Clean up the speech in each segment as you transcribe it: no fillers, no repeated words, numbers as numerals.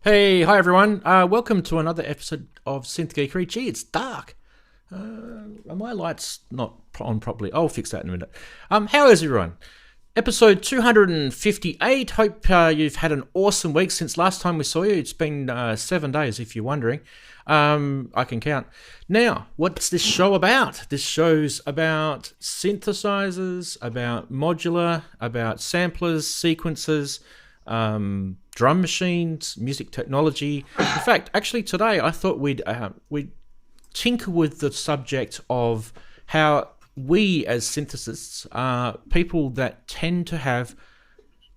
Hi everyone. Welcome to another episode of Synth Geekery. Gee, it's dark. Are my lights not on properly? I'll fix that in a minute. How is everyone? Episode 258. Hope you've had an awesome week since last time we saw you. It's been 7 days, if you're wondering. I can count. Now, what's this show about? This show's about synthesizers, about modular, about samplers, sequencers, drum machines, music technology. In fact, actually today I thought we'd tinker with the subject of how we as synthesists are people that tend to have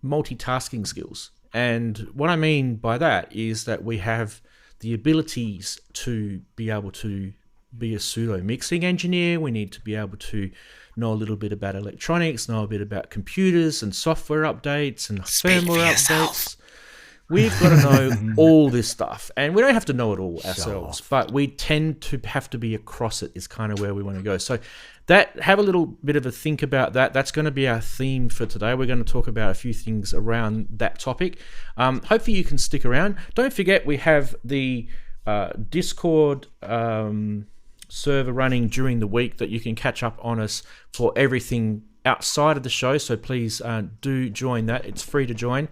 multitasking skills. And what I mean by that is that we have the abilities to be able to be a pseudo mixing engineer. We need to be able to know a little bit about electronics, know a bit about computers and software updates and firmware updates. We've got to know all this stuff, and we don't have to know it all ourselves, but we tend to have to be across it is kind of where we want to go. So have a little bit of a think about that. That's going to be our theme for today. We're going to talk about a few things around that topic. Hopefully you can stick around. Don't forget we have the Discord server running during the week that you can catch up on us for everything outside of the show. So please do join that. It's free to join.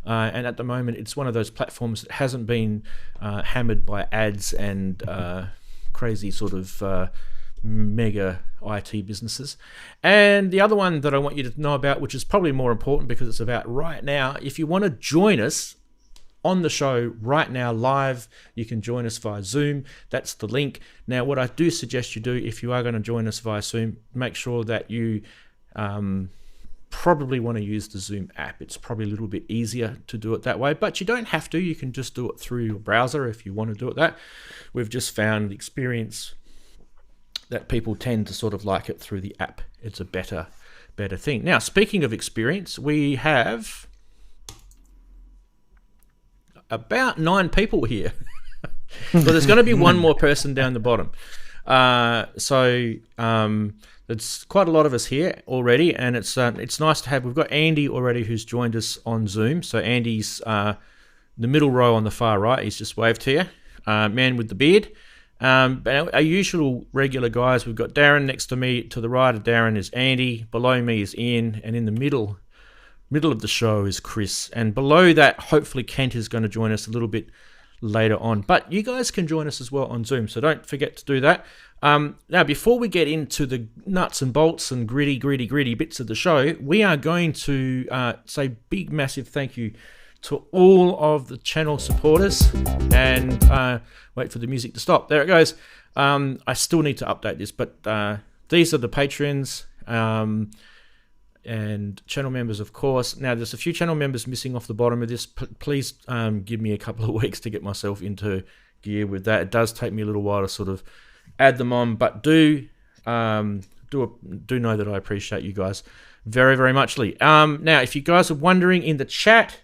And at the moment, it's one of those platforms that hasn't been hammered by ads and crazy sort of mega IT businesses. And the other one that I want you to know about, which is probably more important because it's about right now, if you want to join us on the show right now live, you can join us via Zoom. That's the link. Now, what I do suggest you do, if you are going to join us via Zoom, make sure that you probably want to use the Zoom app. It's probably a little bit easier to do it that way, but you don't have to. You can just do it through your browser if you want to do it that. We've just found the experience that people tend to sort of like it through the app. It's a better thing. Now, speaking of experience, we have about 9 people here. So there's going to be one more person down the bottom. It's quite a lot of us here already, and it's nice to have. We've got Andy already who's joined us on Zoom. So Andy's the middle row on the far right. He's just waved to you, man with the beard. But our usual regular guys, we've got Daren next to me. To the right of Daren is Andy. Below me is Ian, and in the middle of the show is Chris. And below that, hopefully Kent is going to join us a little bit later on. But you guys can join us as well on Zoom, so don't forget to do that. Now, before we get into the nuts and bolts and gritty bits of the show, we are going to say big, massive thank you to all of the channel supporters. And wait for the music to stop. There it goes. I still need to update this, but these are the patrons and channel members, of course. Now, there's a few channel members missing off the bottom of this. Please give me a couple of weeks to get myself into gear with that. It does take me a little while to sort of add them on, but do know that I appreciate you guys very, very muchly. Now, if you guys are wondering in the chat,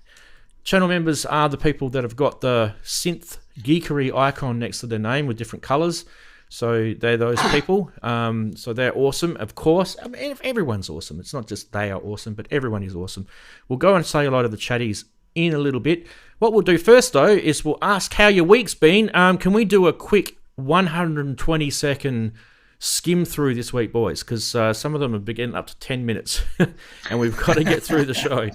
channel members are the people that have got the Synth Geekery icon next to their name with different colors. So they're those people. So they're awesome, of course. I mean, everyone's awesome. It's not just they are awesome, but everyone is awesome. We'll go and say hello to the chatties in a little bit. What we'll do first, though, is we'll ask how your week's been. Can we do a quick 120-second skim through this week, boys? Because some of them have been getting up to 10 minutes, and we've got to get through the show.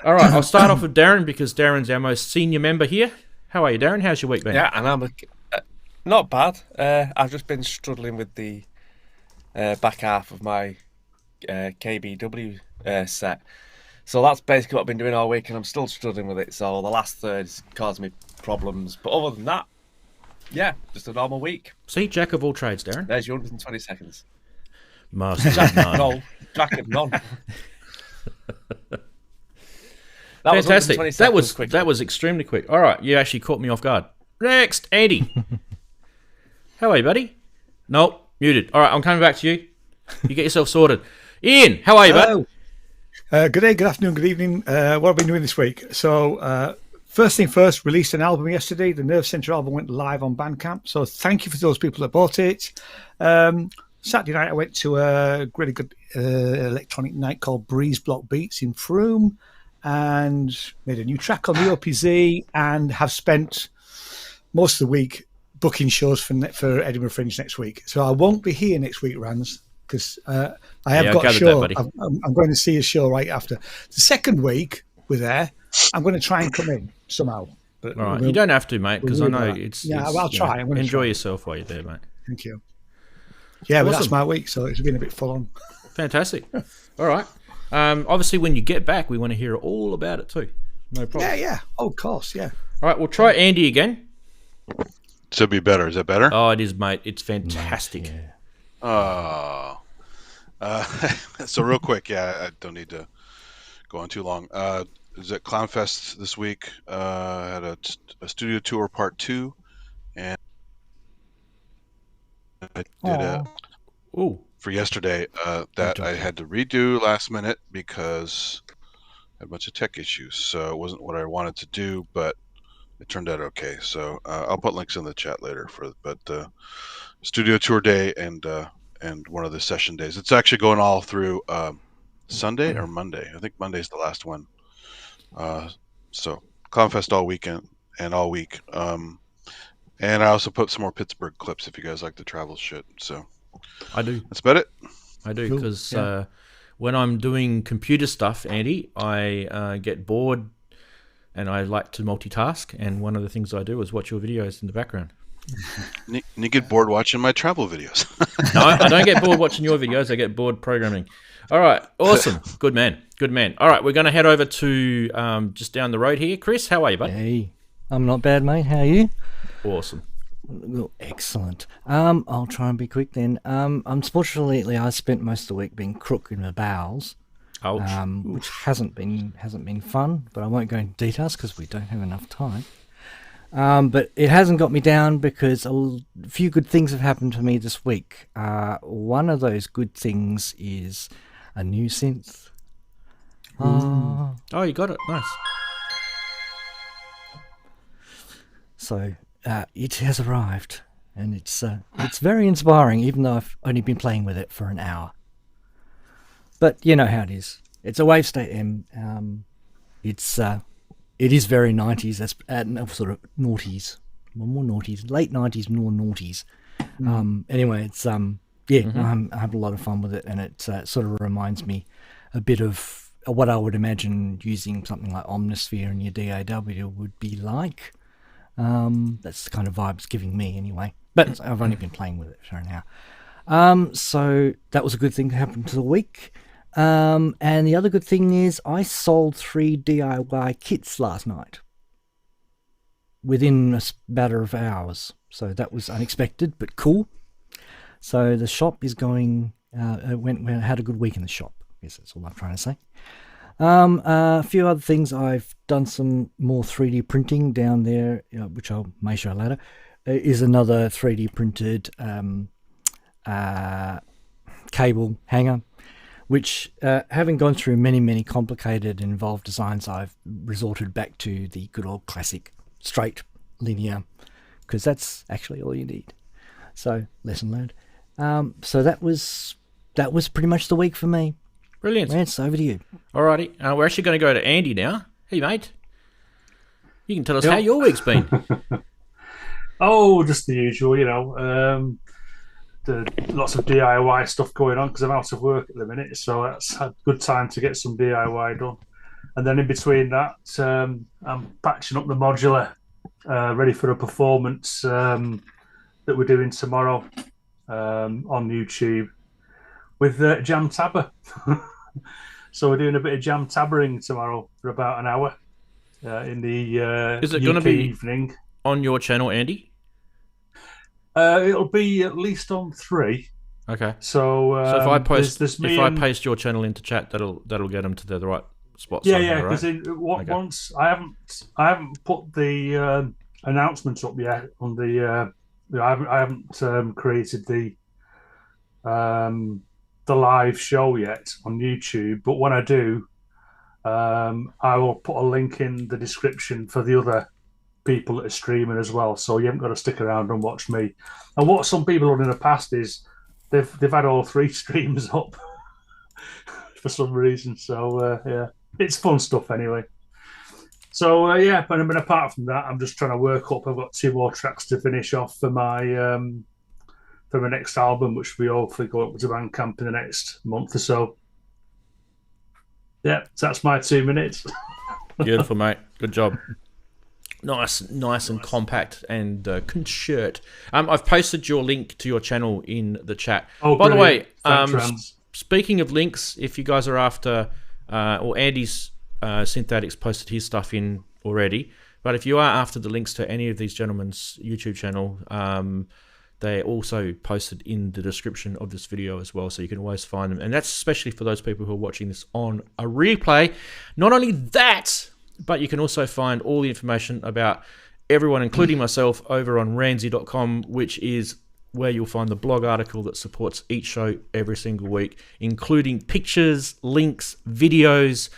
All right, I'll start off with Daren because Darren's our most senior member here. How are you, Daren? How's your week been? Yeah, and I'm not bad. I've just been struggling with the back half of my KBW set. So that's basically what I've been doing all week, and I'm still struggling with it. So the last third's caused me problems. But other than that, yeah, just a normal week. See, jack of all trades, Daren. There's your 120 seconds. Master of none. No, jack of none. Fantastic. That was extremely quick. All right, you actually caught me off guard. Next, Andy. How are you, buddy? Nope, muted. All right, I'm coming back to you. You get yourself sorted. Ian, how are you, bud? Good day, good afternoon, good evening. What have I been doing this week? So, first thing first, released an album yesterday. The Nerve Center album went live on Bandcamp. So thank you for those people that bought it. Saturday night, I went to a really good electronic night called Breeze Block Beats in Frome. and made a new track on the OPZ, and have spent most of the week booking shows for Edinburgh Fringe next week. So I won't be here next week, Rans, because I have got a show. I'm going to see a show right after. The second week we're there, I'm going to try and come in somehow. But all right, you don't have to, mate, because I know it's. Yeah, I'll try. I'm enjoy try. yourself while you're there, mate. Thank you. Yeah, but that's my week, so it's been a bit full on. Fantastic. All right. Obviously, when you get back, we want to hear all about it too. No problem. Yeah. Oh, of course, yeah. All right, we'll try Andy again. Should be better. Is that better? Oh, it is, mate. It's fantastic. Oh. So real quick, I don't need to go on too long. Is at Clownfest this week. Had a studio tour part 2, and I did for yesterday that I had to redo last minute because I had a bunch of tech issues. So it wasn't what I wanted to do, but it turned out okay. So I'll put links in the chat later but studio tour day and one of the session days. It's actually going all through Sunday or Monday. I think Monday's the last one. So Clownfest all weekend and all week. And I also put some more Pittsburgh clips if you guys like the travel shit. So I do. That's about it. I do, because when I'm doing computer stuff, Andy, I get bored and I like to multitask. And one of the things I do is watch your videos in the background. You get bored watching my travel videos. No, I don't get bored watching your videos. I get bored programming. All right. Awesome. Good man. Good man. All right. We're going to head over to just down the road here. Chris, how are you, bud? Hey, I'm not bad, mate. How are you? Awesome. Well, excellent. I'll try and be quick then. Unfortunately, I spent most of the week being crook in my bowels, which hasn't been fun. But I won't go into details because we don't have enough time. But it hasn't got me down because a few good things have happened to me this week. One of those good things is a new synth. Oh, you got it. Nice. So it has arrived, and it's very inspiring, even though I've only been playing with it for an hour. But you know how it is. It's a Wavestate M. It is very 90s. That's sort of noughties, more noughties, late 90s, more noughties. Anyway, it's I have a lot of fun with it, and it sort of reminds me a bit of what I would imagine using something like Omnisphere in your DAW would be like. That's the kind of vibe it's giving me anyway. But I've only been playing with it for an hour. So that was a good thing that happened to the week. And the other good thing is I sold 3 DIY kits last night within a matter of hours. So that was unexpected, but cool. So the shop is going, had a good week in the shop. I guess that's all I'm trying to say. A few other things. I've done some more 3D printing down there, which I may show later. Is another 3D printed cable hanger, which having gone through many complicated and involved designs, I've resorted back to the good old classic straight linear, because that's actually all you need. So lesson learned. So that was pretty much the week for me. Brilliant. Rance, over to you. Alrighty. We're actually going to go to Andy now. Hey, mate. You can tell us how your week's been. Oh, just the usual, lots of DIY stuff going on because I'm out of work at the minute, so that's a good time to get some DIY done. And then in between that, I'm patching up the modular, ready for a performance that we're doing tomorrow on YouTube with Jam Tabber. So we're doing a bit of jam tabbering tomorrow for about an hour in the Is it going to be evening on your channel, Andy? It'll be at least on 3. Okay. So if I post I paste your channel into chat, that'll get them to the right spot. Yeah, because once I haven't put the announcements up yet on the I haven't created the live show yet on YouTube, but when I do, I will put a link in the description for the other people that are streaming as well, so you haven't got to stick around and watch me. And what some people have done in the past is they've had all 3 streams up for some reason. So it's fun stuff anyway. So yeah, but I mean, apart from that, I'm just trying to work up. I've got 2 more tracks to finish off for my next album, which we hopefully go up to Bandcamp in the next month or so. Yeah, so that's my 2 minutes. Beautiful, mate. Good job. Nice and compact and shirt. I've posted your link to your channel in the chat. Oh, by the way, Thanks, speaking of links, if you guys are after, or Andy's SynthAddict's posted his stuff in already, but if you are after the links to any of these gentlemen's YouTube channel, they're also posted in the description of this video as well, so you can always find them. And that's especially for those people who are watching this on a replay. Not only that, but you can also find all the information about everyone, including myself, over on Ranzee.com, which is where you'll find the blog article that supports each show every single week, including pictures, links, videos,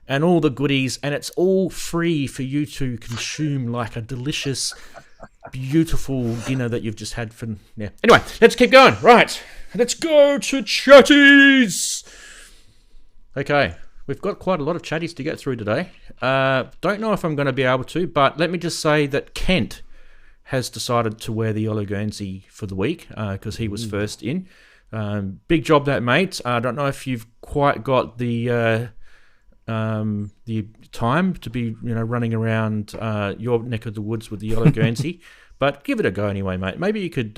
and all the goodies. And it's all free for you to consume like a delicious, beautiful dinner that you've just had for... Yeah. Anyway, let's keep going. Right. Let's go to Chatties. Okay. We've got quite a lot of chatties to get through today. Don't know if I'm going to be able to, but let me just say that Kent has decided to wear the yellow Guernsey for the week because he was first in. Big job that, mate. I don't know if you've quite got the time to be running around your neck of the woods with the yellow Guernsey, but give it a go anyway, mate. Maybe you could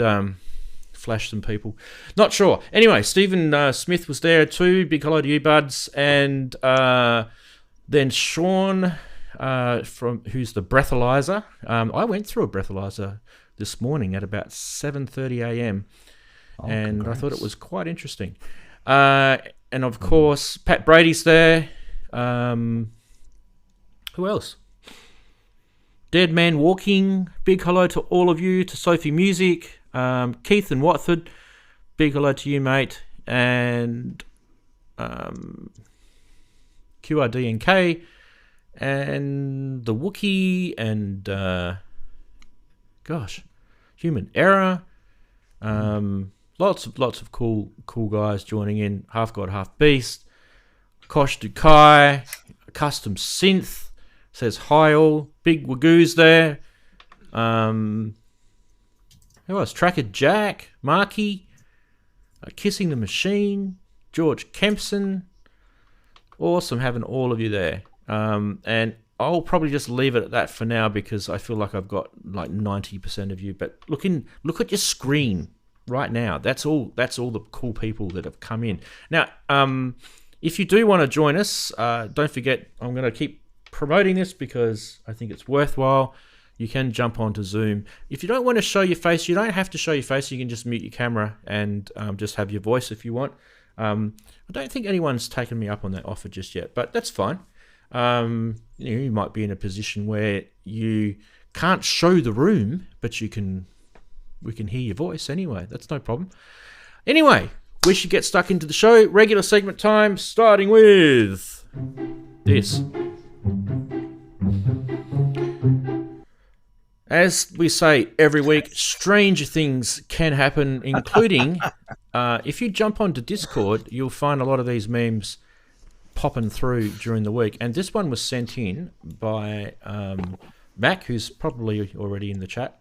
flash some people. Not sure. Anyway, Stephen Smith was there too. Big hello to you, buds. And then Sean, who's the breathalyzer. I went through a breathalyzer this morning at about 7:30 a.m. and congrats. I thought it was quite interesting. And of course, Pat Brady's there. Who else? Dead Man Walking. Big hello to all of you. To Sophie Music. Keith and Watford, big hello to you, mate. And QRD and K, and the Wookiee, and Human Error. Lots of cool guys joining in. Half God, Half Beast. Kosh Dukai, Custom Synth says hi all. Big Wagoo's there. Who else? Tracker Jack, Marky, Kissing the Machine, George Kempson. Awesome having all of you there. And I'll probably just leave it at that for now because I feel like I've got like 90% of you. But look at your screen right now. That's all the cool people that have come in. Now, if you do want to join us, don't forget I'm going to keep promoting this because I think it's worthwhile. You can jump onto Zoom. If you don't want to show your face, you don't have to show your face. You can just mute your camera and just have your voice if you want. I don't think anyone's taken me up on that offer just yet, but that's fine. You might be in a position where you can't show the room, but we can hear your voice anyway. That's no problem. Anyway, we should get stuck into the show. Regular segment time, starting with this. As we say every week, stranger things can happen, including if you jump onto Discord, you'll find a lot of these memes popping through during the week. And this one was sent in by Mac, who's probably already in the chat.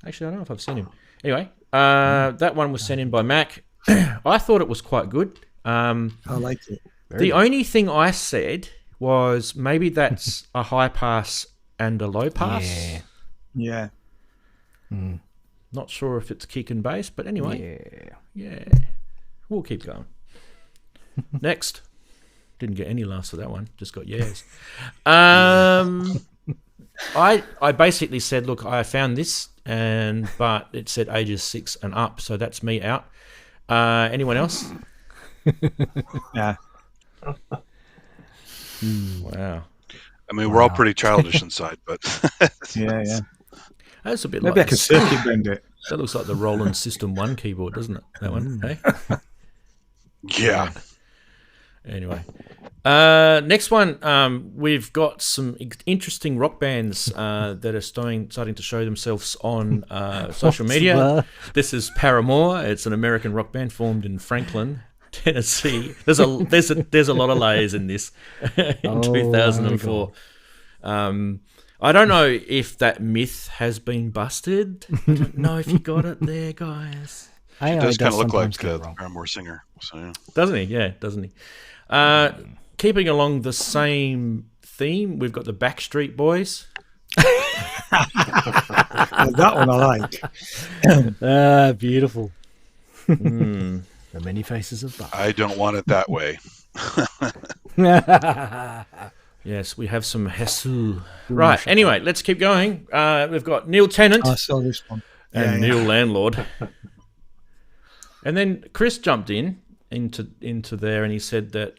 Actually, I don't know if I've seen him. Anyway, that one was sent in by Mac. I thought it was quite good. I liked it. The only thing I said was maybe that's a high pass and a low pass. Yeah. Not sure if it's kick and bass, but anyway. Yeah. We'll keep going. Next. Didn't get any laughs for that one. Just got yes. I basically said, look, I found this, but it said ages 6 and up, so that's me out. Anyone else? Yeah. Wow. I mean, we're all pretty childish inside, but yeah. That's a bit Maybe like I can circuit bend it. That looks like the Roland System 1 keyboard, doesn't it? That one, hey? Yeah. Anyway. Next one, we've got some interesting rock bands that are starting to show themselves on social media. This is Paramore. It's an American rock band formed in Franklin, Tennessee. There's a lot of layers in this in 2004. I don't know if that myth has been busted. I don't know if you got it there, guys. He does kind of look like the Paramore singer. So, yeah. Doesn't he? Yeah, doesn't he? Keeping along the same theme, we've got the Backstreet Boys. That one I like. Beautiful. The many faces of Bach. I don't want it that way. Yes, we have some Housse. Right, anyway, let's keep going. We've got Neil Tennant. I saw this one. And Neil Landlord. And then Chris jumped into there, and he said that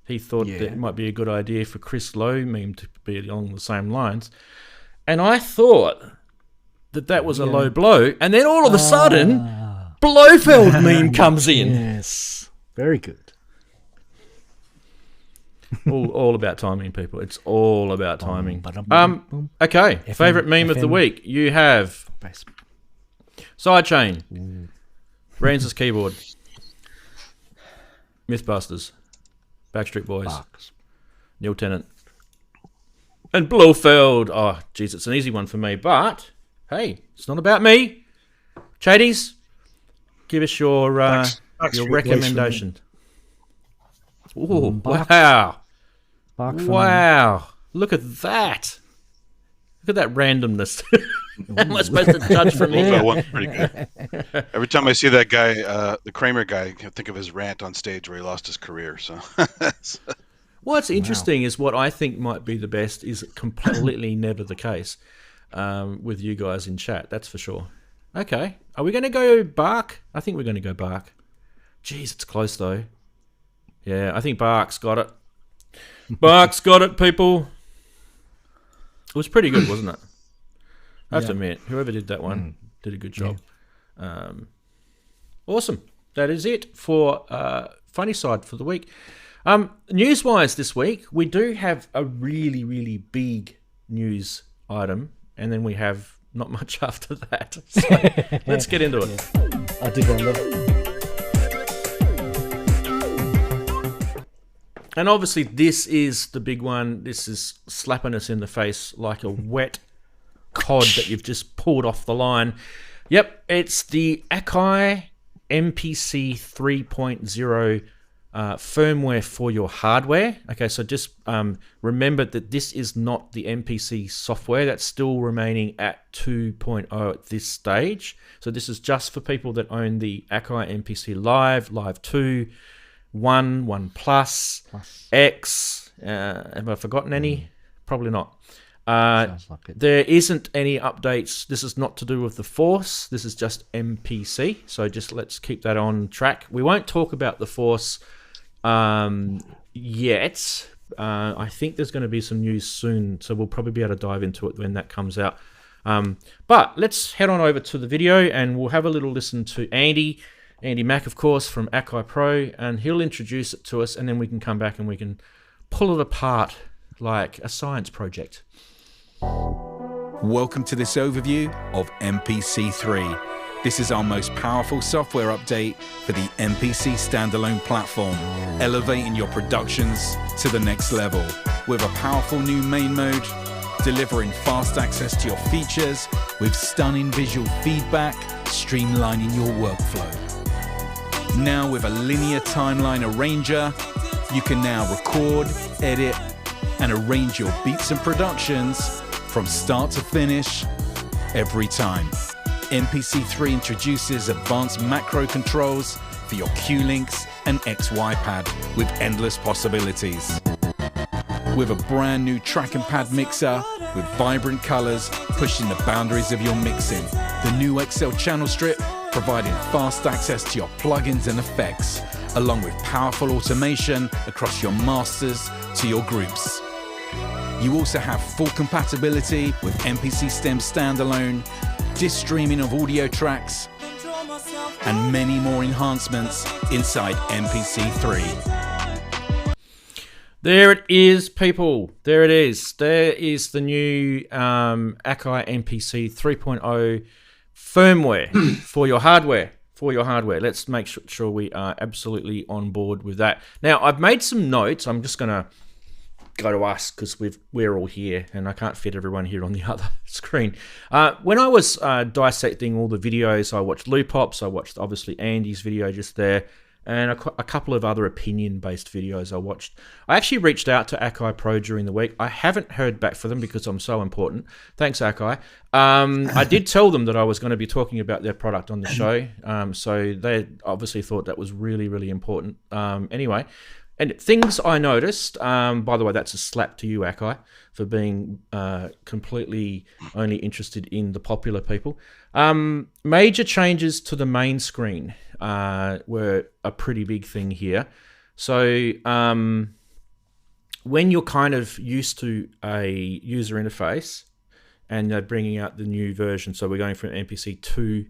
he thought that it might be a good idea for Chris Lowe meme to be along the same lines. And I thought that was a low blow. And then all of a sudden, Blofeld meme comes in. Yes, very good. all about timing, people. It's all about timing. Okay, favorite meme of the week. You have Sidechain, Ranz's keyboard, Mythbusters, Backstreet Boys, Neil Tennant, and Blofeld. Oh, geez, it's an easy one for me. But hey, it's not about me. Chatties, give us your recommendation. Oh, wow. Wow. Look at that. Look at that randomness. How am I supposed to judge from here? That one's pretty good. Every time I see that guy, the Kramer guy, I think of his rant on stage where he lost his career. So, what's interesting is what I think might be the best is completely never the case with you guys in chat. That's for sure. Okay. Are we going to go Bark? I think we're going to go Bark. Jeez, it's close though. Yeah, I think Bark's got it. Bark's got it, people. It was pretty good, wasn't it? I have to admit, whoever did that one did a good job. Yeah. Awesome. That is it for Funny Side for the week. News-wise this week, we do have a really, really big news item, and then we have not much after that. So let's get into it. I did love it. And obviously, this is the big one. This is slapping us in the face like a wet cod that you've just pulled off the line. Yep, it's the Akai MPC 3.0 firmware for your hardware. Okay, so just remember that this is not the MPC software. That's still remaining at 2.0 at this stage. So this is just for people that own the Akai MPC Live, Live 2, 1 Plus, X. Have I forgotten any? Probably not. Sounds like it. There isn't any updates. This is not to do with the Force. This is just MPC. So just let's keep that on track. We won't talk about the Force yet. I think there's going to be some news soon, so we'll probably be able to dive into it when that comes out. But let's head on over to the video, and we'll have a little listen to Andy Mack, of course, from Akai Pro, and he'll introduce it to us, and then we can come back and we can pull it apart like a science project. Welcome to this overview of MPC 3. This is our most powerful software update for the MPC standalone platform, elevating your productions to the next level with a powerful new main mode, delivering fast access to your features with stunning visual feedback, streamlining your workflow. Now with a linear timeline arranger, you can now record, edit, and arrange your beats and productions from start to finish every time. MPC3 introduces advanced macro controls for your Q-Links and XY pad with endless possibilities. With a brand new track and pad mixer with vibrant colors pushing the boundaries of your mixing. The new XL channel strip providing fast access to your plugins and effects, along with powerful automation across your masters to your groups. You also have full compatibility with MPC Stem Standalone, disk streaming of audio tracks, and many more enhancements inside MPC 3. There it is, people. There it is. There is the new Akai MPC 3.0 firmware for your hardware, for your hardware. Let's make sure we are absolutely on board with that. Now, I've made some notes. I'm just going to go to us because we're all here and I can't fit everyone here on the other screen. When I was dissecting all the videos, I watched Loopops, I watched obviously Andy's video just there, and a couple of other opinion-based videos I watched. I actually reached out to Akai Pro during the week. I haven't heard back from them because I'm so important. Thanks, Akai. I did tell them that I was going to be talking about their product on the show, so they obviously thought that was really, really important. Anyway, and things I noticed, by the way, that's a slap to you, Akai, for being completely only interested in the popular people. Major changes to the main screen were a pretty big thing here. So when you're kind of used to a user interface and they're bringing out the new version, so we're going from MPC 2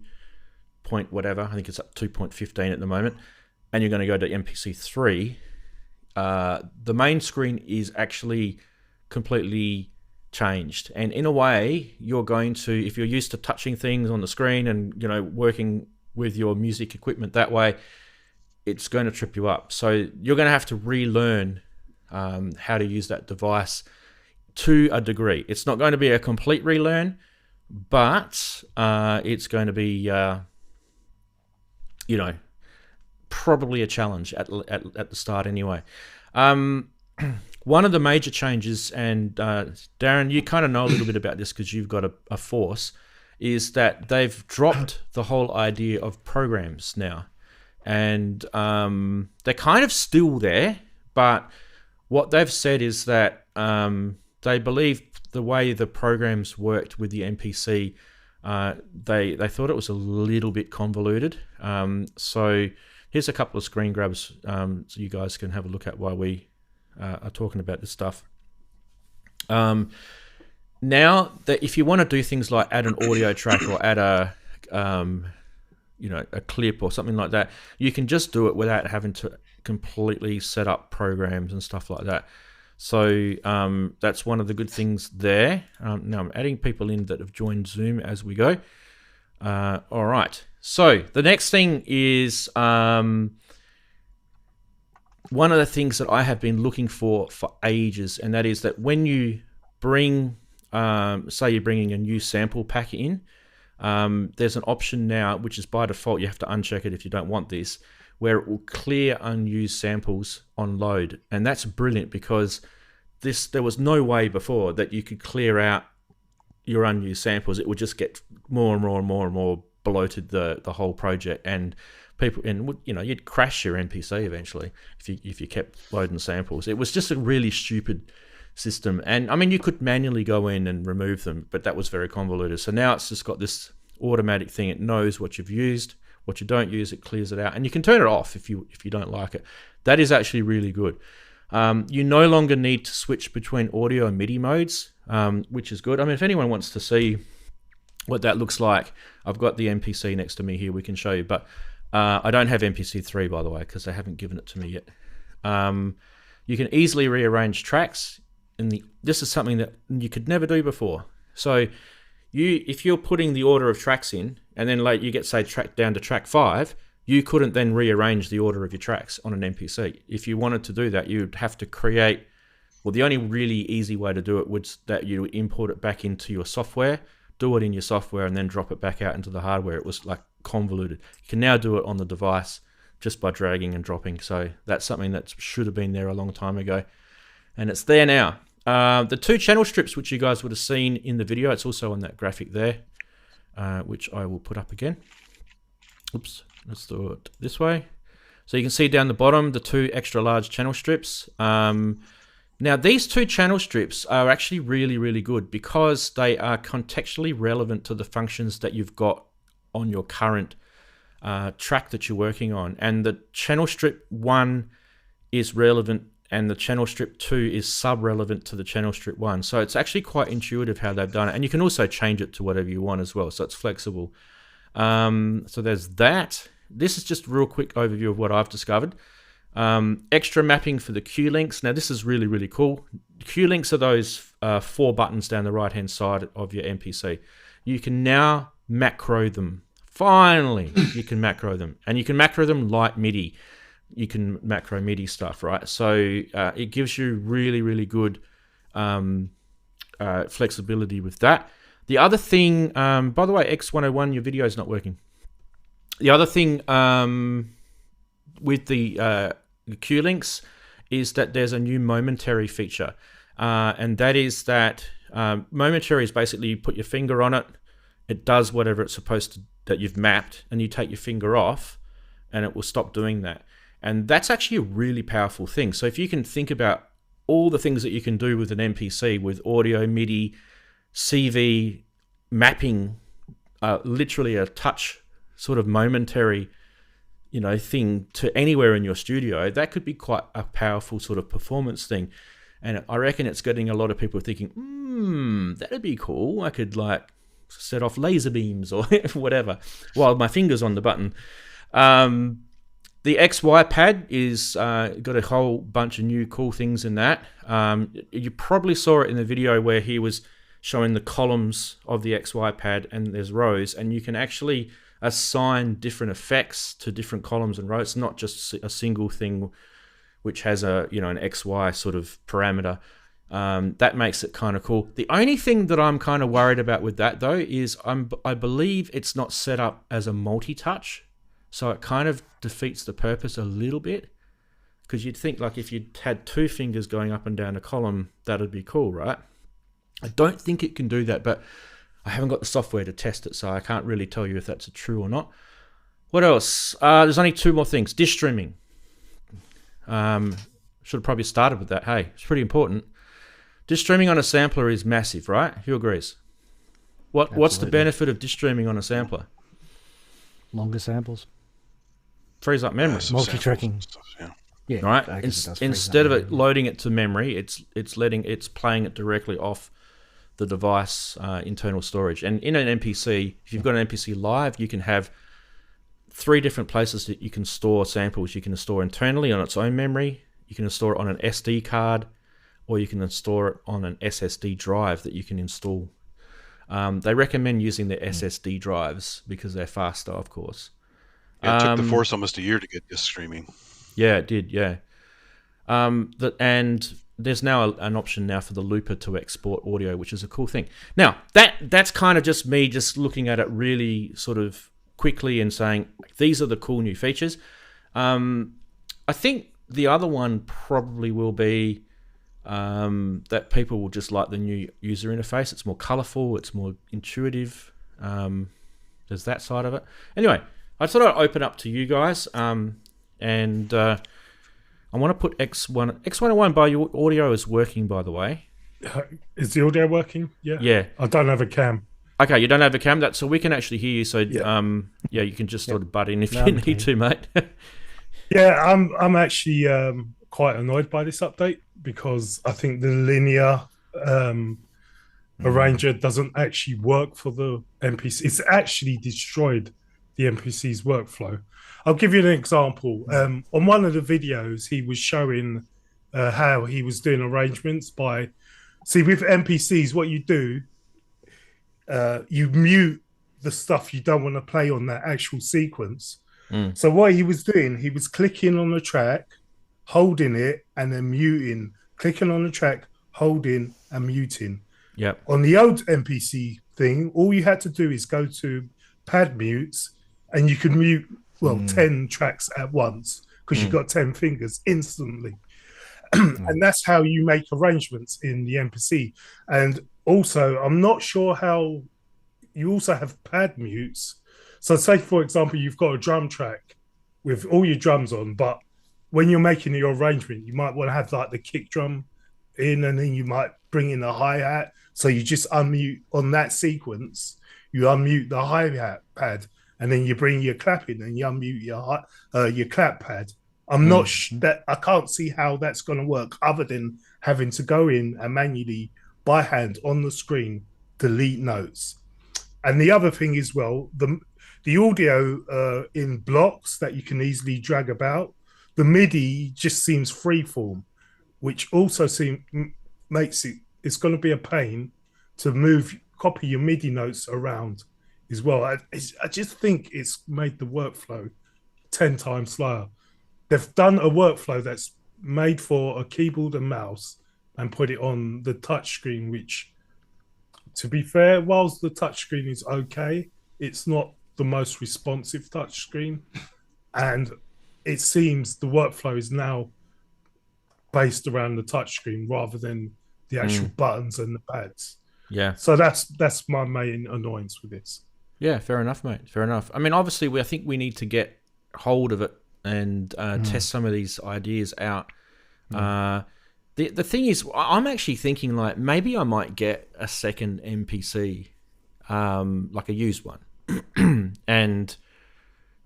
point whatever, I think it's up 2.15 at the moment, and you're going to go to MPC 3, the main screen is actually completely changed. And in a way, you're going to, if you're used to touching things on the screen and, you know, working with your music equipment that way, it's going to trip you up. So you're going to have to relearn how to use that device to a degree. It's not going to be a complete relearn, but it's going to be, you know, probably a challenge at the start anyway. One of the major changes, and Daren, you kind of know a little bit about this because you've got a force, is that they've dropped the whole idea of programs now. And they're kind of still there, but what they've said is that they believe the way the programs worked with the MPC, they thought it was a little bit convoluted. So here's a couple of screen grabs so you guys can have a look at while we are talking about this stuff. Now, that if you want to do things like add an audio track or add a clip or something like that, you can just do it without having to completely set up programs and stuff like that. So that's one of the good things there. Now I'm adding people in that have joined Zoom as we go. All right. So the next thing is one of the things that I have been looking for ages, and that is that when you bring, say you're bringing a new sample pack in, there's an option now, which is by default, you have to uncheck it if you don't want this, where it will clear unused samples on load. And that's brilliant because there was no way before that you could clear out your unused samples. It would just get more and more and more and more bloated the whole project, and people, and you know, you'd crash your MPC eventually if you kept loading samples. It was just a really stupid system, and I mean, you could manually go in and remove them, but that was very convoluted. So now it's just got this automatic thing. It knows what you've used, what you don't use, it clears it out, and you can turn it off if you don't like it. That is actually really good. You no longer need to switch between audio and MIDI modes, which is good. I mean, if anyone wants to see what that looks like, I've got the MPC next to me here, we can show you, but I don't have MPC 3, by the way, because they haven't given it to me yet. You can easily rearrange tracks, and this is something that you could never do before. So if you're putting the order of tracks in, and then like you get, say, track down to track 5, you couldn't then rearrange the order of your tracks on an MPC. If you wanted to do that, you'd have to create, well, the only really easy way to do it was that you import it back into your software, do it in your software, and then drop it back out into the hardware. It was like convoluted. You can now do it on the device just by dragging and dropping. So that's something that should have been there a long time ago, and it's there now. The 2 channel strips, which you guys would have seen in the video, it's also on that graphic there, which I will put up again. Oops, let's do it this way. So you can see down the bottom the 2 extra large channel strips. Now these 2 channel strips are actually really, really good because they are contextually relevant to the functions that you've got on your current track that you're working on. And the channel strip 1 is relevant, and the channel strip 2 is sub-relevant to the channel strip 1. So it's actually quite intuitive how they've done it. And you can also change it to whatever you want as well. So it's flexible. So there's that. This is just a real quick overview of what I've discovered. Extra mapping for the Q links. Now this is really, really cool. Q links are those 4 buttons down the right-hand side of your MPC. You can now macro them Finally, you can macro them, and you can macro them like MIDI. You can macro MIDI stuff, right? So it gives you really, really good flexibility with that. The other thing, by the way, X101, your video is not working. The other thing with the Q-Links is that there's a new momentary feature, and that is that momentary is basically you put your finger on it, it does whatever it's supposed to, that you've mapped, and you take your finger off, and it will stop doing that. And that's actually a really powerful thing. So if you can think about all the things that you can do with an MPC, with audio, MIDI, CV, mapping, literally a touch sort of momentary, thing to anywhere in your studio, that could be quite a powerful sort of performance thing. And I reckon it's getting a lot of people thinking, that'd be cool. I could set off laser beams or whatever while my finger's on the button. The XY pad is got a whole bunch of new cool things in that. You probably saw it in the video where he was showing the columns of the XY pad, and there's rows, and you can actually assign different effects to different columns and rows. It's not just a single thing which has an XY sort of parameter. That makes it kind of cool. The only thing that I'm kind of worried about with that, though, is I believe it's not set up as a multi-touch. So it kind of defeats the purpose a little bit, because you'd think if you had two fingers going up and down a column, that'd be cool, right? I don't think it can do that, but I haven't got the software to test it, so I can't really tell you if that's true or not. What else? There's only two more things. Disk streaming. Should have probably started with that. Hey, it's pretty important. Disk streaming on a sampler is massive, right? Who agrees? What's the benefit of disk streaming on a sampler? Longer samples. Frees up memory. Multi-tracking. Yeah. Right. Instead of it loading it to memory, it's playing it directly off the device internal storage. And in an MPC, if you've got an MPC live, you can have 3 different places that you can store samples. You can store internally on its own memory. You can store it on an SD card, or you can store it on an SSD drive that you can install. They recommend using the SSD drives because they're faster, of course. It took the Force almost a year to get disk streaming. Yeah, it did, yeah. And there's now an option now for the looper to export audio, which is a cool thing. Now, that's kind of just me just looking at it really sort of quickly and saying, these are the cool new features. I think the other one probably will be that people will just like the new user interface. It's more colorful, it's more intuitive. There's that side of it. Anyway, I thought I'd open up to you guys, and I want to put X101 by your audio is working, by the way. Is the audio working? Yeah. Yeah. I don't have a cam. Okay, you don't have a cam, so we can actually hear you. So you can just sort of butt in if you need to, mate. Yeah, I'm actually quite annoyed by this update because I think the linear arranger doesn't actually work for the MPC. It's actually destroyed the MPC's workflow. I'll give you an example. On one of the videos, he was showing how he was doing arrangements by... See, with MPCs, what you do, you mute the stuff you don't want to play on that actual sequence. So what he was doing, he was clicking on the track, holding it, and then muting. Clicking on the track, holding, and muting. Yep. On the old MPC thing, all you had to do is go to pad mutes, and you could mute 10 tracks at once because you've got 10 fingers instantly. And that's how you make arrangements in the MPC. And also, I'm not sure how you also have pad mutes. So say, for example, you've got a drum track with all your drums on, but when you're making your arrangement, you might want to have like the kick drum in, and then you might bring in the hi-hat. So you just unmute on that sequence, you unmute the hi-hat pad, and then you bring your clap in and you unmute your clap pad. I'm not that I can't see how that's going to work other than having to go in and manually by hand on the screen delete notes. And the other thing is, well, the audio in blocks that you can easily drag about, the MIDI just seems freeform, which also makes it's going to be a pain to copy your MIDI notes around. as well. I just think it's made the workflow 10 times slower. They've done a workflow that's made for a keyboard and mouse and put it on the touchscreen, which, to be fair, whilst the touchscreen is okay, it's not the most responsive touchscreen. And it seems the workflow is now based around the touchscreen rather than the actual buttons and the pads. Yeah. So that's my main annoyance with this. Yeah, fair enough, mate. Fair enough. I mean, obviously, I think we need to get hold of it and test some of these ideas out. The thing is, I'm actually thinking like maybe I might get a second MPC, like a used one, and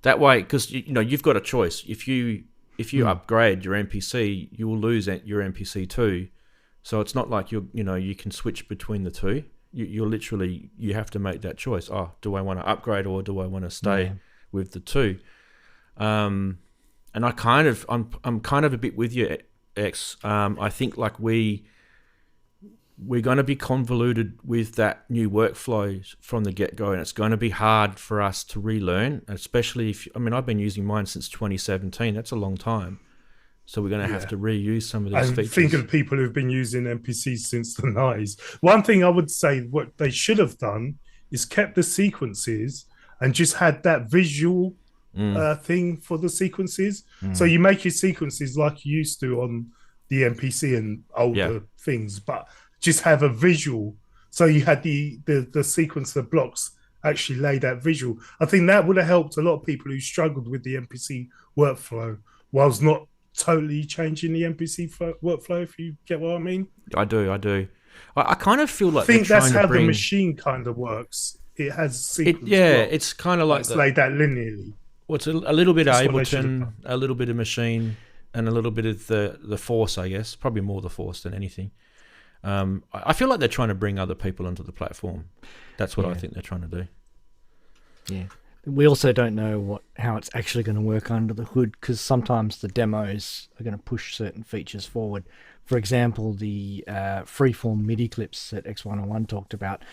that way, because you've got a choice. If you upgrade your MPC, you will lose your MPC too. So it's not like you can switch between the two. You have to make that choice. Oh, do I want to upgrade or do I want to stay with the two? And I'm kind of a bit with you, X. I think like we're going to be convoluted with that new workflow from the get-go, and it's going to be hard for us to relearn, especially I've been using mine since 2017. That's a long time. So we're going to have to reuse some of these features. Think of people who've been using MPCs since the 90s. One thing I would say what they should have done is kept the sequences and just had that visual thing for the sequences. So you make your sequences like you used to on the MPC and older things, but just have a visual. So you had the sequence of blocks actually laid out visual. I think that would have helped a lot of people who struggled with the MPC workflow whilst not totally changing the MPC workflow, if you get what I mean. I do. I kind of feel like I think that's how the machine kind of works. It has sequence blocks, it's kind of like it's laid out linearly. Well, it's a little bit of Ableton, a little bit of machine, and a little bit of the Force, I guess. Probably more the Force than anything. I feel like they're trying to bring other people onto the platform. That's what I think they're trying to do. Yeah. We also don't know how it's actually going to work under the hood, because sometimes the demos are going to push certain features forward. For example, the freeform MIDI clips that X101 talked about,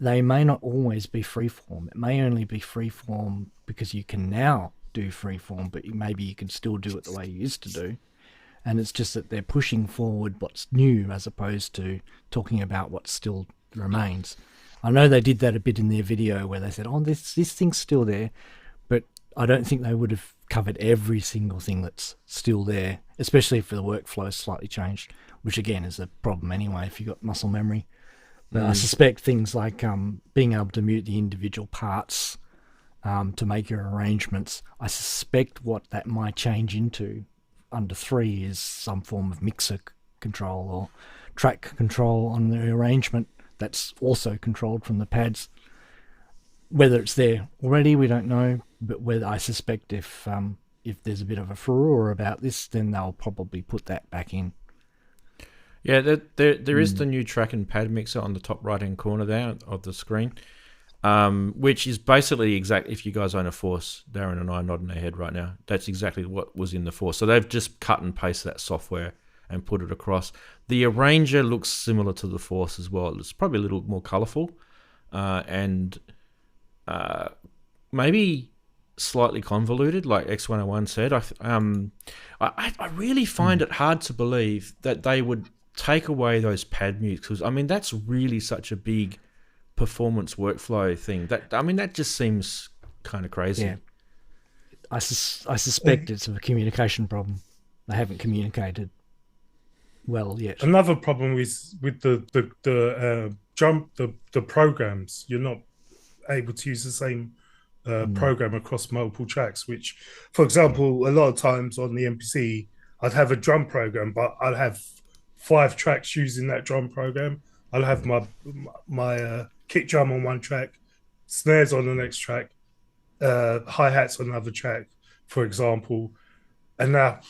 they may not always be freeform. It may only be freeform because you can now do freeform, but maybe you can still do it the way you used to do. And it's just that they're pushing forward what's new as opposed to talking about what still remains. I know they did that a bit in their video where they said, oh, this thing's still there, but I don't think they would have covered every single thing that's still there, especially if the workflow is slightly changed, which again is a problem anyway if you've got muscle memory. But I suspect things like being able to mute the individual parts to make your arrangements, I suspect what that might change into under 3 is some form of mixer control or track control on the arrangement that's also controlled from the pads. Whether it's there already, we don't know, but whether I suspect if there's a bit of a furore about this, then they'll probably put that back in. Yeah, there is the new track and pad mixer on the top right-hand corner there of the screen, which is basically exact. If you guys own a Force, Daren and I are nodding our head right now. That's exactly what was in the Force. So they've just cut and pasted that software and put it across. The arranger looks similar to the Force as well. It's probably a little more colourful and maybe slightly convoluted, like X101 said. I really find it hard to believe that they would take away those pad mutes, because I mean that's really such a big performance workflow thing. That just seems kind of crazy. Yeah. I suspect it's a communication problem. They haven't communicated well yet. Another problem is with the programs. You're not able to use the same program across multiple tracks, which, for example, a lot of times on the MPC, I'd have a drum program, but I'd have 5 tracks using that drum program. I'll have my kick drum on one track, snares on the next track, hi-hats on another track, for example. And now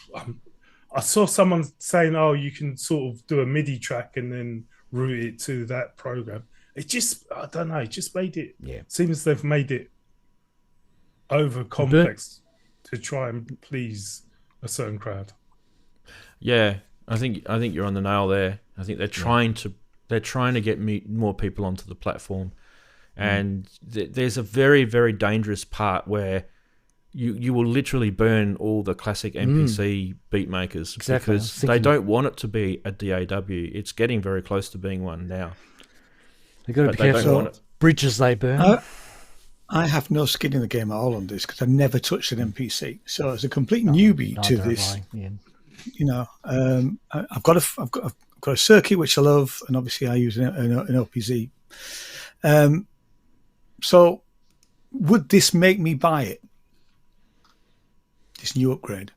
I saw someone saying, oh, you can sort of do a MIDI track and then route it to that program. It just, I don't know, it just made it, seems they've made it over complex to try and please a certain crowd. Yeah, I think you're on the nail there. I think they're trying to get more people onto the platform, And there's a very, very dangerous part where you will literally burn all the classic MPC beat makers because they don't want it to be a DAW. It's getting very close to being one now. They've got to be careful bridges they burn. I have no skin in the game at all on this because I never touched an MPC. So as a complete newbie to this, you know, I've got a circuit which I love, and obviously I use an OPZ. So would this make me buy it? This new upgrade?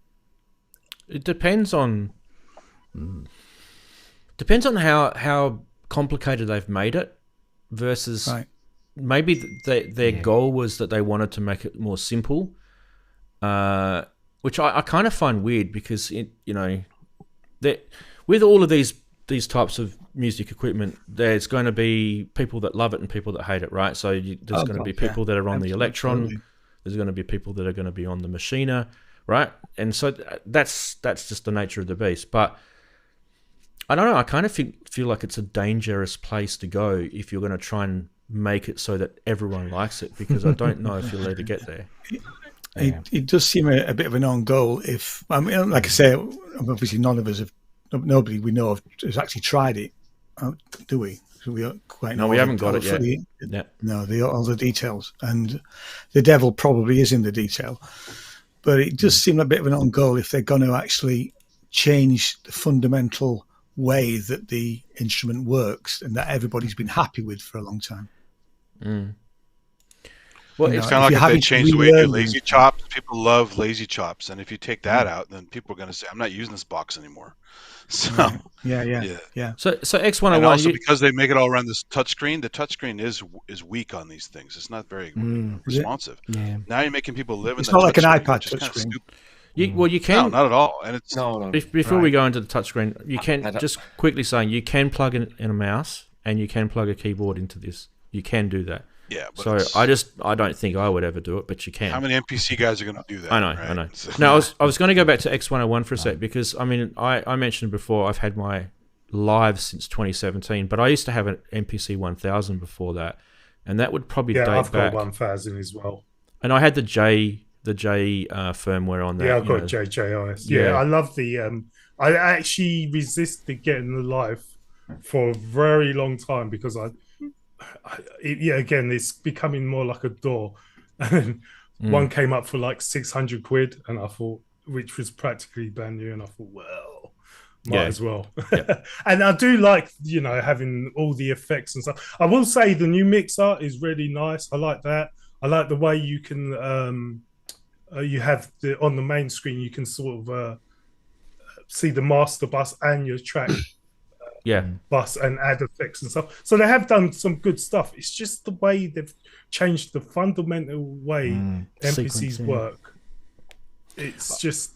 It depends on how complicated they've made it versus maybe their goal was that they wanted to make it more simple, which I kind of find weird because with all of these types of music equipment, there's going to be people that love it and people that hate it, right? So there's going to be people that are on the Electron, there's going to be people that are going to be on the Machiner, right? And so that's just the nature of the beast. But I don't know, I kind of feel like it's a dangerous place to go if you're going to try and make it so that everyone likes it, because I don't know if you'll ever get there. It does seem a bit of an on goal. If I mean, like I say, obviously nobody we know of has actually tried it, do we? So we quite know. No, we haven't got it yet. No, all the details, and the devil probably is in the detail. But it does seem a bit of an on goal if they're going to actually change the fundamental way that the instrument works and that everybody's been happy with for a long time. Well, it's kind of like if they change the way you do lazy chops. People love lazy chops, and if you take that out, then people are going to say, "I'm not using this box anymore." So yeah. So X101, and also because they make it all around this touchscreen, the touchscreen is weak on these things. It's not very responsive. Yeah. Now you're making people live in. It's not like an iPad touchscreen. You can. No, not at all. And it's before we go into the touchscreen, you can just quickly saying you can plug in a mouse and you can plug a keyboard into this. You can do that. Yeah. But so I don't think I would ever do it, but you can. How many NPC guys are going to do that? I know. So, no, I was going to go back to X101 for a sec because I mean I mentioned before I've had my live since 2017, but I used to have an MPC 1000 before that, and that would probably date back. Yeah, I've got 1000 as well. And I had the J firmware on that. Yeah, I've got JJIS. Yeah, I love the. I actually resisted getting the live for a very long time because again, it's becoming more like a door. And one came up for like 600 quid, and I thought, which was practically brand new, and I thought, well, might as well. Yeah. And I do like, having all the effects and stuff. I will say the new mixer is really nice. I like that. I like the way you can, you have on the main screen, you can sort of see the master bus and your track bus and add effects and stuff. So they have done some good stuff. It's just the way they've changed the fundamental way MPCs work. It's just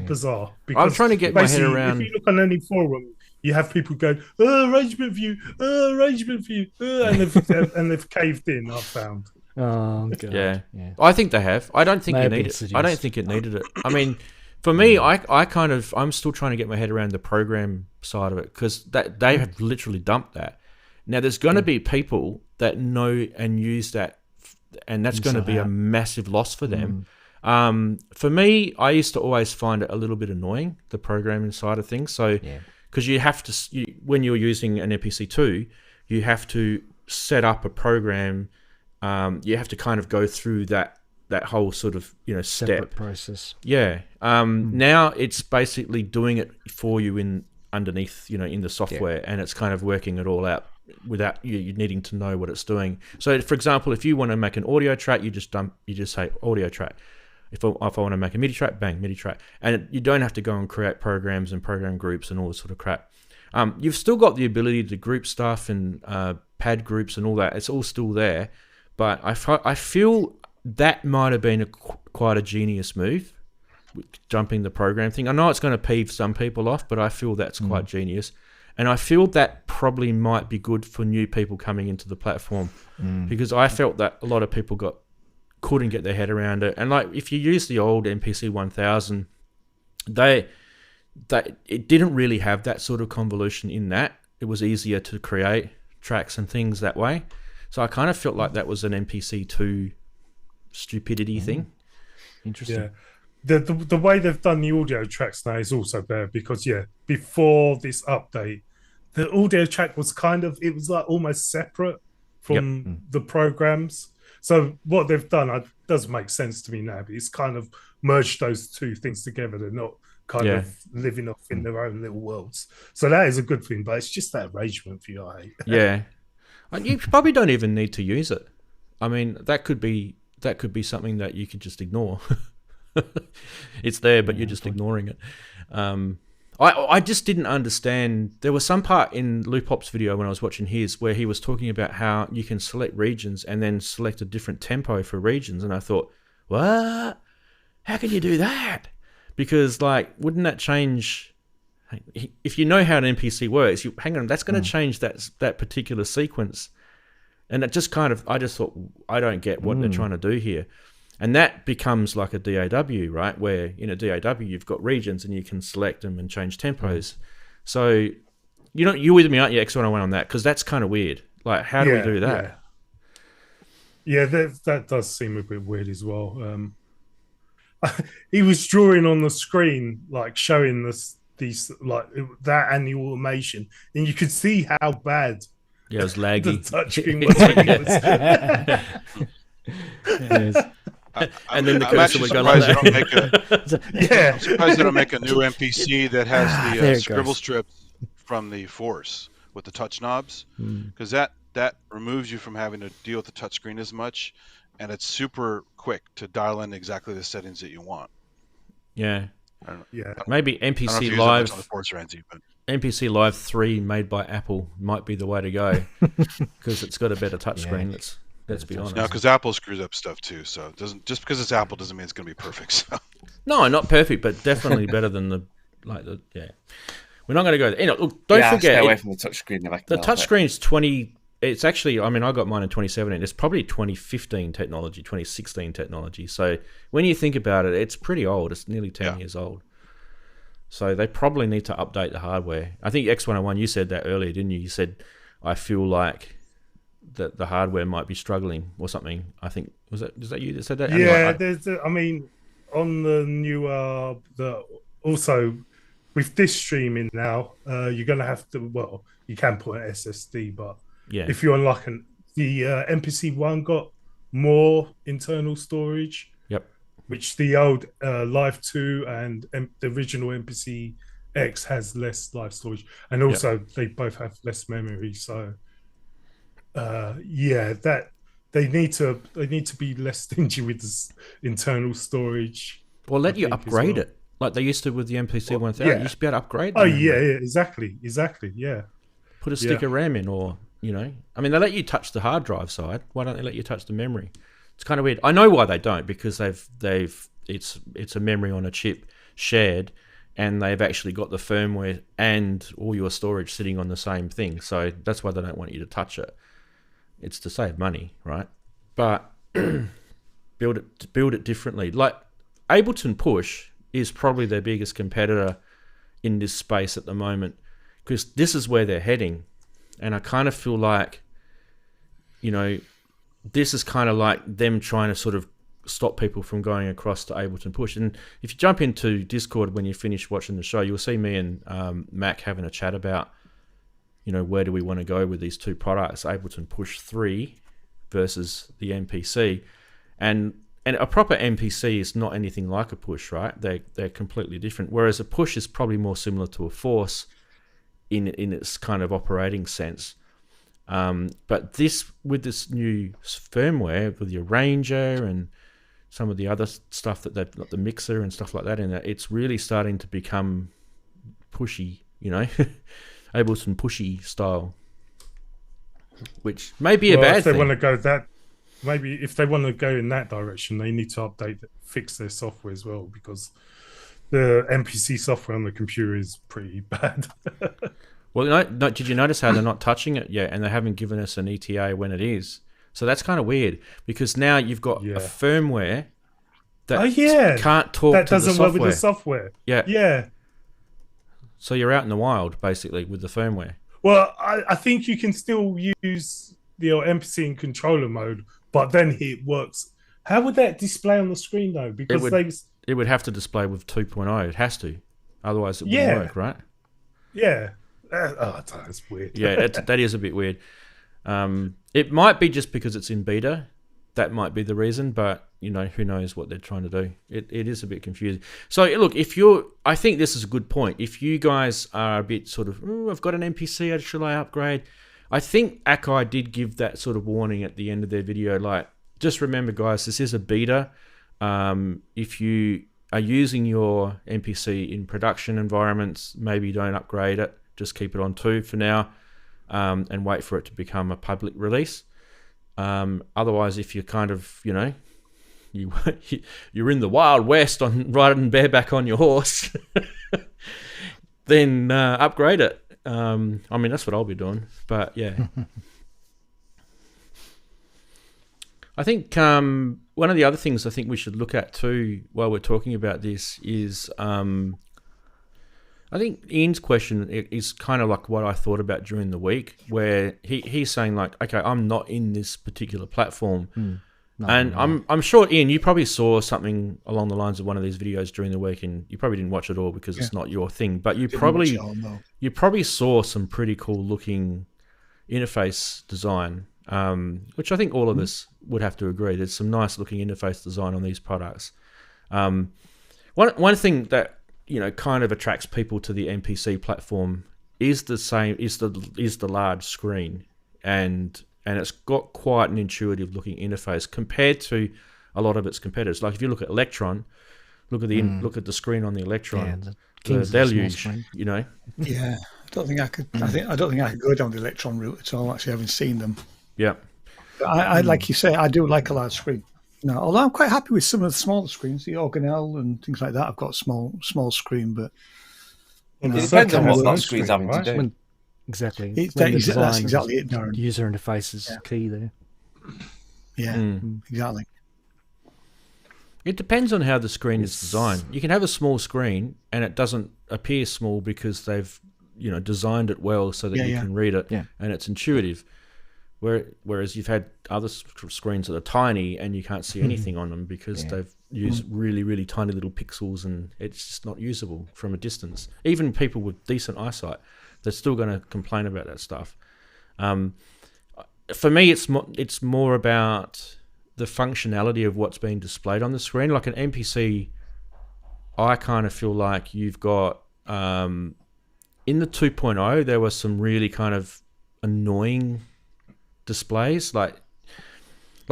bizarre. Because I'm trying to get my head around. If you look on any forum, you have people go, arrangement view, and they've caved in. I've found. Oh god. Yeah. I think they have. I don't think you need it. I don't think it needed it. I mean, for me, I'm still trying to get my head around the program side of it because they have literally dumped that. Now, there's going to be people that know and use that, and that's going to be a massive loss for them. For me, I used to always find it a little bit annoying, the programming side of things. So, because you have to, when you're using an MPC2, you have to set up a program. You have to kind of go through that whole sort of step separate process. Yeah. Now it's basically doing it for you underneath in the software, and it's kind of working it all out without you needing to know what it's doing. So, for example, if you want to make an audio track, you just say audio track. If I want to make a MIDI track, bang, MIDI track, and you don't have to go and create programs and program groups and all this sort of crap. You've still got the ability to group stuff and pad groups and all that. It's all still there. But I feel that might have been quite a genius move, jumping the program thing. I know it's going to peeve some people off, but I feel that's quite genius. And I feel that probably might be good for new people coming into the platform because I felt that a lot of people couldn't get their head around it. And like if you use the old MPC 1000, it didn't really have that sort of convolution in that. It was easier to create tracks and things that way. So I kind of felt like that was an MPC 2 stupidity thing. Interesting. Yeah. The way they've done the audio tracks now is also better because before this update, the audio track was it was like almost separate from the programs. So what they've done does make sense to me now, but it's kind of merged those two things together. They're not kind of living off in their own little worlds. So that is a good thing, but it's just that arrangement for you, I hate. Yeah. And you probably don't even need to use it. I mean, that could be something that you could just ignore. It's there, but you're just ignoring it. I just didn't understand. There was some part in Loopop's video when I was watching his where he was talking about how you can select regions and then select a different tempo for regions. And I thought, what? How can you do that? Because, like, wouldn't that change? If you know how an MPC works, hang on, that's going to change that particular sequence. And it just I just thought, I don't get what they're trying to do here. And that becomes like a DAW, right? Where in a DAW, you've got regions and you can select them and change tempos. So, you're with me, aren't you, X101 on that? Because that's kind of weird. Like, how do we do that? Yeah, that does seem a bit weird as well. He was drawing on the screen, like showing these like that and the automation, and you could see how bad it was laggy. The touchscreen was. Yes. And then the I'm cursor would go like that. I'm surprised they don't make a new MPC that has the scribble strips from the Force with the touch knobs, because that removes you from having to deal with the touchscreen as much, and it's super quick to dial in exactly the settings that you want. Yeah. I don't know. Maybe I don't know if MPC you use Live. that much on the Force, Ranzee, but MPC Live 3 made by Apple might be the way to go because it's got a better touchscreen. Let's be honest. no, because Apple screws up stuff too. So it doesn't just because it's Apple doesn't mean it's going to be perfect. So. No, not perfect, but definitely better than yeah. We're not going to go there. Look, don't forget. Stay away from the touchscreen. The touchscreen's 20. It's actually, I mean, I got mine in 2017. It's probably 2015 technology, 2016 technology. So when you think about it, it's pretty old. It's nearly 10 years old. So they probably need to update the hardware. I think X101, you said that earlier, didn't you? You said, I feel like that the hardware might be struggling or something. I think, was that you that said that? Yeah, I mean, on the new, also with this streaming now, you're going to have to, you can put an SSD, but if you're unlocking, the MPC-1 got more internal storage. Yep. Which the old Live 2 and the original MPC X has less live storage, and also they both have less memory. So, that they need to be less stingy with this internal storage. Or let you upgrade it like they used to with the MPC 1000. You used to be able to upgrade them. Oh exactly. Yeah. Put a stick of RAM in, or I mean, they let you touch the hard drive side. Why don't they let you touch the memory? It's kind of weird. I know why they don't, because it's a memory on a chip shared, and they've actually got the firmware and all your storage sitting on the same thing. So that's why they don't want you to touch it. It's to save money, right? But build it differently. Like Ableton Push is probably their biggest competitor in this space at the moment, because this is where they're heading, and I kind of feel like, this is kind of like them trying to sort of stop people from going across to Ableton Push. And if you jump into Discord when you finish watching the show, you'll see me and Mac having a chat about, where do we want to go with these two products, Ableton Push 3 versus the MPC. And a proper MPC is not anything like a Push, right? They're completely different. Whereas a Push is probably more similar to a Force in its kind of operating sense. But with this new firmware, with the arranger and some of the other stuff that they've got, the mixer and stuff like that in there, it's really starting to become pushy, Ableton pushy style, which may be a bad thing. If they want to go in that direction, they need to fix their software as well, because the MPC software on the computer is pretty bad. Well, did you notice how they're not touching it yet, and they haven't given us an ETA when it is? So that's kind of weird, because now you've got a firmware that can't talk that to the software. That doesn't work with the software. Yeah. So you're out in the wild, basically, with the firmware. Well, I think you can still use the MPC in controller mode, but then it works. How would that display on the screen though? Because it would have to display with 2.0. It has to, otherwise it wouldn't work, right? Yeah. That's weird. Yeah, that is a bit weird. It might be just because it's in beta. That might be the reason, but who knows what they're trying to do. It is a bit confusing. So look, I think this is a good point. If you guys are a bit sort of, I've got an MPC, should I upgrade? I think Akai did give that sort of warning at the end of their video. Like, just remember, guys, this is a beta. If you are using your MPC in production environments, maybe don't upgrade it. Just keep it on 2 for now, and wait for it to become a public release. Otherwise, if you're kind of, you're in the Wild West on riding bareback on your horse, then upgrade it. I mean, that's what I'll be doing. But yeah, I think one of the other things I think we should look at too while we're talking about this is I think Ian's question is kind of like what I thought about during the week, where he's saying like, okay, I'm not in this particular platform. And I'm sure, Ian, you probably saw something along the lines of one of these videos during the week, and you probably didn't watch it all because it's not your thing. But you probably saw some pretty cool looking interface design, which I think all of us would have to agree. There's some nice looking interface design on these products. One thing that kind of attracts people to the MPC platform is the large screen, and it's got quite an intuitive looking interface compared to a lot of its competitors. Like if you look at Electron, look at the screen on the Electron, the deluge. Yeah, I don't think I could. I don't think I could go down the Electron route at all. Actually, having seen them. Yeah, but I like you say, I do like a large screen. No, although I'm quite happy with some of the smaller screens, the Organelle and things like that. I've got a small screen, but it depends on what that screen's having to do. Exactly. That's exactly it, Daren. User interface is key there. Yeah, exactly. It depends on how the screen is designed. You can have a small screen and it doesn't appear small because they've designed it well so that you can read it and it's intuitive. Whereas you've had other screens that are tiny and you can't see anything on them because they've used really, really tiny little pixels and it's just not usable from a distance. Even people with decent eyesight, they're still going to complain about that stuff. For me, it's more about the functionality of what's being displayed on the screen. Like an MPC, I kind of feel like you've got... in the 2.0, there were some really kind of annoying displays, like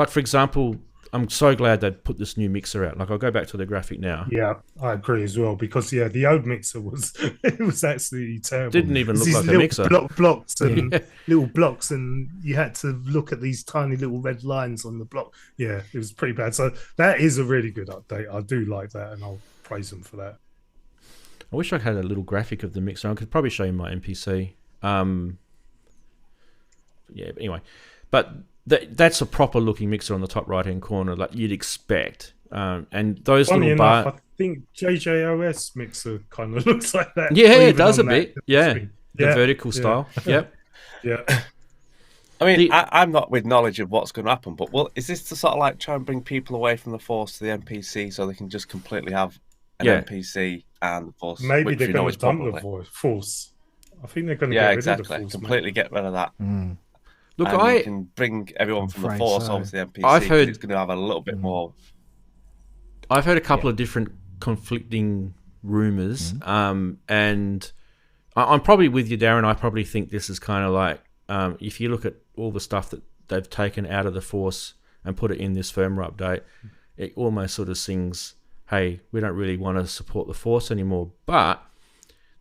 for example, I'm so glad they put this new mixer out. Like I'll go back to the graphic now. Yeah, I agree as well because the old mixer was absolutely terrible. Didn't even look like a mixer. Blocks and little blocks, and you had to look at these tiny little red lines on the block. Yeah, it was pretty bad. So that is a really good update. I do like that, and I'll praise them for that. I wish I had a little graphic of the mixer. I could probably show you my MPC. Yeah, but anyway, but that's a proper looking mixer on the top right hand corner, like you'd expect. And those Funny little enough, bar, I think JJOS mixer kind of looks like that. Yeah, it does a bit. Yeah, the vertical style. Yep. Yeah. I mean, I'm not with knowledge of what's going to happen, but is this to sort of like try and bring people away from the Force to the MPC so they can just completely have an MPC and the Force? Maybe they're going to dump the Force. I think they're going to get rid of the Force. Completely get rid of that. Look, you can bring everyone from the Force over to the MPC. I've heard it's going to have a little bit more. I've heard a couple of different conflicting rumors, and I'm probably with you, Daren. I probably think this is kind of like if you look at all the stuff that they've taken out of the Force and put it in this firmware update, it almost sort of sings, "Hey, we don't really want to support the Force anymore." But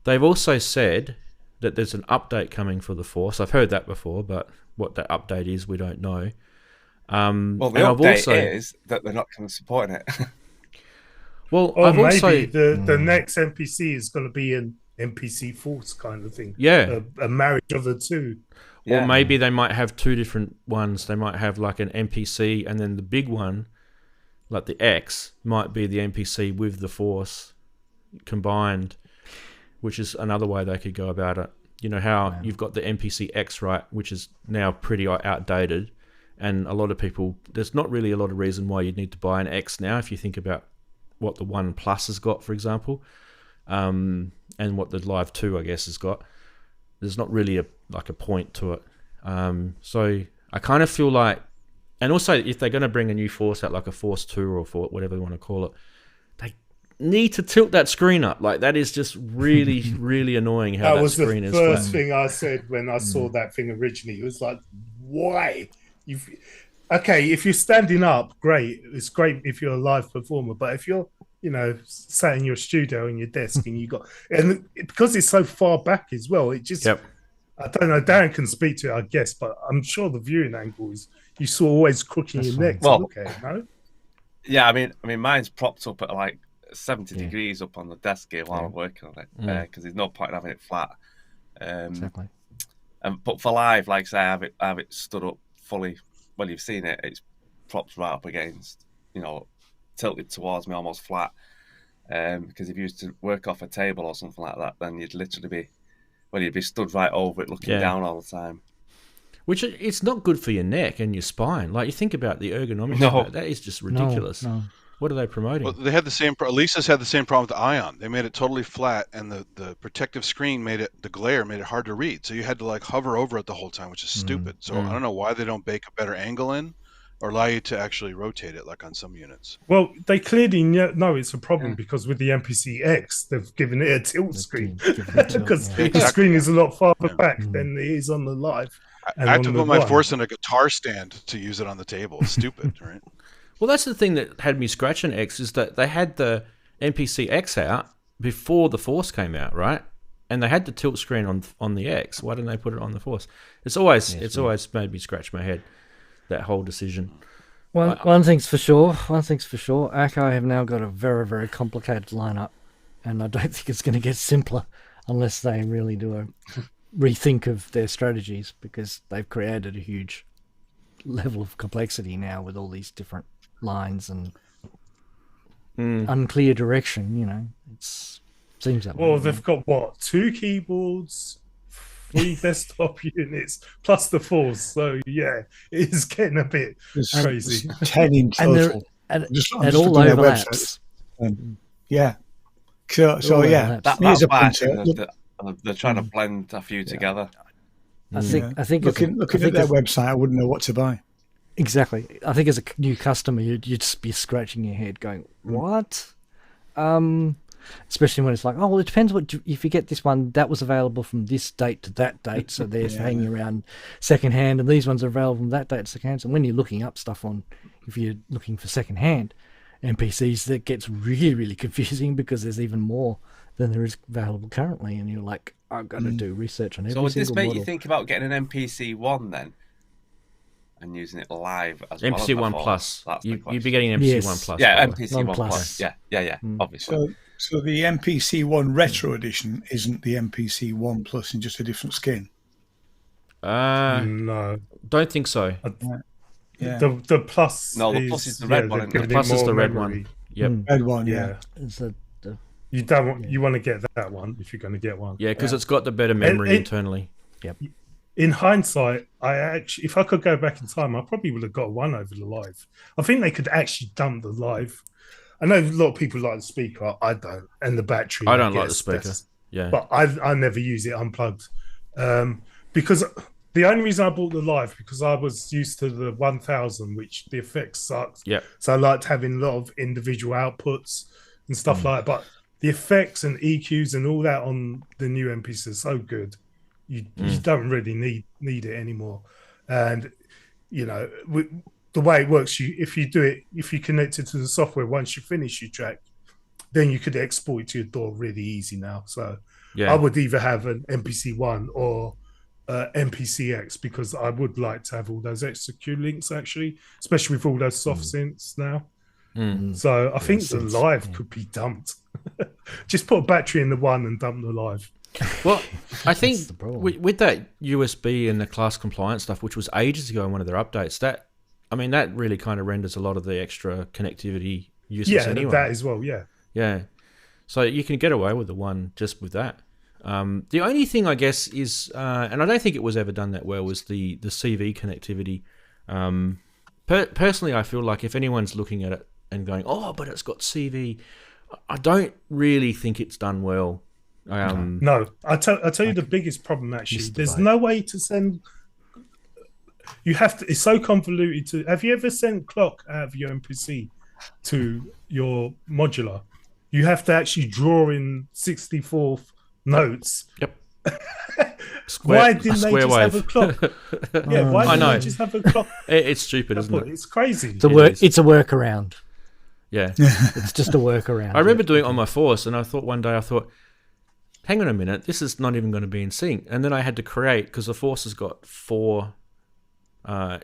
they've also said that there's an update coming for the Force. I've heard that before, but what that update is, we don't know. Well, the update is that they're not going to support it. Well, or maybe the next MPC is going to be an MPC Force kind of thing. Yeah. A marriage of the two. Or maybe they might have two different ones. They might have like an MPC and then the big one, like the X, might be the MPC with the Force combined, which is another way they could go about it. You know how you've got the MPC X, right, which is now pretty outdated, and a lot of people, there's not really a lot of reason why you'd need to buy an X now if you think about what the One Plus has got, for example, and what the Live 2, I guess, has got. There's not really a point to it. So I kind of feel like, and also if they're going to bring a new Force out, like a Force 2 or whatever you want to call it, they need to tilt that screen up. Like, that is just really, really annoying how that screen is. That was the first thing I said when I saw that thing originally. It was like, why? Okay, if you're standing up, great. It's great if you're a live performer, but if you're, sat in your studio in your desk and because it's so far back as well, it just, I don't know, Daren can speak to it, I guess, but I'm sure the viewing angle is, you saw always crooking your neck to look at it, no? Yeah, I mean, mine's propped up at like 70 degrees up on the desk here while I'm working on it, because there's no point in having it flat. Exactly. But for live, like I say, I have it stood up fully. Well, you've seen it. It's propped right up against, tilted towards me, almost flat. Because if you used to work off a table or something like that, then you'd literally you'd be stood right over it, looking down all the time. Which, it's not good for your neck and your spine. Like, you think about the ergonomics of that is just ridiculous. No. What are they promoting? Well, they had the same. Elisa's had the same problem with the Ion. They made it totally flat, and the protective screen the glare made it hard to read. So you had to like hover over it the whole time, which is stupid. So I don't know why they don't bake a better angle in, or allow you to actually rotate it like on some units. Well, they clearly know it's a problem because with the MPC X, they've given it a tilt screen because the screen is a lot farther back than it is on the live. I had to put my Force in a guitar stand to use it on the table. It's stupid, right? Well, that's the thing that had me scratching X, is that they had the MPC X out before the Force came out, right? And they had the tilt screen on the X. Why didn't they put it on the Force? It's always made me scratch my head, that whole decision. Well, one thing's for sure. Akai have now got a very, very complicated lineup, and I don't think it's going to get simpler unless they really do a rethink of their strategies, because they've created a huge level of complexity now with all these different lines and unclear direction. It seems that way. Well, they've got 2 keyboards, 3 desktop units, plus the Force. So yeah, it is getting a bit crazy. 10 in total. And it all overlaps. Yeah. So yeah, they're trying to blend a few together. I think looking at their website, I wouldn't know what to buy. Exactly. I think as a new customer, you'd just be scratching your head, going, "What?" Especially when it's like, "Oh, well, it depends if you get this one that was available from this date to that date, so they're hanging around second hand, and these ones are available from that date to second hand." So when you're looking up stuff if you're looking for second hand NPCs, that gets really, really confusing, because there's even more than there is available currently, and you're like, I've got to do research on every single model. So would this make you think about getting an MPC 1 then, and using it live as well as MPC 1 Plus? You'd be getting an MPC 1 Plus. Yeah, MPC 1 Plus. Yeah, obviously. So the MPC 1 Retro Edition isn't the MPC 1 Plus in just a different skin? No. Don't think so. Yeah. The Plus. No, the Plus is the red one. The Plus is the red one. Yep. Red one, yeah. You want to get that one if you're going to get one. Yeah, because it's got the better memory internally. Yep. In hindsight, if I could go back in time, I probably would have got one over the live. I think they could actually dump the live. I know a lot of people like the speaker. I don't, and the battery. I don't like the speaker. Yeah, but I never use it unplugged, because the only reason I bought the live, because I was used to the 1000, which the effects sucked. Yeah. So I liked having a lot of individual outputs and stuff like that. But the effects and EQs and all that on the new MPC are so good, you don't really need it anymore. And the way it works, if you connect it to the software, once you finish your track, then you could export it to your DAW really easy now. So I would either have an MPC 1 or MPC-X, because I would like to have all those extra Q links, actually, especially with all those soft synths now. So I think the live could be dumped. Just put a battery in the one and dump the live. Well, I think with that USB and the class compliance stuff, which was ages ago in one of their updates, that really kind of renders a lot of the extra connectivity useless anyway. That as well, yeah. Yeah. So you can get away with the one just with that. The only thing I guess is, and I don't think it was ever done that well, was the CV connectivity. Personally, I feel like if anyone's looking at it and going, "Oh, but it's got CV," I don't really think it's done well. No, I tell you the biggest problem actually. There's no way to send. You have to. It's so convoluted. Have you ever sent clock out of your MPC to your modular? You have to actually draw in 64th notes. Yep. Why didn't they just have a clock? Yeah, why didn't they just have a clock? It's stupid, isn't it? It's crazy. It's a workaround. Yeah. It's just a workaround. I remember doing it on my Force, and I thought one day, hang on a minute, this is not even going to be in sync. And then I had to create, because the Force has got 4, CV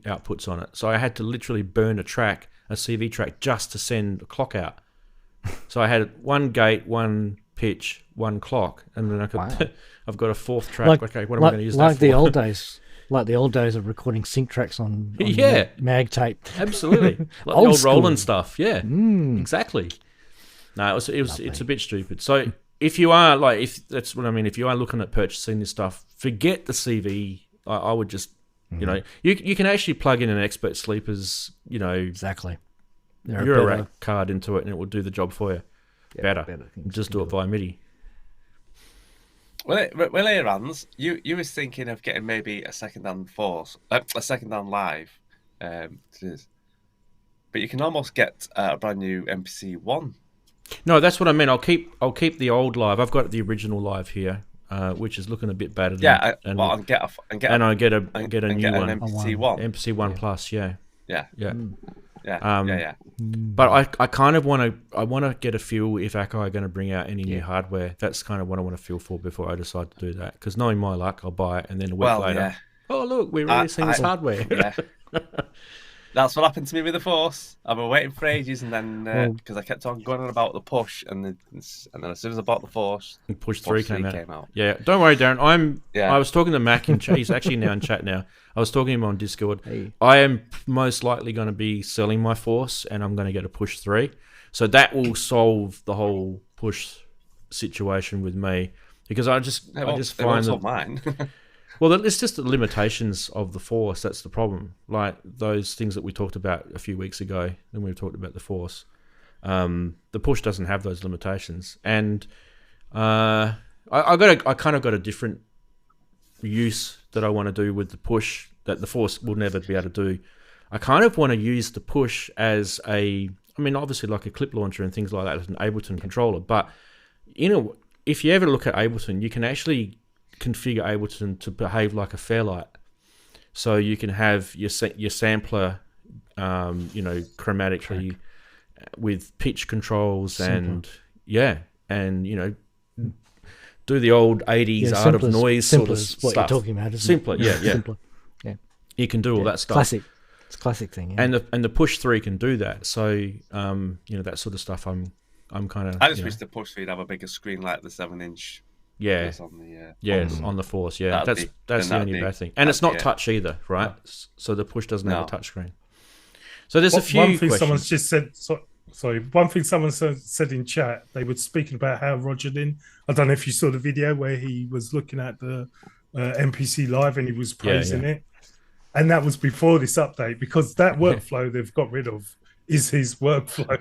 outputs on it. So I had to literally burn a CV track, just to send a clock out. So I had 1 gate, 1 pitch, 1 clock, and then I've got a 4th track. Okay, what am I going to use that for? Like the old days of recording sync tracks on mag tape. Absolutely. Like Old the old school. Roland stuff. Yeah, exactly. No, it's a bit stupid. So if you are if you are looking at purchasing this stuff, forget the CV. I would just, you can actually plug in an Expert Sleepers, exactly. Eurorack card into it, and it will do the job for you. Better. Just do it via MIDI. Well, here, Ranz, you was thinking of getting maybe a second-hand live, but you can almost get a brand new MPC 1. No, that's what I mean. I'll keep the old live. I've got the original live here, which is looking a bit battered. I get a new one, MPC 1, MPC 1 Plus. Yeah. Yeah. But I kind of want to get a feel if Akai are going to bring out any new hardware. That's kind of what I want to feel for before I decide to do that. Because knowing my luck, I'll buy it, and then a week later, oh look, we're releasing this hardware. Yeah. That's what happened to me with the Force. I've been waiting for ages, and then because I kept on going on about the push, and then as soon as I bought the Force, Push 3 came out. Yeah, don't worry, Daren. I was talking to Mac in chat. He's actually now in chat now. I was talking to him on Discord. Hey. I am most likely going to be selling my Force, and I'm going to get a Push 3. So that will solve the whole push situation with me, because I just find that mine. Well, it's just the limitations of the Force. That's the problem. Like those things that we talked about a few weeks ago when we talked about the Force. The push doesn't have those limitations, and I kind of got a different use that I want to do with the push that the Force will never be able to do. I kind of want to use the push as obviously like a clip launcher and things like that as an Ableton controller. But if you ever look at Ableton, you can actually configure Ableton to behave like a Fairlight. So you can have your sampler, chromatically with pitch controls and do the old 80s art of noise sort of stuff. What you're talking about, isn't Simpler, it? yeah. Simpler. Yeah. You can do all that stuff. Classic. It's a classic thing. Yeah. And the Push 3 can do that. So that sort of stuff. I'm kind of. I just wish the Push 3'd have a bigger screen like the 7-inch. Yeah. On the Force. Yeah, that's the only bad thing, and it's not touch either, right? So the Push doesn't have a touch screen. So there's a few. One thing someone's just said. Sorry, one thing someone said in chat. They were speaking about how Roger Lynn. I don't know if you saw the video where he was looking at the MPC Live and he was praising it, and that was before this update, because that workflow they've got rid of is his workflow.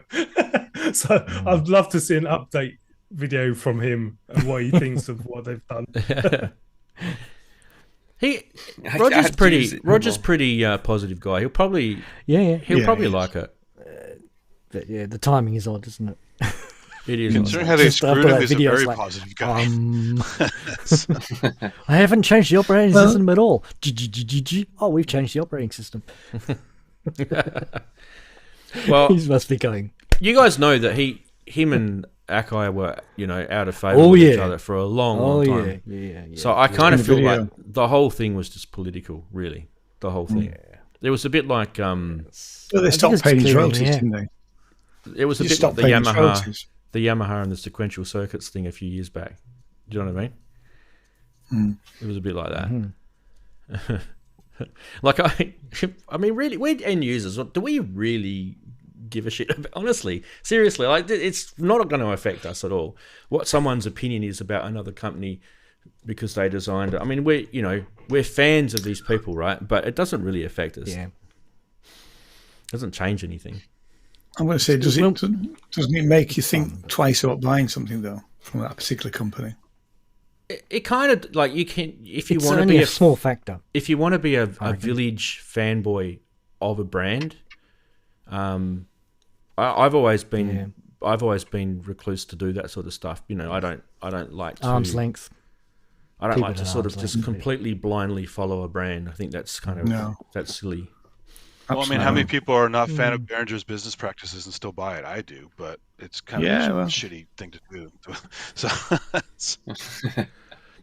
So I'd love to see an update video from him and what he thinks of what they've done. Roger's pretty positive guy. He'll probably like it. But the timing is odd, isn't it? It is. Considering how they screwed him, he's a very positive guy. I haven't changed the operating system at all. Oh, we've changed the operating system. Well, he must be going. You guys know that him and Akai were, out of favour with each other for a long time. Yeah. So I kind of feel like the whole thing was just political, really. The whole thing. Yeah. It was a bit like. Well, they stopped paying his royalties, didn't they? It was a bit like the Yamaha and the sequential circuits thing a few years back. Do you know what I mean? It was a bit like that. Like really, we're end users. Do we really give a shit about. Honestly, seriously, like it's not going to affect us at all. What someone's opinion is about another company because they designed it. I mean, we're fans of these people, right? But it doesn't really affect us. Yeah. It doesn't change anything. I'm going to say, doesn't it make you think twice about buying something though from that particular company? It kind of like you can if you It's want to only be a small factor. If you want to be a village fanboy of a brand, I've always been recluse to do that sort of stuff. You know, I don't like to Arm's length. I don't Keep like it to at sort of arm's just length. completely blindly follow a brand. I think that's kind of that's silly. Well, I mean, how many people are not fan of Behringer's business practices and still buy it? I do, but it's kind of a shitty thing to do. So,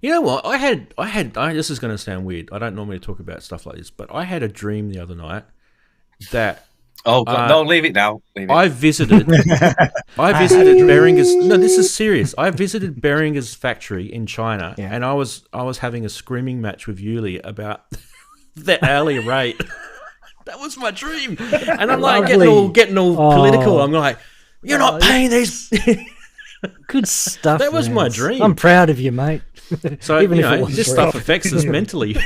you know what? I had. This is going to sound weird. I don't normally talk about stuff like this, but I had a dream the other night that. Oh, God, no! Leave it now. Leave it. I visited Behringer's. No, this is serious. I visited Behringer's factory in China, and I was having a screaming match with Yuli about the hourly rate. That was my dream, and I'm like getting all political. I'm like, you're not paying these. Good stuff. That was my Rance. dream. I'm proud of you, mate. So Even you if it know, was this free. stuff affects us mentally.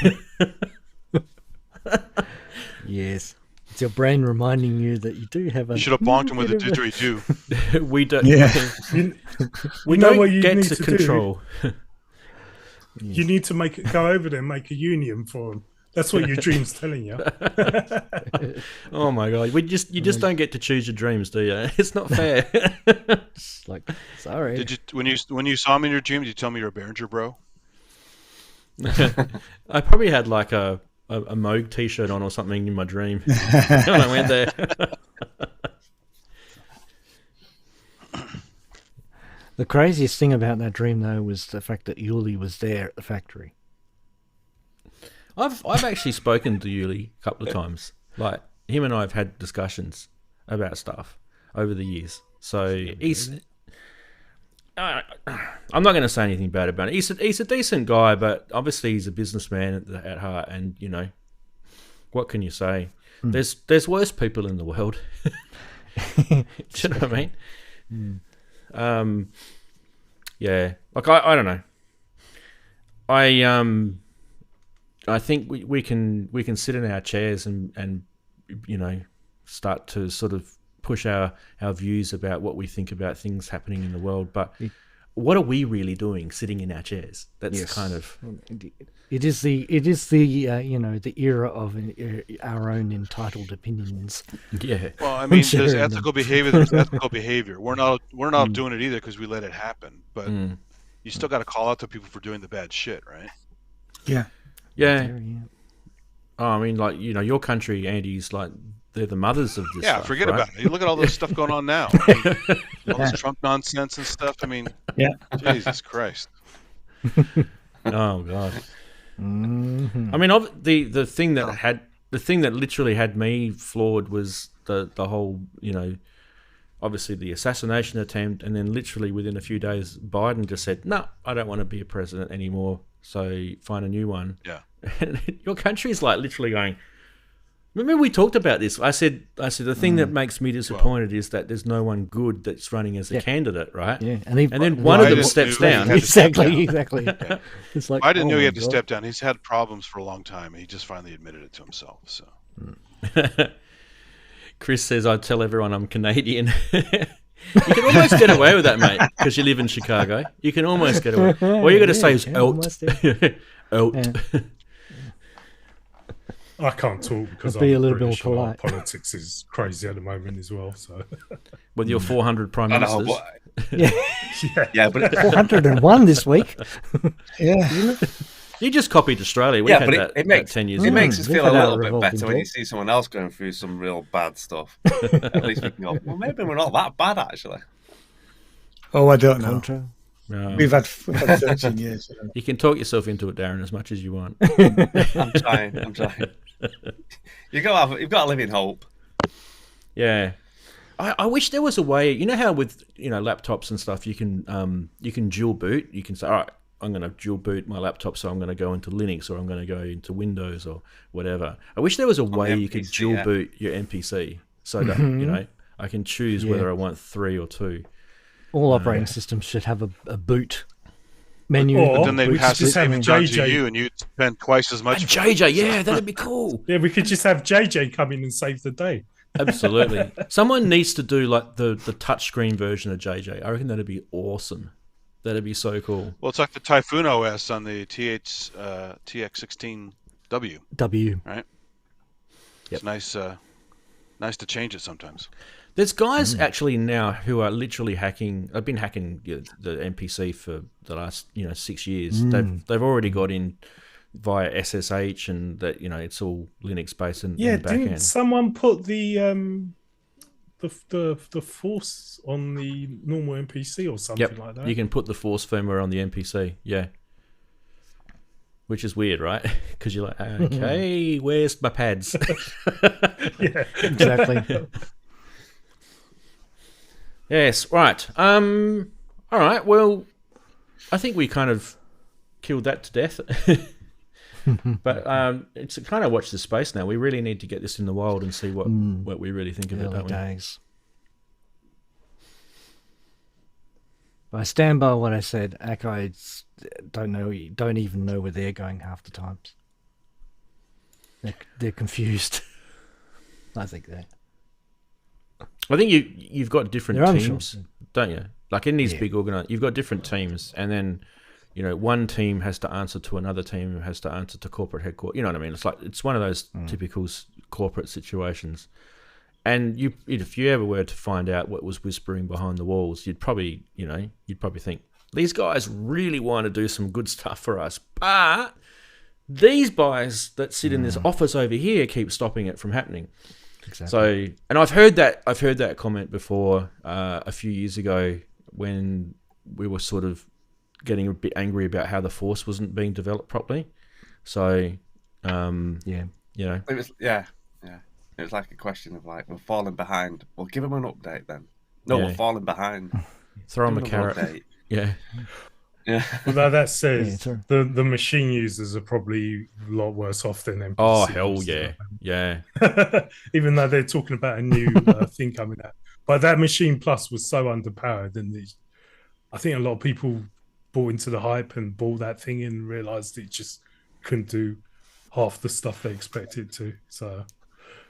Yes, it's your brain reminding you that you do have a. you should have bonked him with a didgeridoo. We don't. Yeah. We know don't what you get need to to control. You need to go over there and make a union for them. That's what your dream's telling you. Oh my god, you just don't get to choose your dreams, do you? It's not fair. It's like, sorry. Did you when you saw me in your dream? Did you tell me you're a Behringer bro? I probably had like a Moog t-shirt on or something in my dream when I went there. The craziest thing about that dream, though, was the fact that Yuli was there at the factory. I've actually spoken to Yuli a couple of times. Like him and I have had discussions about stuff over the years. So he's. I'm not going to say anything bad about it. He's a decent guy, but obviously he's a businessman at heart. And you know, what can you say? There's worse people in the world. Do you know what I mean? Yeah. Like I don't know. I think we can sit in our chairs and you know start to sort of push our views about what we think about things happening in the world, but what are we really doing sitting in our chairs? That's kind of it is the you know, the era of our own entitled opinions. Yeah. Well, I mean, there's ethical behavior. There's ethical behavior. We're not doing it either because we let it happen. But you still got to call out to people for doing the bad shit, right? Yeah. Yeah. Oh, I mean, like, you know, your country, Andy's like, they're the mothers of this stuff, forget right? about it. You look at all this stuff going on now. I mean, all this Trump nonsense and stuff. I mean, Jesus Christ. Oh, God. I mean, the thing that literally had me floored was the whole, you know, obviously the assassination attempt, and then literally within a few days, Biden just said, "No, I don't want to be a president anymore. So find a new one." Yeah. And your country's like literally going. Remember we talked about this. I said the thing that makes me disappointed is that there's no one good that's running as a candidate, right? Yeah, and then one of them steps down. Exactly. It's like, I didn't know he had to step down. He's had problems for a long time, and he just finally admitted it to himself. So, Chris says, "I'd tell everyone I'm Canadian." You can almost get away with that, mate, because you live in Chicago. You can almost get away. All you got to say is "out." Out. I can't talk because Be a I'm little bit British more and our polite. politics is crazy at the moment as well. So With your 400 prime I know, ministers. but, yeah, but 401 this week. Yeah. You just copied Australia. We yeah, had but that, it makes 10 years it ago. makes us We've feel had a that little bit revolving better when you door. see someone else going through some real bad stuff. At least we can go, well, maybe we're not that bad actually. Oh, I don't know. Contra. No. We've had 13 years. You can talk yourself into it, Daren, as much as you want. I'm trying. You've got to live in hope. Yeah. I wish there was a way, you know how with, you know, laptops and stuff, you can dual boot. You can say, all right, I'm going to dual boot my laptop, so I'm going to go into Linux or I'm going to go into Windows or whatever. I wish there was a way you could MPC, dual boot your MPC so that, you know, I can choose whether I want 3 or 2. All operating systems should have a boot menu. Or Then they'd we pass could just have savings on to JJ. you, and you'd spend twice as much. And JJ, yeah, that'd be cool. Yeah, we could just have JJ come in and save the day. Absolutely. Someone needs to do like the touchscreen version of JJ. I reckon that'd be awesome. That'd be so cool. Well, it's like the Typhoon OS on the TX16W. Right. It's nice. Nice to change it sometimes. There's guys actually now who are literally hacking. I've been hacking the MPC for the last 6 years. They've already got in via SSH, and that it's all Linux based and Yeah, back didn't end. someone put the force on the normal MPC or something like that? You can put the force firmware on the MPC. Yeah. Which is weird, right? Because you're like, okay, where's my pads? Yeah, Exactly. Yes, right. All right. Well, I think we kind of killed that to death. But it's kind of watch this space now. We really need to get this in the wild and see what we really think of it, Early don't we? days. I stand by what I said. Akai don't even know where they're going half the times. They're confused. I think that. I think you've got different They're teams, don't you? Like in these big you've got different teams, and then one team has to answer to another team who has to answer to corporate headquarters. You know what I mean? It's one of those typical corporate situations. And if you ever were to find out what was whispering behind the walls, you'd probably think these guys really want to do some good stuff for us, but these guys that sit in this office over here keep stopping it from happening. Exactly. So, and I've heard that comment before a few years ago when we were sort of getting a bit angry about how the force wasn't being developed properly. So, It was It was like a question of like, we're falling behind. Well, give them an update then. No, we're falling behind. Throw them a Give carrot. update. Yeah. Yeah. Although that says the machine users are probably a lot worse off than MPC. Oh hell yeah, yeah. Even though they're talking about a new thing coming out, but that Machine Plus was so underpowered, and I think a lot of people bought into the hype and bought that thing and realized it just couldn't do half the stuff they expected to. So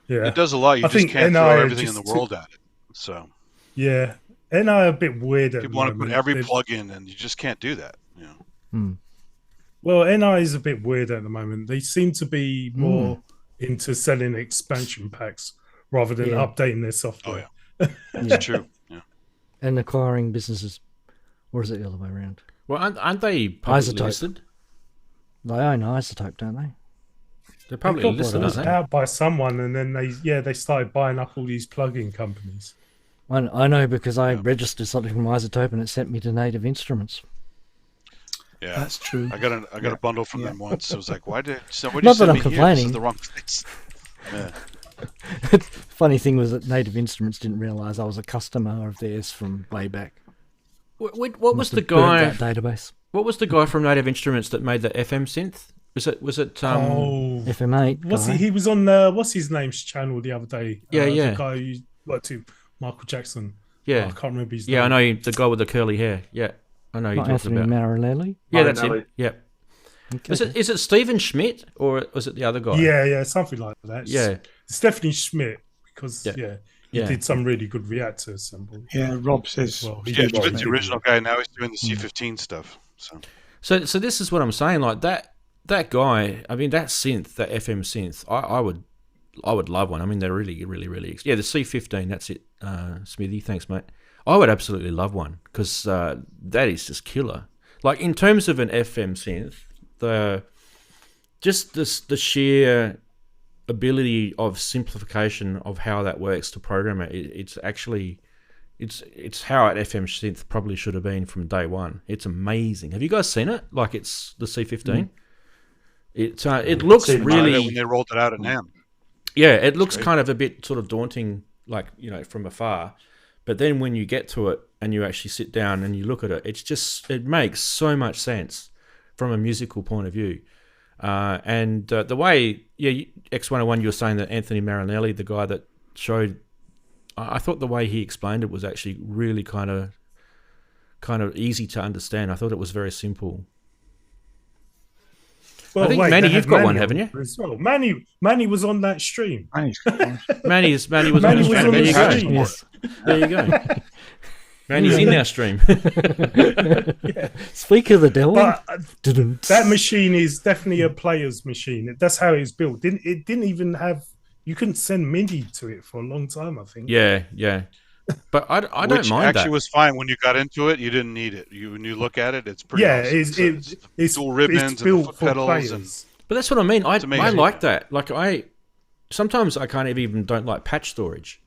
yeah, it does a lot. You just can't throw everything in the world at it. So yeah. NI are a bit weird at people the want to moment. put every plug-in, and you just can't do that. Well, NI is a bit weird at the moment. They seem to be more into selling expansion packs rather than updating their software. Oh yeah, that's true. Yeah, and acquiring businesses, or is it the other way around? Well, aren't they publicly Isotope. listed? They own Isotope, don't they? They're probably Got listed, bought aren't they? out by someone, and then they started buying up all these plug-in companies. I know because I registered something from Isotope and it sent me to Native Instruments. yeah, That's true. I got a bundle from them once. I was like, why did somebody Not that send I'm me here? This complaining. is the wrong place. Yeah. Funny thing was that Native Instruments didn't realise I was a customer of theirs from way back. What was Must the have burnt guy? that database? What was the guy from Native Instruments that made the FM synth? Was it? FM8. guy. He was on what's his name's channel the other day. The guy who worked to Michael Jackson. Yeah, I can't remember his name. yeah, I know the guy with the curly hair. Yeah, I know who you're Not talking Anthony about. Marinelli. Yeah, that's Marinelli. it. Yeah. Okay. Is it Stephen Schmidt or was it the other guy? Yeah, something like that. Yeah. It's definitely Schmidt because he Yeah. did some really good reactor assemble. Yeah, Rob says. Well, Yeah, Schmidt's the original guy. Now he's doing the C15 stuff. So this is what I'm saying. Like that guy. I mean, that synth, that FM synth. I would love one. I mean, they're really, really, really. The C15. That's it. Smithy, thanks, mate. I would absolutely love one because that is just killer. Like in terms of an FM synth, the sheer ability of simplification of how that works to program it. It's actually. It's how an FM synth probably should have been from day one. It's amazing. Have you guys seen it? Like it's the C15. It looks really when they rolled it out at NAMM. Yeah, it looks kind of a bit sort of daunting, like from afar. But then when you get to it and you actually sit down and you look at it, it makes so much sense from a musical point of view. And the way X101, you were saying that Anthony Marinelli, the guy that showed I thought the way he explained it was actually really kind of easy to understand. I thought it was very simple. Well, I think Manny, you've got one, haven't you? As well. Manny was on that stream. Manny was on the Manny was stream. on There the you go. stream. Yes. There you go. Manny's in our stream. Speak of the devil. But that machine is definitely a player's machine. That's how it's built. It didn't even have. You couldn't send MIDI to it for a long time, I think. Yeah. But I don't Which mind actually that. was fine when you got into it. You didn't need it. When you look at it, it's pretty. Yeah, awesome. it's dual ribbons it's and the built foot for pedals players. and But that's what I mean. I amazing. like that. Like sometimes I kind of even don't like patch storage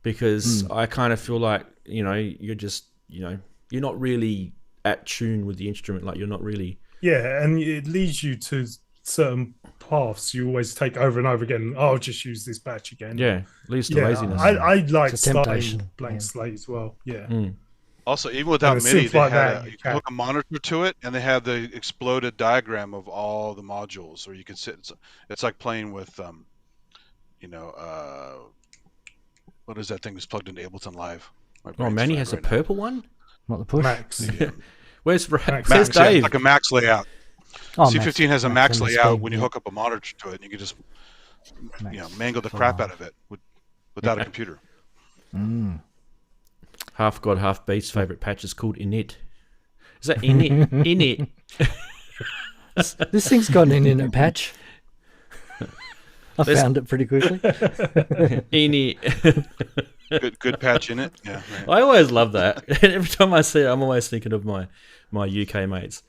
because I kind of feel like, you're just, you're not really at tune with the instrument. Like you're not really. Yeah, and it leads you to certain paths you always take over and over again. I'll just use this batch again. Yeah, leads to Yeah, laziness. I like It's a temptation. starting blank slate as well. Yeah. Also, even without And a MIDI, synth they like had that, you you can hook a monitor to it, and they have the exploded diagram of all the modules, or you can sit. It's like playing with, what is that thing that's plugged into Ableton Live? My Oh, brain's Manny fried has a right now. purple one? Not the push. Max. Where's Max, Where's Max, yeah, Dave? like a Max layout. Oh, C15 has a Max and the layout speed, when you yeah. hook up a monitor to it, and you can just, Max mangle the for crap life. out of it without a computer. Half God, Half Beast's favorite patch is called Init. Is that Init? Init. This thing's got an internet patch. I There's- found it pretty quickly. Init. Good patch in it. Yeah. Right. I always love that. Every time I see it, I'm always thinking of my UK mates.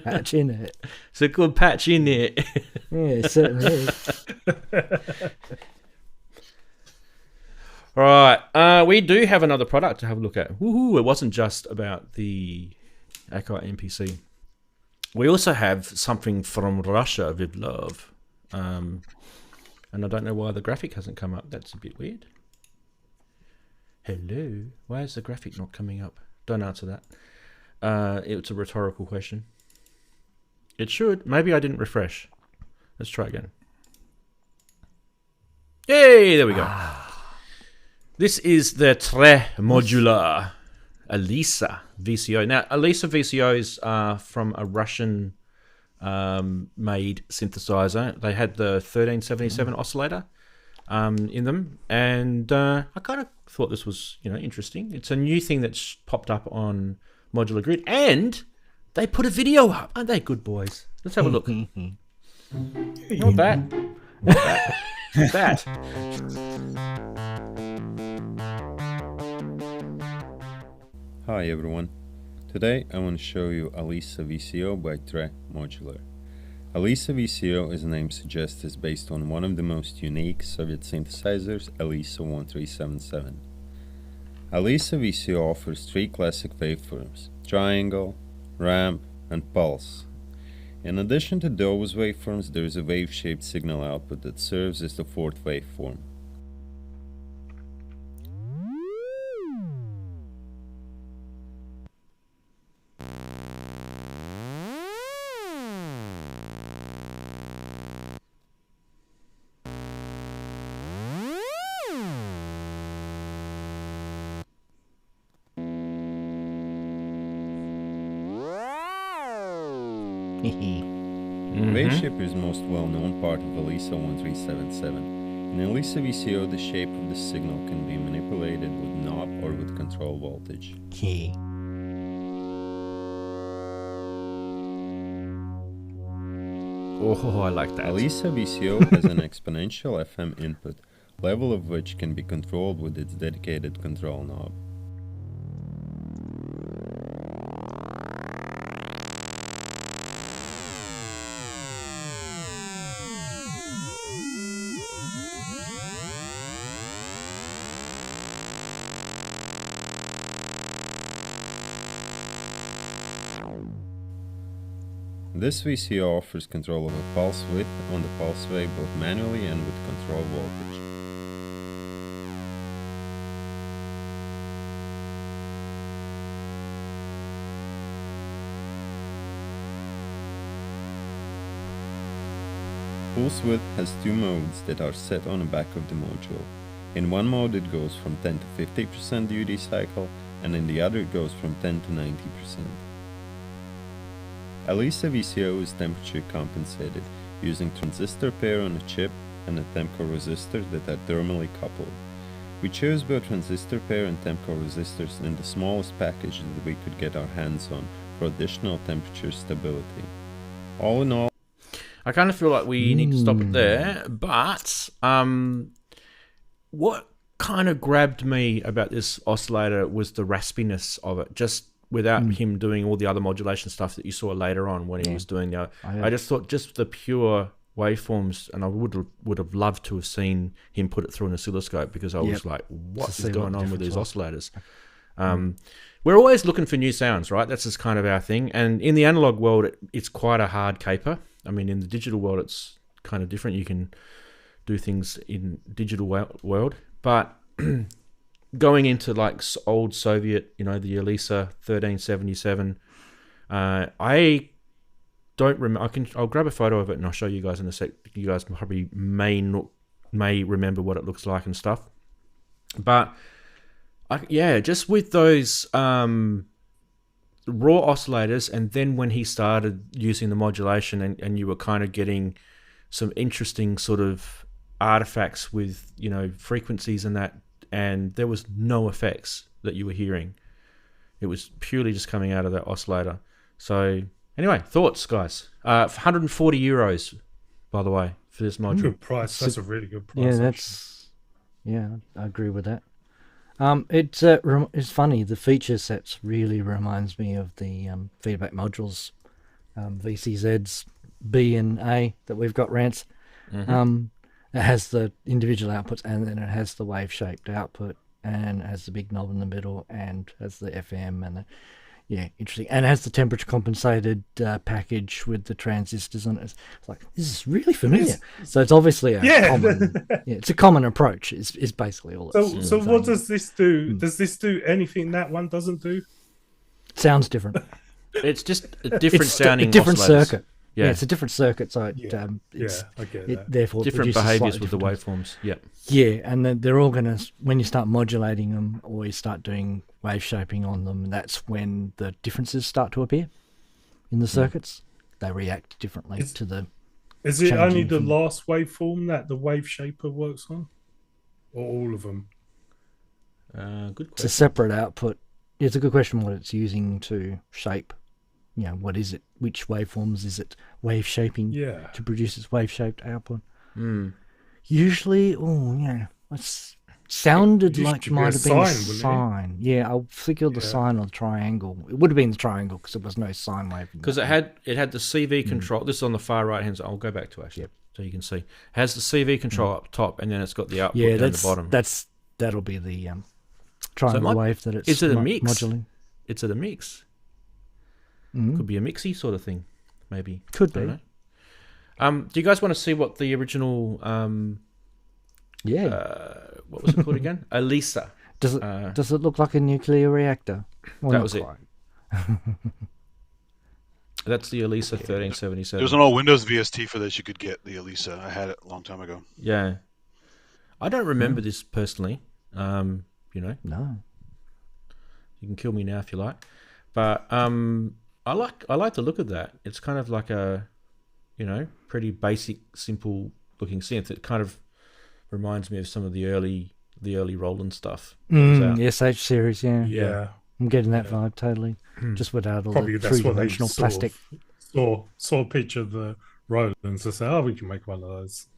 Patch in it. It's a good patch in it. Yeah, it certainly is. All right, we do have another product to have a look at. Woohoo! It wasn't just about the Akai MPC. We also have something from Russia with love. And I don't know why the graphic hasn't come up. That's a bit weird. Hello? Why is the graphic not coming up? Don't answer that. It's a rhetorical question. It should. Maybe I didn't refresh. Let's try again. Yay! There we go. This is the Tre Modular Alisa VCO. Now, Alisa VCOs are from a Russian made synthesizer. They had the 1377 oscillator in them, and I kind of thought this was interesting. It's a new thing that's popped up on Modular Grid, and they put a video up. Aren't they good boys? Let's have a look. Not that. Not that. That. Hi everyone. Today I want to show you Alisa VCO by Tre Modular. Alisa VCO, as the name suggests, is based on one of the most unique Soviet synthesizers, Alisa 1377. Alisa VCO offers three classic waveforms: triangle, ramp, and pulse. In addition to those waveforms, there is a wave-shaped signal output that serves as the fourth waveform. Waveshaper is the most well-known part of Alisa 1377. In Alisa VCO, the shape of the signal can be manipulated with knob or with control voltage. Key. Oh, I like that. Alisa VCO has an exponential FM input, level of which can be controlled with its dedicated control knob. This VCO offers control of a pulse width on the pulse wave both manually and with control voltage. Pulse width has two modes that are set on the back of the module. In one mode it goes from 10 to 50% duty cycle, and in the other it goes from 10 to 90%. Alisa VCO is temperature compensated using transistor pair on a chip and a Temco resistor that are thermally coupled. We chose both transistor pair and Temco resistors in the smallest package that we could get our hands on for additional temperature stability. All in all, I kind of feel like we need to stop it there, but what kind of grabbed me about this oscillator was the raspiness of it, just without him doing all the other modulation stuff that you saw later on when he was doing the. I just thought just the pure waveforms, and I would have loved to have seen him put it through an oscilloscope, because I was like, what is going on with these oscillators? We're always looking for new sounds, right? That's just kind of our thing. And in the analog world, it's quite a hard caper. I mean, in the digital world, it's kind of different. You can do things in digital world, but going into like old Soviet, the Alisa 1377, I don't remember. I'll grab a photo of it and I'll show you guys in a sec. You guys probably may remember what it looks like and stuff. But just with those raw oscillators, and then when he started using the modulation, and you were kind of getting some interesting sort of artifacts with frequencies and that, and there was no effects that you were hearing. It was purely just coming out of that oscillator. So anyway, thoughts, guys? 140 euros, by the way, for this module. Good price. That's a really good price. I agree with that. It's funny. The feature sets really reminds me of the feedback modules, VCZs B and A that we've got, Rants. It has the individual outputs, and then it has the wave-shaped output, and it has the big knob in the middle, and has the FM, and interesting. And it has the temperature-compensated package with the transistors on it. It's like, this is really familiar. So it's obviously a common, it's a common approach. Is basically all. So what does this do? Does this do anything that one doesn't do? Sounds different. It's just a different sounding, a different oscillators. circuit. Yeah, it's a different circuit, so I get that. Therefore different behaviors with the waveforms. Yeah, and then they're all going to, when you start modulating them or you start doing wave shaping on them, that's when the differences start to appear in the circuits. They react differently to the. Is it only the last waveform that the wave shaper works on, or all of them? Good question. It's a separate output. It's a good question what it's using to shape. What is it? Which waveforms is it wave shaping to produce its wave shaped output? Usually, it sounded like it might have been a sine. Yeah, I figured the sine or the triangle. It would have been the triangle because there was no sine wave. Because it had the CV control. This is on the far right hand side. I'll go back to it so you can see. It has the CV control up top, and then it's got the output down the bottom. That'll be the triangle wave that it's modulating. It's at a mix. Could be a mixy sort of thing, maybe. Could be. Do you guys want to see what the original? What was it called again? Alisa. Does it look like a nuclear reactor? Well, that was quite. It. That's the Alisa 1377. There's an all Windows VST for this. You could get the Alisa. I had it a long time ago. Yeah, I don't remember this personally. No. You can kill me now if you like, but I like the look of that. It's kind of like a, pretty basic, simple looking synth. It kind of reminds me of some of the early Roland stuff. The SH series, Yeah. I'm getting that vibe totally. Just without all Probably the that's what three-dimensional plastic. Saw a picture of the Rolands and said, we can make one of those.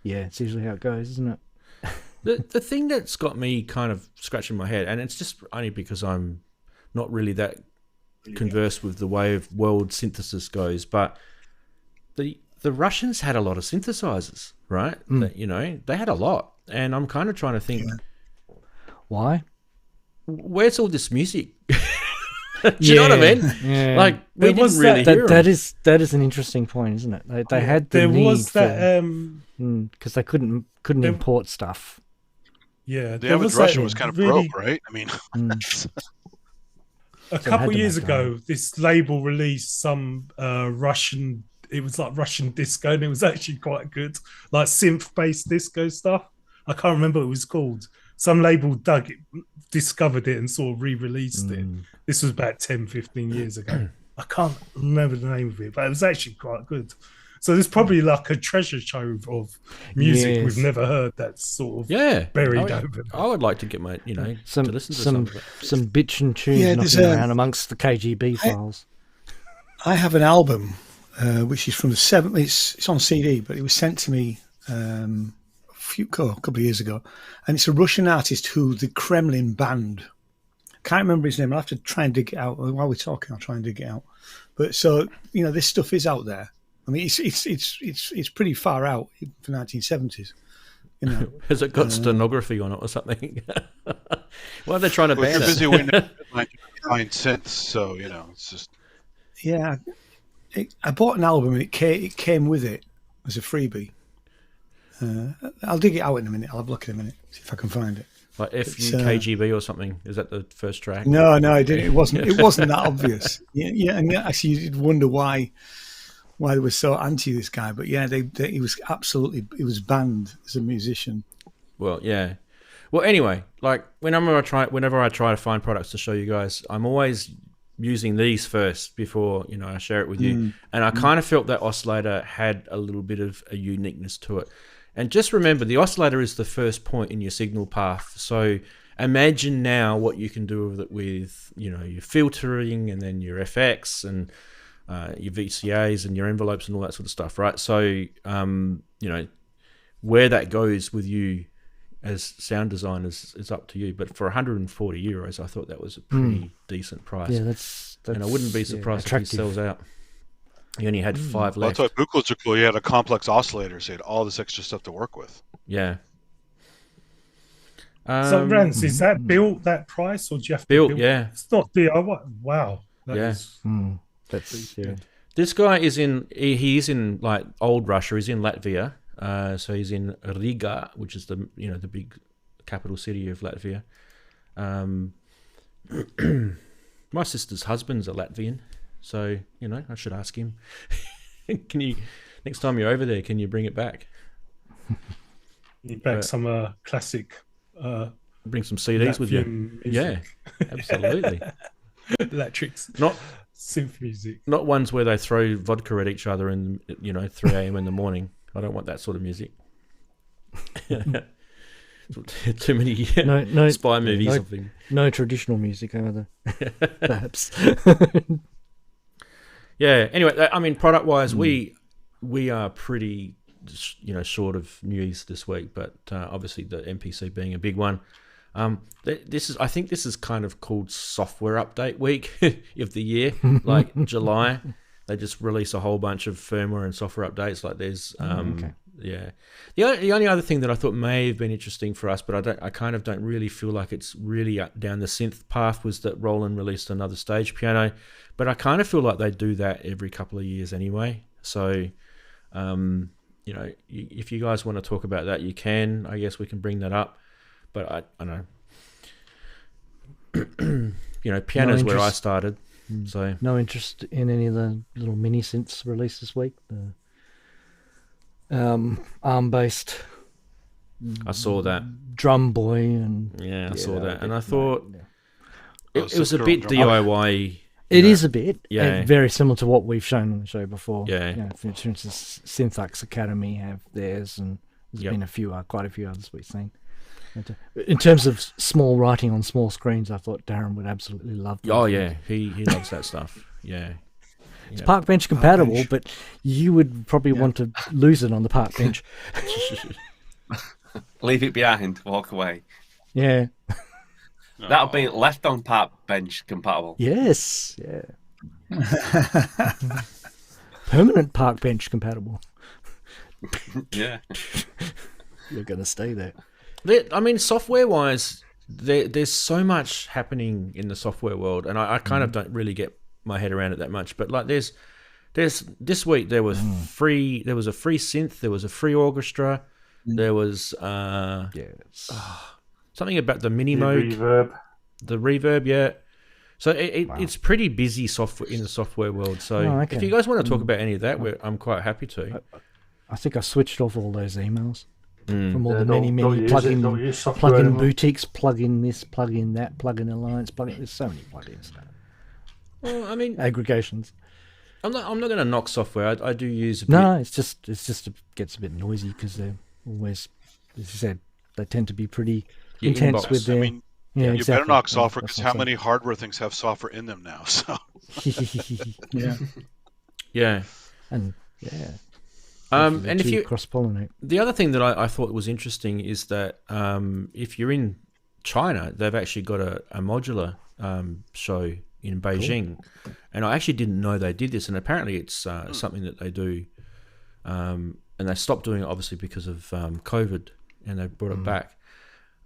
Yeah, it's usually how it goes, isn't it? The thing that's got me kind of scratching my head, and it's just only because I'm not really that conversed with the way of world synthesis goes, but the Russians had a lot of synthesizers, right? They had a lot, and I'm kind of trying to think, why? Where's all this music? Do you know what I mean? Yeah. Like we didn't really hear that is an interesting point, isn't it? They had the need because they couldn't import stuff. Yeah, the average Russian was kind of broke, right? I mean. A couple of years ago, this label released some Russian. It was like Russian disco, and it was actually quite good, like synth-based disco stuff. I can't remember what it was called. Some label discovered it and sort of re-released it. This was about 10, 15 years ago. I can't remember the name of it, but it was actually quite good. So there's probably like a treasure trove of music we've never heard that's sort of buried over. I would like to get my, to listen to some bitch and tunes knocking around amongst the KGB files. I have an album which is from the 70s. It's on CD, but it was sent to me a couple of years ago, and it's a Russian artist who the Kremlin banned. Can't remember his name. I'll have to try and dig it out while we're talking. I'll try and dig it out. But so this stuff is out there. I mean, it's pretty far out for 1970s. Has it got stenography on it or something? Why are they trying to ban you're it? busy waiting find synths, so it's just. Yeah, I bought an album and it came with it as a freebie. I'll dig it out in a minute. I'll have a look in a minute, see if I can find it. Like KGB or something? Is that the first track? No, I didn't. It wasn't that obvious. Yeah, and actually, you'd wonder why they were so anti this guy. But yeah, he was banned as a musician. Well, yeah. Well, anyway, like whenever I try to find products to show you guys, I'm always using these first before I share it with you. And I kind of felt that oscillator had a little bit of a uniqueness to it. And just remember, the oscillator is the first point in your signal path. So imagine now what you can do with it with, your filtering and then your FX and your VCAs and your envelopes and all that sort of stuff, right? So, where that goes with you as sound designers is up to you. But for €140, I thought that was a pretty decent price. Yeah, that's and I wouldn't be surprised if he sells out. You only had 5 left. Well, I thought Buchholz are cool. You had a complex oscillator, so you had all this extra stuff to work with. Yeah. So, Rance, is that built that price, or do you have to build? Yeah. It's not DIY. Wow. That's This guy is in. He is in like old Russia. He's in Latvia. So he's in Riga, which is the the big capital city of Latvia. My sister's husband's a Latvian. So, I should ask him, can you, next time you're over there, can you bring it back? You back some classic. Bring some CDs with you. Music. Yeah, absolutely. Electrics. Not synth music. Not ones where they throw vodka at each other in, 3 a.m. in the morning. I don't want that sort of music. Too many spy movies. Something. No traditional music either, perhaps. Yeah. Anyway, I mean, product-wise, we are pretty, short of news this week. But obviously, the MPC being a big one. I think this is kind of called software update week of the year. Like July, they just release a whole bunch of firmware and software updates. Like there's, yeah. The only other thing that I thought may have been interesting for us, but I kind of don't really feel like it's really down the synth path, was that Roland released another stage piano. But I kind of feel like they do that every couple of years anyway. So, if you guys want to talk about that, you can. I guess we can bring that up. But I don't know. Piano's where I started. So no interest in any of the little mini synths released this week. The ARM-based. I saw that Drum Boy and I saw that, and I thought it was a bit DIY. It is a bit, yeah, very similar to what we've shown on the show before. Yeah, for instance, SynthAddict Academy have theirs, and there's been quite a few others we've seen. In terms of small writing on small screens, I thought Daren would absolutely love that. Oh yeah, he loves that stuff. Yeah. It's park bench compatible, but you would probably want to lose it on the park bench. Leave it behind, walk away. Yeah. That'll be left on park bench compatible. Yes, yeah. Permanent park bench compatible. Yeah. You're going to stay there. I mean, software-wise, there's so much happening in the software world, and I kind of don't really get my head around it that much. But like, there's this week there was a free synth, there was a free orchestra, there was something about the mini mode, the reverb, yeah. So it's pretty busy software in the software world. So if you guys want to talk about any of that, I'm quite happy to. I think I switched off all those emails. from all Yeah, the many don't use it, don't use software plug-in anymore. boutiques, plug-in this, plug-in that, plug-in alliance, plug-in. There's so many plugins. Well, I mean, Aggregations. I'm not going to knock software. I do use a bit. No, it's just it gets a bit noisy because they're always, as you said, they tend to be pretty Your intense inbox. with their. I mean, yeah, you exactly. better knock Yeah, software that's because what how I'm many hardware things have software in them now? So saying. Yeah. Yeah. And yeah. And if you cross-pollinate. The other thing that I thought was interesting is that if you're in China, they've actually got a modular show in Beijing, and I actually didn't know they did this. And apparently, it's something that they do, and they stopped doing it obviously because of COVID, and they brought it back.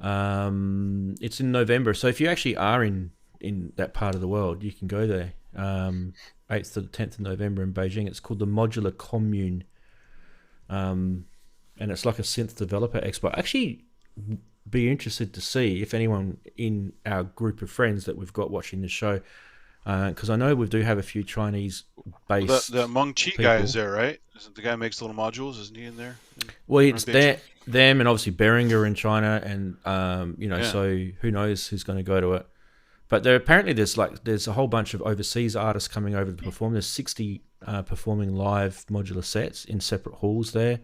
It's in November, so if you actually are in that part of the world, you can go there. 8th to the 10th of November in Beijing. It's called the Modular Commune. And it's like a synth developer expo. Actually, be interested to see if anyone in our group of friends that we've got watching the show, because I know we do have a few Chinese-based. the Meng Chi guy is there, right? Isn't the guy who makes the little modules? Isn't he in there? Well, it's them, and obviously Behringer in China, and so who knows who's going to go to it. But apparently there's a whole bunch of overseas artists coming over to perform. There's 60 performing live modular sets in separate halls there.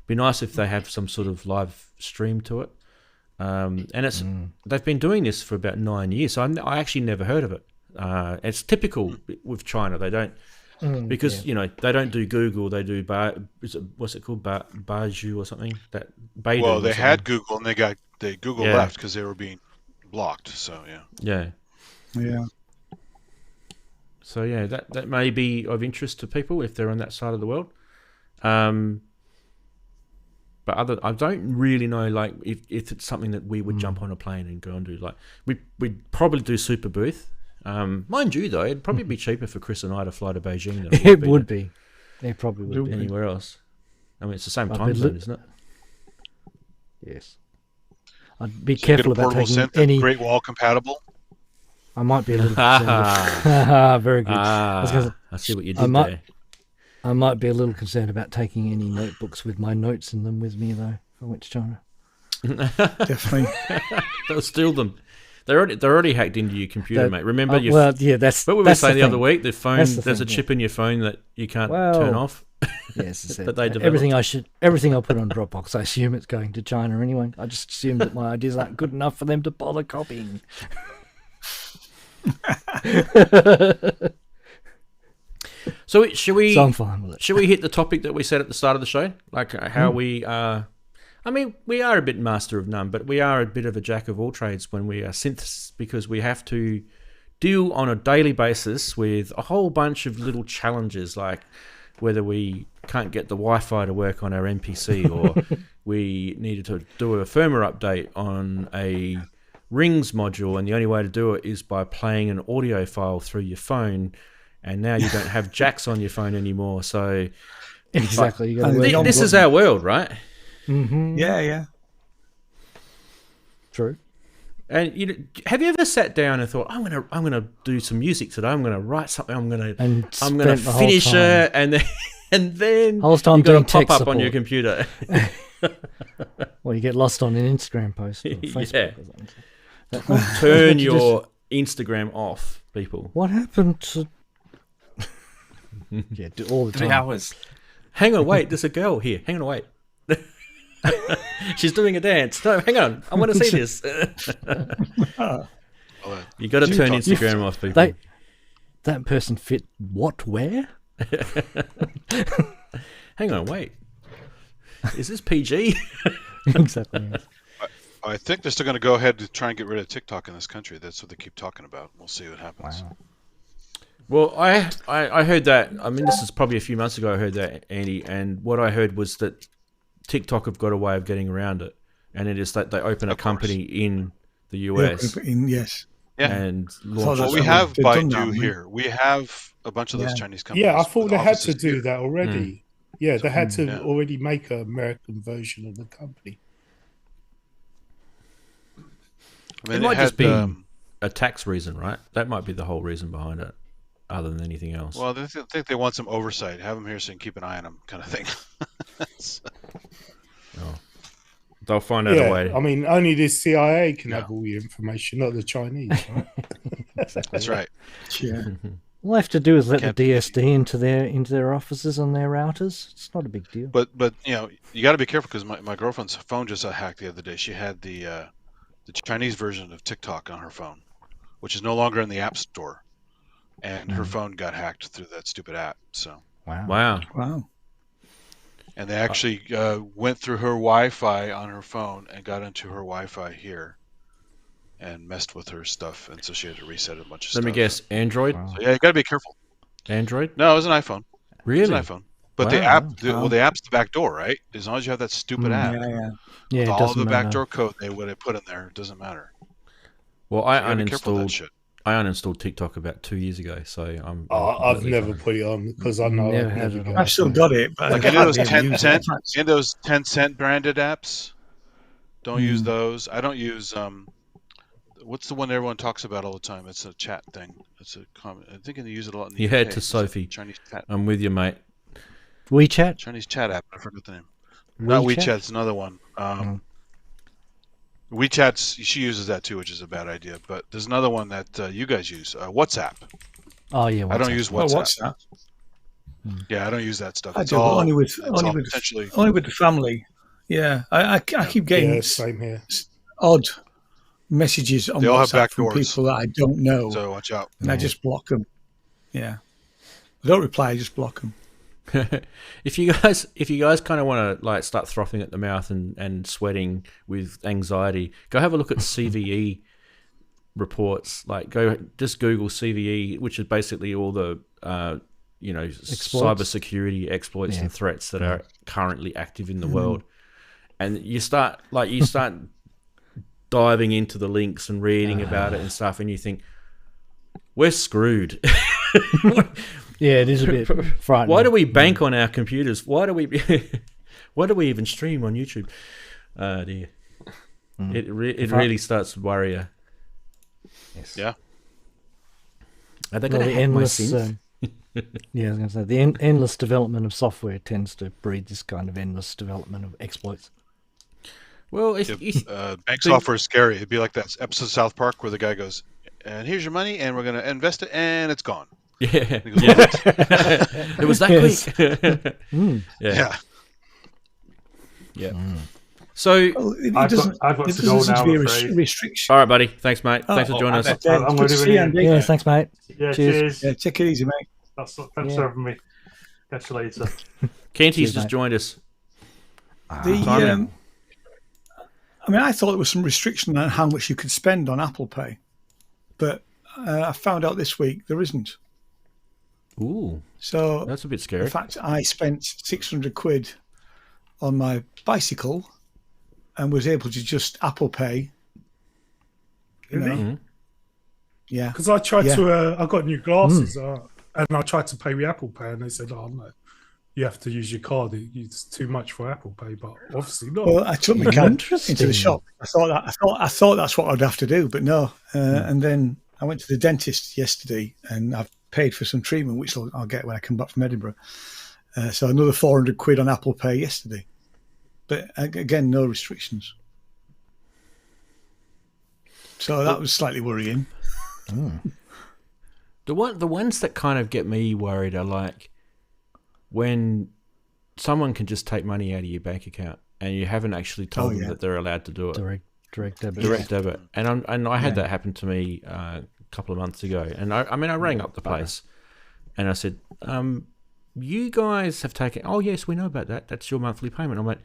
Be nice if they have some sort of live stream to it. And they've been doing this for about 9 years, so I actually never heard of it. It's typical with China. They don't because they don't do Google. They do what's it called, Baidu or something. Baidu Well, they or had Google and they Google left because they were being blocked. So yeah. So yeah, that may be of interest to people if they're on that side of the world. But I don't really know if it's something that we would jump on a plane and go and do. Like we'd probably do Super Booth. Mind you, though, it'd probably be cheaper for Chris and I to fly to Beijing than it would be. It probably would be anywhere else. I mean, it's the same time zone, isn't it? Yes. I'd be careful about taking any Great Wall compatible. I might be a little concerned. Very good. I see what you did there. I might be a little concerned about taking any notebooks with my notes in them with me, though, if I went to China. Definitely. They'll steal them. They're already hacked into your computer, mate. Remember your that's what we were saying the other week. The phone, there's a chip in your phone that you can't turn off. Yes, but they everything I put on Dropbox, I assume it's going to China anyway. I just assume that my ideas aren't good enough for them to bother copying. So should we? So I'm fine with it. Should we hit the topic that we said at the start of the show, like how we are? I mean, we are a bit master of none, but we are a bit of a jack of all trades when we are synths, because we have to deal on a daily basis with a whole bunch of little challenges, like whether we can't get the Wi-Fi to work on our MPC, or we needed to do a firmware update on a Rings module, and the only way to do it is by playing an audio file through your phone, and now you don't have jacks on your phone anymore. So exactly, this is our world, right? Mm-hmm. Yeah. True. And have you ever sat down and thought, I'm gonna do some music today. I'm gonna write something. I'm gonna finish it, and then whole time you got doing to pop tech up support on your computer. Well, you get lost on an Instagram post. Or Facebook or something. Turn your Instagram off, people. What happened to? Yeah, all the time. 3 hours. Hang on, wait. There's a girl here. Hang on, wait. She's doing a dance. No, hang on. I want to see this. You got to turn Instagram off, people. That person fit what? Where? Hang on, wait. Is this PG? Exactly. I think they're still going to go ahead to try and get rid of TikTok in this country. That's what they keep talking about. We'll see what happens. Wow. Well, I heard that. I mean, this is probably a few months ago I heard that, Andy, and what I heard was that TikTok have got a way of getting around it, and it is that they open a company in the US. Yes. Yeah. And launch well, we have Baidu here. We have a bunch of those Chinese companies. Yeah, I thought they had to offices do here. that already. Yeah, they had to Yeah. already make an American version of the company. I mean, it might just be had, a tax reason, right? That might be the whole reason behind it, other than anything else. well, I think they want some oversight. Have them here so you can keep an eye on them, kind of thing. Oh. They'll find out a way. I mean, only the CIA can Yeah. have all your information, not the Chinese. Right? That's right. Yeah. All I have to do is let Can't the be- DSD into their offices on their routers. It's not a big deal. But you know, you got to be careful because my girlfriend's phone just got hacked the other day. She had the Chinese version of TikTok on her phone, which is no longer in the App Store, and her phone got hacked through that stupid app. So, Wow. Wow. and they actually went through her Wi-Fi on her phone and got into her Wi-Fi here, and messed with her stuff, and so she had to reset a bunch of stuff. Let me guess. Android. Wow. So yeah, you got to be careful. Android. No, it was an iPhone. It was Really? an iPhone. But the Wow. app, the app's the back door, right? As long as you have that stupid app, Yeah. Yeah, with it all doesn't the matter. backdoor code they would have put in there, it doesn't matter. Well, I You gotta be careful with that uninstalled. shit. I uninstalled TikTok about 2 years ago, so I'm. I've completely never fine. put it on because I know Never I'd had never it get on. I've still got it, but Like I any of those hardly ever 10 use cent, it. any of those 10-cent branded apps, don't use those. I don't use what's the one everyone talks about all the time? It's a chat thing. It's a comment. I think they use it a lot in the You UK. head to It's a Sophie. Chinese chat, I'm with you, mate. WeChat. Chinese chat app. I forgot the name. Not WeChat. It's another one. WeChat's she uses that too, which is a bad idea. But there's another one that you guys use. WhatsApp. Oh yeah. I don't WhatsApp. use Oh, WhatsApp. what's that? Yeah, I don't use that stuff. I It's do, but all only with potentially. only with the family. Yeah, I keep getting Yeah, same here. odd messages on They all have WhatsApp from backdoors. people that I don't know, So watch out. and I just block them. Yeah, I don't reply. I just block them. If you guys kind of want to like start frothing at the mouth and sweating with anxiety, go have a look at CVE reports. Like just Google CVE, which is basically all the cybersecurity exploits and threats that are currently active in the world. And you start diving into the links and reading about it and stuff, and you think we're screwed. Yeah, it is a bit frightening. Why do we bank on our computers? Why do we even stream on YouTube? Dear. It really starts to worry you. Yes. Yeah. Are they Well, going to the hack my endless. synth? Yeah, I was going to say the endless development of software tends to breed this kind of endless development of exploits. Well, Bank software is scary. It'd be like that episode of South Park where the guy goes, "And here's your money, and we're going to invest it, and it's gone." yeah, He goes, yeah. "What?" It was that Yes. quick. Yeah. Yeah. So, Well, it I've doesn't. got It to go doesn't seem now, to be a I'm afraid. restriction. all right, buddy. Thanks, mate. Thanks for joining us. I'm Good going to to see you, Andy. Yeah, thanks, mate. Yeah, Cheers. cheers. Yeah, take it easy, mate. Thanks for Yeah. having me. Catch you later. Kenty's Cheers, just mate. joined us. I mean, I thought there was some restriction on how much you could spend on Apple Pay, but I found out this week there isn't. Ooh, So, that's a bit in scary. fact, I spent 600 quid on my bicycle and was able to just Apple Pay. You know? Mhm. Yeah. Because I tried Yeah. to, I got new glasses and I tried to pay with Apple Pay, and they said, "Oh no, you have to use your card. It's too much for Apple Pay." But obviously not. Well, I took my card Interesting. into the shop. I thought that's what I'd have to do, but no. And then I went to the dentist yesterday, and I've paid for some treatment, which I'll get when I come back from Edinburgh. So another 400 quid on Apple Pay yesterday. But again, no restrictions. So that was slightly worrying. The ones that kind of get me worried are like when someone can just take money out of your bank account and you haven't actually told them that they're allowed to do it. Direct debit. Direct debit. And I had that happen to me a couple of months ago. And I rang up the place and I said, you guys have taken, oh yes, we know about that. That's your monthly payment. I'm like,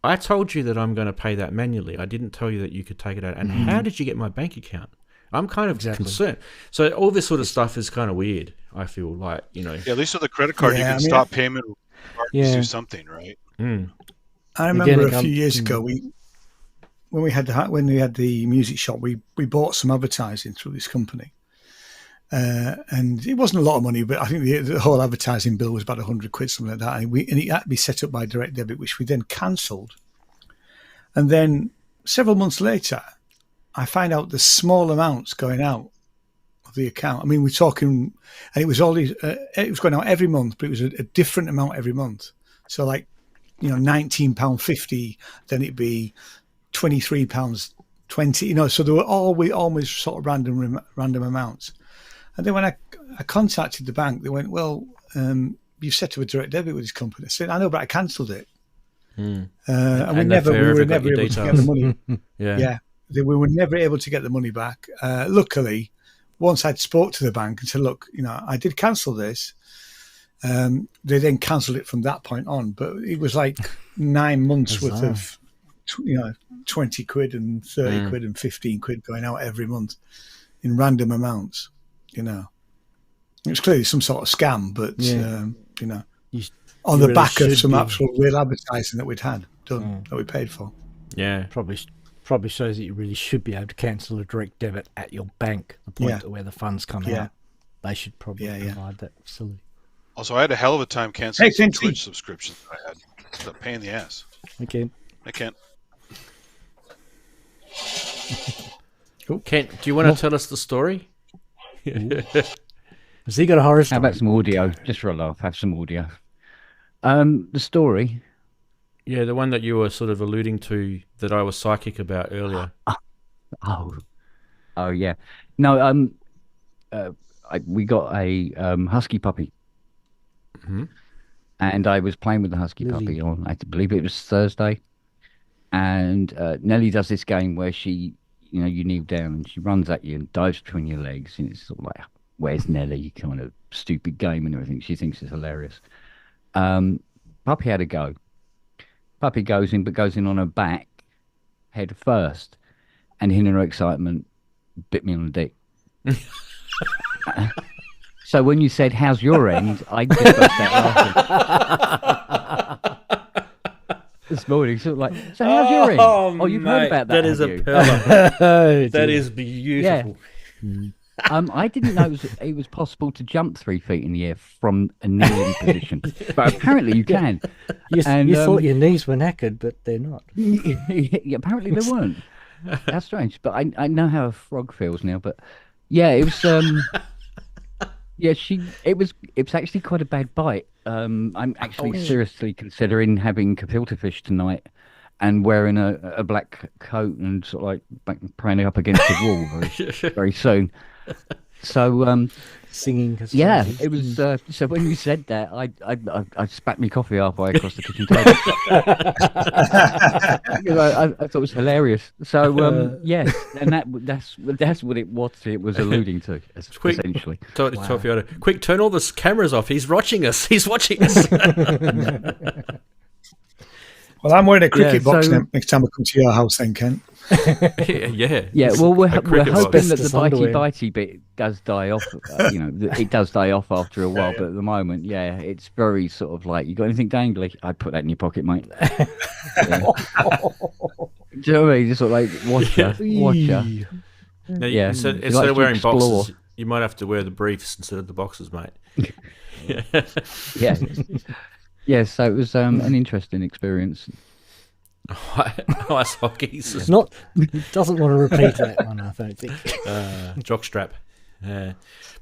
I told you that I'm going to pay that manually. I didn't tell you that you could take it out. And how did you get my bank account? I'm kind of concerned. So all this sort of stuff is kind of weird, I feel like, you know. Yeah, at least with the credit card, you can stop payment or do something, right? I remember a few years ago, when we had the music shop, we bought some advertising through this company, and it wasn't a lot of money, but I think the whole advertising bill was about 100 quid, something like that, and it had to be set up by direct debit, which we then cancelled. And then several months later, I find out the small amounts going out of the account. I mean, we're talking, and it was going out every month, but it was a different amount every month. So like £19.50, then it'd be £23.20. So they were always sort of random amounts. And then when I contacted the bank, they went, "Well, you've set up a direct debit with this company." I said, "I know, but I cancelled it." And we were never able to get the money. We were never able to get the money back. Luckily, once I'd spoke to the bank and said, "Look, I did cancel this," they then cancelled it from that point on. But it was like 9 months worth of 20 quid and 30 quid and 15 quid going out every month in random amounts. It was clearly some sort of scam, but on the back of some actual real advertising that we'd had done, that we paid for. Yeah, probably shows that you really should be able to cancel a direct debit at your bank. The point where the funds come out, they should probably provide that facility. Also, I had a hell of a time canceling some Twitch subscriptions that I had. It's a pain in the ass. Okay. I can't. Kent, do you want to tell us the story? Has he got a horror story? How about some audio? Just for a laugh, have some audio. The story. Yeah, the one that you were sort of alluding to that I was psychic about earlier. Oh, yeah. No, we got a husky puppy. Mm-hmm. And I was playing with the husky puppy on, I believe it was Thursday. And Nellie does this game where she, you kneel down and she runs at you and dives between your legs. And it's sort of like, where's Nellie? Kind of stupid game and everything. She thinks it's hilarious. Puppy had a go. Puppy goes in, but goes in on her back, head first. And in her excitement, bit me on the dick. So when you said, "How's your end?" I just burst out laughing. This morning, sort of like, "So how's your end?" Oh, you've heard about that? That is a pearler. That is beautiful. Yeah. I didn't know it was possible to jump 3 feet in the air from a kneeling position, but apparently you can. You thought your knees were knackered, but they're not. Apparently they weren't. That's strange, but I know how a frog feels now. But yeah, it was. It was actually quite a bad bite. I'm actually seriously considering having gefilte fish tonight and wearing a black coat and sort of like praying up against the wall very soon. So singing. Yeah, it was. So when you said that, I spat my coffee halfway across the kitchen table. I thought it was hilarious. So yes, and that's what it was alluding to essentially. Quick, turn all the cameras off. He's watching us. He's watching us. Well, I'm wearing a cricket box next time I come to your house, then, Kent. Yeah. Well, we're hoping that the bitey bit does die off. It does die off after a while, but at the moment, it's very sort of like, you got anything dangly? I'd put that in your pocket, mate. Do you know what I mean? Just sort of like watch her. Now, instead of wearing boxes, you might have to wear the briefs instead of the boxes, mate. Yeah, so it was an interesting experience. Ice hockey. Doesn't want to repeat that one, I don't think. Jockstrap.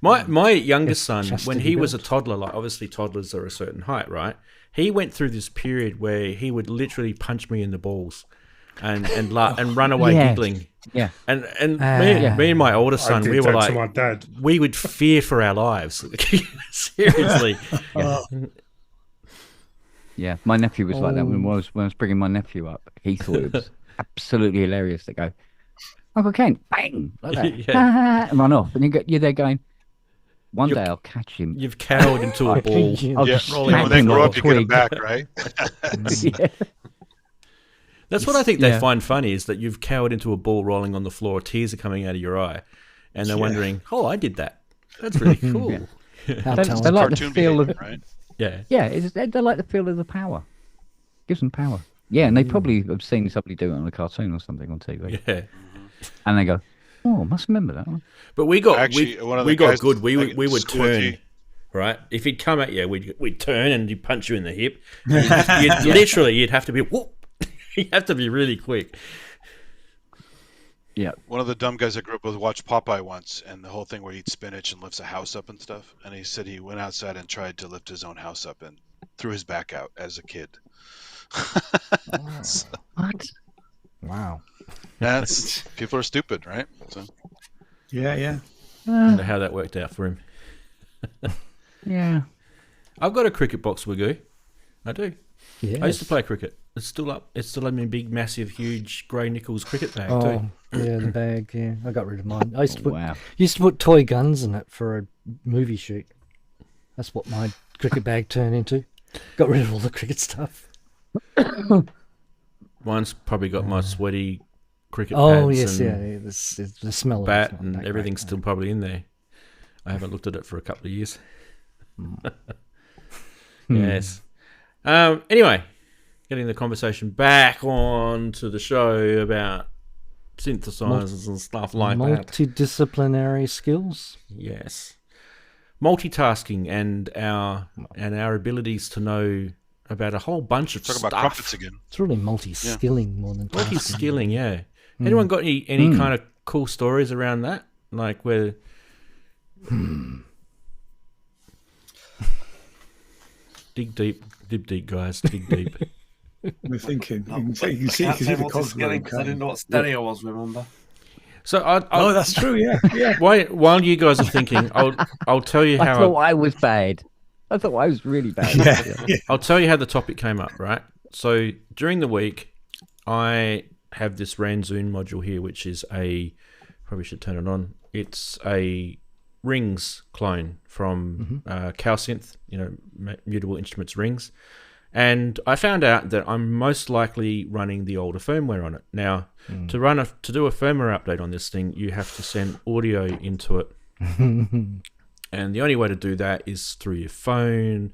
My youngest son, when he was a toddler, like obviously toddlers are a certain height, right? He went through this period where he would literally punch me in the balls and run away giggling. Yeah. And me and my older son, we were like, my dad. We would fear for our lives. Seriously. Yeah, my nephew was like that when I was bringing my nephew up. He thought it was absolutely hilarious to go, "Uncle Kent, bang!" like that, and run off. And you're there going, one day I'll catch him. You've cowered into a ball. I'll just when they grow up, you get him back, right? That's what I think they find funny, is that you've cowered into a ball rolling on the floor, tears are coming out of your eye, and they're wondering, "Oh, I did that. That's really cool." They like the feel of, right? Yeah, they like the feel of the power. Gives them power. Yeah, and they probably have seen somebody do it on a cartoon or something on TV. Yeah, and they go, "Oh, I must remember that one." But we got good. We would school turn, right? If he'd come at you, we'd turn and he'd punch you in the hip. You'd have to be whoop. You have to be really quick. Yeah. One of the dumb guys I grew up with watched Popeye once, and the whole thing where he eats spinach and lifts a house up and stuff. And he said he went outside and tried to lift his own house up and threw his back out as a kid. What? Wow. That's people are stupid, right? So. Yeah. I wonder how that worked out for him. Yeah. I've got a cricket box, Wagoo. I do. Yes. I used to play cricket. It's still up. It's still in my big, massive, huge grey nickels cricket bag Oh, too. yeah, the bag. Yeah, I got rid of mine. I used to put Wow. toy guns in it for a movie shoot. That's what my cricket bag turned into. Got rid of all the cricket stuff. Mine's probably got my sweaty cricket Oh pads yes, and the smell bat of it's not and that everything's great, still probably in there. I haven't looked at it for a couple of years. Yes. Anyway, getting the conversation back on to the show about synthesizers and stuff like that. Multidisciplinary skills. Yes. Multitasking and our abilities to know about a whole bunch of Talk stuff. about crumpets again. It's really multi-skilling more than tasking. Multi-skilling, yeah. Anyone got any kind of cool stories around that? Like where... Dig deep, guys. Dig deep. We're thinking. You can see, I you can't can say see the cogs multi-skilling running. because I didn't know what stereo was, remember? So Oh, that's true. Yeah. while you guys are thinking, I'll tell you I how thought I was bad. I thought I was really bad. Yeah. I'll tell you how the topic came up, right? So during the week, I have this Ranzee module here, which is probably should turn it on. It's a Rings clone from CalSynth, Mutable Instruments Rings. And I found out that I'm most likely running the older firmware on it. Now, to do a firmware update on this thing, you have to send audio into it. And the only way to do that is through your phone.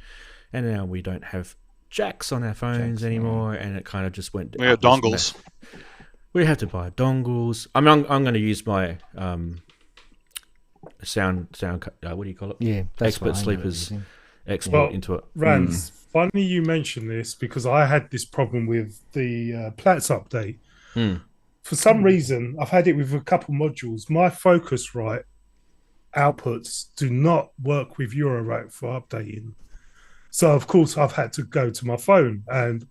And now we don't have jacks on our phones anymore, and it kind of just went. We have dongles. We have to buy dongles. I'm going to use my sound. What do you call it? Yeah, that's Expert what I know Sleepers it is, export into it. Rance, funny you mention this because I had this problem with the Platts update. For some reason, I've had it with a couple modules. My Focusrite outputs do not work with Eurorack for updating. So, of course, I've had to go to my phone and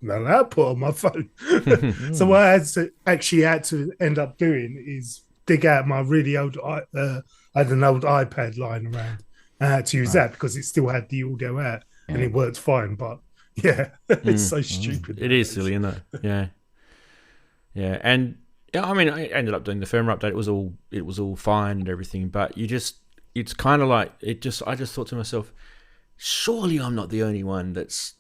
no output on my phone. So what I had to end up doing is dig out my really old, I had an old iPad lying around. I had to use that because it still had the audio out and it worked fine. But yeah, it's so stupid. It is silly, isn't it? Yeah. Yeah. And yeah, I mean, I ended up doing the firmware update. It was all fine and everything, but it's kind of like, I just thought to myself, surely I'm not the only one that's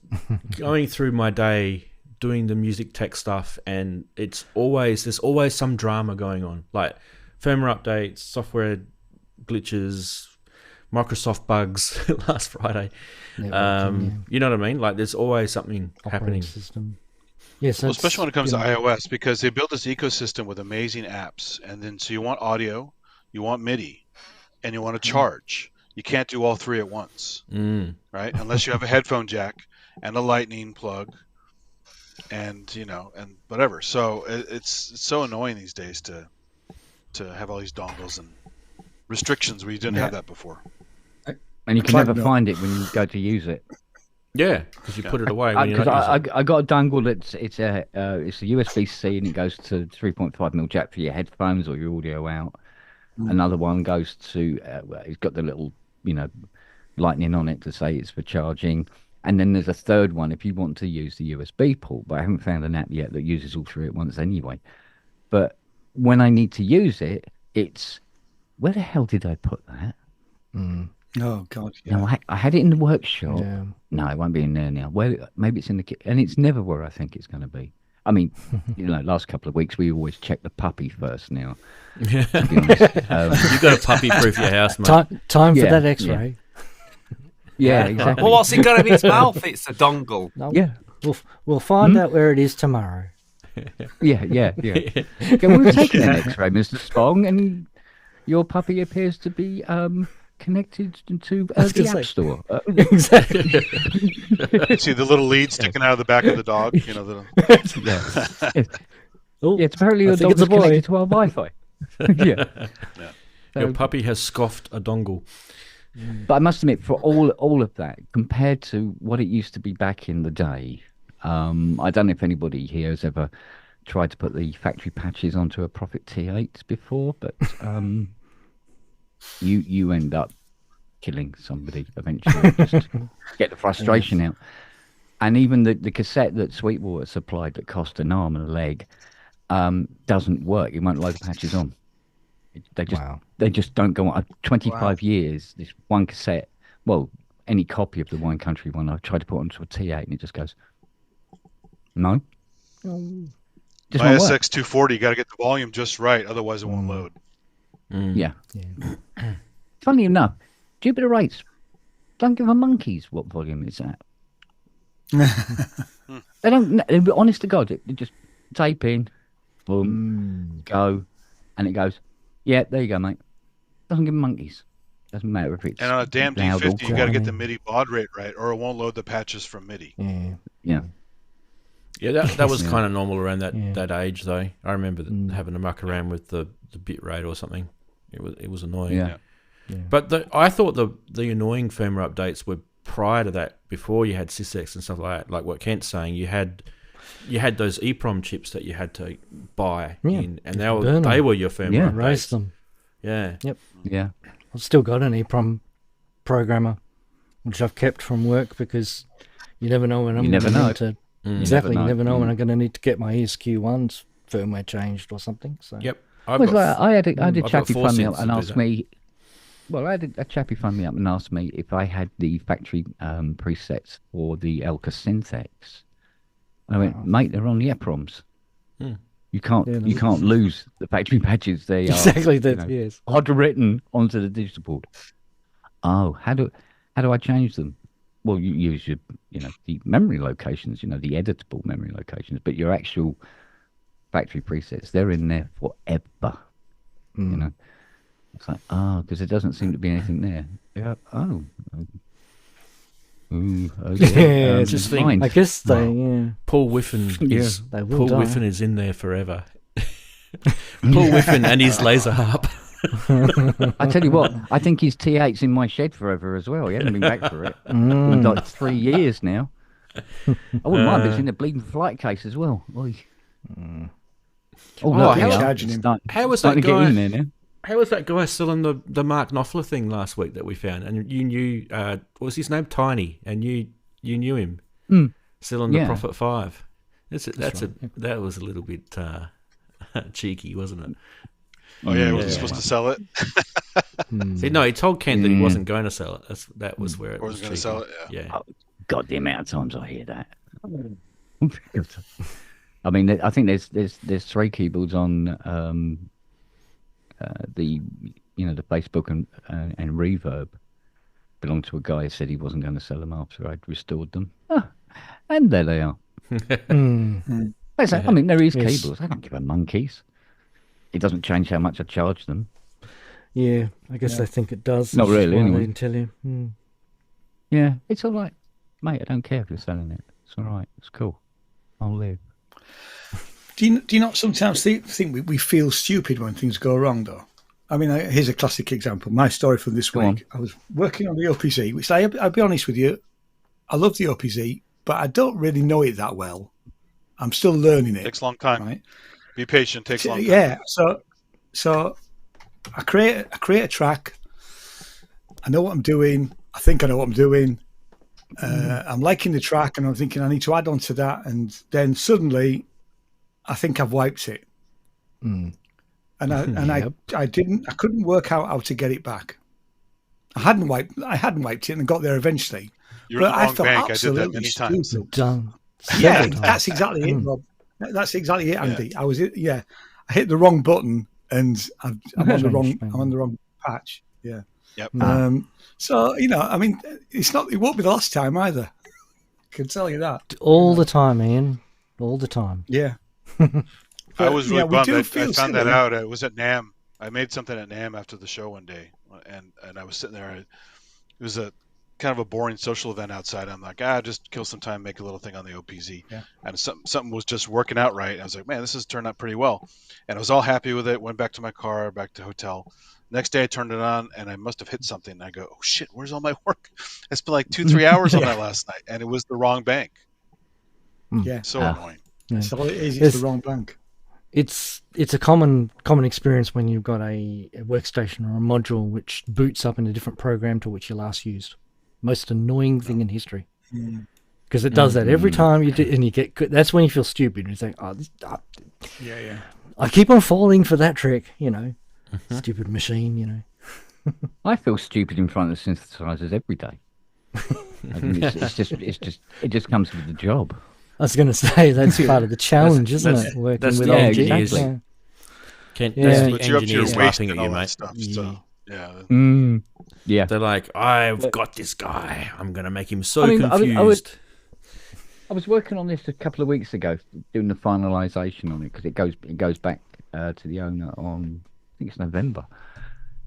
going through my day doing the music tech stuff, and there's always some drama going on, like firmware updates, software glitches, Microsoft bugs last Friday. You know what I mean? Like there's always something happening. System. Yes, Well, especially when it comes to iOS, because they built this ecosystem with amazing apps, and then so you want audio, you want MIDI, and you want to charge. You can't do all three at once, right? Unless you have a headphone jack and a lightning plug, and and whatever. So it's so annoying these days to have all these dongles and restrictions where you didn't have that before. And you can never find it when you go to use it. Yeah, because you put it away when you're Because not using it. I got a dongle that's it's a USB-C and it goes to 3.5mm jack for your headphones or your audio out. Another one goes to it's got the little lightning on it to say it's for charging. And then there's a third one if you want to use the USB port, but I haven't found an app yet that uses all three at once anyway. But when I need to use it, it's where the hell did I put that? Oh God! Yeah. No, I had it in the workshop. Yeah. No, it won't be in there now. Well, maybe it's in the and it's never where I think it's going to be. I mean, last couple of weeks we always check the puppy first now. Yeah. To be honest. You've got to puppy-proof your house, mate. Time for Yeah, that X-ray. Yeah, exactly. Well, what's it got in its mouth? It's a dongle. No, Yeah. we'll find out where it is tomorrow. Yeah. Okay, we'll take an X-ray, Mr. Spong, and your puppy appears to be connected to the gonna App say. Store. Exactly. You see the little lead sticking out of the back of the dog. Oh, Yeah, it's apparently I your think dog it's a is boy. connected to our Wi-Fi. Yeah. Your So- puppy has scoffed a dongle. But I must admit, for all of that, compared to what it used to be back in the day, I don't know if anybody here has ever tried to put the factory patches onto a Prophet T8 before, but you end up killing somebody eventually. Just get the frustration out. And even the cassette that Sweetwater supplied that cost an arm and a leg doesn't work. It won't load the patches on. They just don't go on. 25 years, this one cassette, well, any copy of the Wine Country one, I've tried to put onto a T8 and it just goes, no. Just My won't work. SX240, got to get the volume just right, otherwise it won't load. Yeah. Funny enough, Jupiter rates don't give a monkeys what volume it's at. They don't. Honest to God, they just tape in, boom, go, and it goes. Yeah, there you go, mate. Doesn't give monkeys. Doesn't matter if it's. And on a damn loud or D50, you got to get the quiet. MIDI baud rate right, or it won't load the patches from MIDI. Yeah. Yeah, that was kind of normal around that age, though. I remember having to muck around with the bit rate or something. It was annoying. Yeah. But I thought the annoying firmware updates were prior to that, before you had SysX and stuff like that. Like what Kent's saying, you had those EEPROM chips that you had to buy in, and they were your firmware updates. Raise them. Yeah. Yep. Yeah. I've still got an EEPROM programmer, which I've kept from work because you never know when I'm going to need to. Exactly, you never know when I'm going to need to get my ESQ1's firmware changed or something. So. Yep. I had a chappie phone me up and synths asked me. Well, I had a chappie phone me up and asked me if I had the factory presets for the Elka SynthX. I went, mate, they're on the EPROMs. You can't lose the factory patches. They exactly are that. Yes, hard written onto the digital board. Oh, how do I change them? Well, you use your the memory locations, the editable memory locations, but your actual factory presets, they're in there forever. It's like, because there doesn't seem to be anything there. Yeah. Oh. Ooh, okay. Yeah, just think. I guess they. Paul Whiffen is they will die. Whiffen is in there forever. Paul Whiffen and his laser harp. I tell you what, I think his T8's in my shed forever as well. He hasn't been back for it. In like 3 years now. I wouldn't mind if it's in the bleeding flight case as well. How was that guy? How was that guy selling the Mark Knopfler thing last week that we found? And you knew, what was his name? Tiny, and you knew him selling the Prophet 5. That was a little bit cheeky, wasn't it? Oh yeah, was he supposed to sell it? See, no, he told Ken that he wasn't going to sell it. That was where it was going to sell it. Yeah. Oh, God, the amount of times I hear that. I mean, I think there's 3 keyboards on the Facebook and Reverb belonged to a guy who said he wasn't going to sell them after I'd restored them. And there they are. I mean, there is keyboards. I don't give a monkeys. It doesn't change how much I charge them. Yeah, I guess they think it does. Not really, anyway. They didn't tell you. Yeah, it's all right. Mate, I don't care if you're selling it. It's all right. It's cool. I'll live. Do you not sometimes think we feel stupid when things go wrong, though? I mean, here's a classic example. My story from this week. I was working on the OPZ, which I'll be honest with you, I love the OPZ, but I don't really know it that well. I'm still learning it. Takes a long time. Right? Be patient. Takes a long time. Yeah. So I create a track. I know what I'm doing. I think I know what I'm doing. I'm liking the track, and I'm thinking I need to add on to that, and then suddenly, I think I've wiped it. And I couldn't work out how to get it back. I hadn't wiped it and got there eventually. You're in the wrong bank. I did that many times. Yeah, that's exactly it, Rob. That's exactly it, Andy. Yeah. I hit the wrong button and I'm on the wrong patch. Yeah. Yep. So I mean, it won't be the last time either. I can tell you that. All the time, Ian. All the time. Yeah. I was really bummed. I found that out. It was at NAMM. I made something at NAMM after the show one day, and I was sitting there. It was a kind of a boring social event outside. I'm like, just kill some time, make a little thing on the OPZ. Yeah. And something was just working out right. I was like, man, this has turned out pretty well. And I was all happy with it. Went back to my car, back to hotel. Next day I turned it on and I must have hit something. And I go, oh shit, where's all my work? I spent like 2-3 hours on that last night, and it was the wrong bank. Yeah. So Ah. annoying. Yeah. So all it is, It's- it's the wrong bank. It's a common experience when you've got a workstation or a module which boots up in a different program to which you last used. Most annoying thing in history. Because it does that every time you do, and you get good. That's when you feel stupid. You think, Yeah. I keep on falling for that trick, Stupid machine, I feel stupid in front of synthesizers every day. I mean, it just comes with the job. I was going to say that's part of the challenge, isn't it? Working that's with the old engineers. jigs, yeah. That's Yeah. the But you're up to your engineers waist laughing and at you, all that mate. stuff. So, yeah. Yeah. They're like, I've got this guy. I'm going to make him so I mean, confused. I was working on this a couple of weeks ago, doing the finalisation on it because it goes back to the owner on, I think it's November,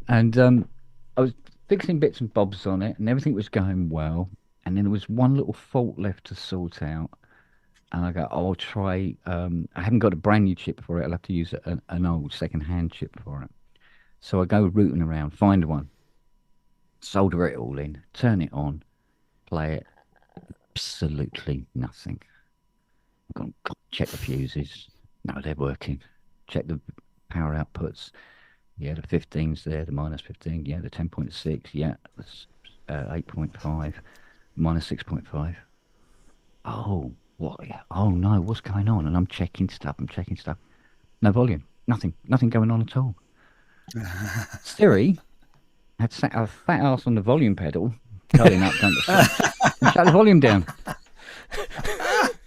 and I was fixing bits and bobs on it, and everything was going well, and then there was one little fault left to sort out, and I go, I'll try. I haven't got a brand new chip for it. I'll have to use an old second-hand chip for it. So I go rooting around, find one, solder it all in, turn it on, play it. Absolutely nothing. I've got to check the fuses. No, they're working. Check the power outputs. Yeah, the 15's there, the minus 15. Yeah, the 10.6. Yeah, that's 8.5. Minus 6.5. Oh, what? Oh, no, what's going on? And I'm checking stuff. No volume. Nothing going on at all. Siri had sat a fat ass on the volume pedal, curling up down the side, and shut the volume down.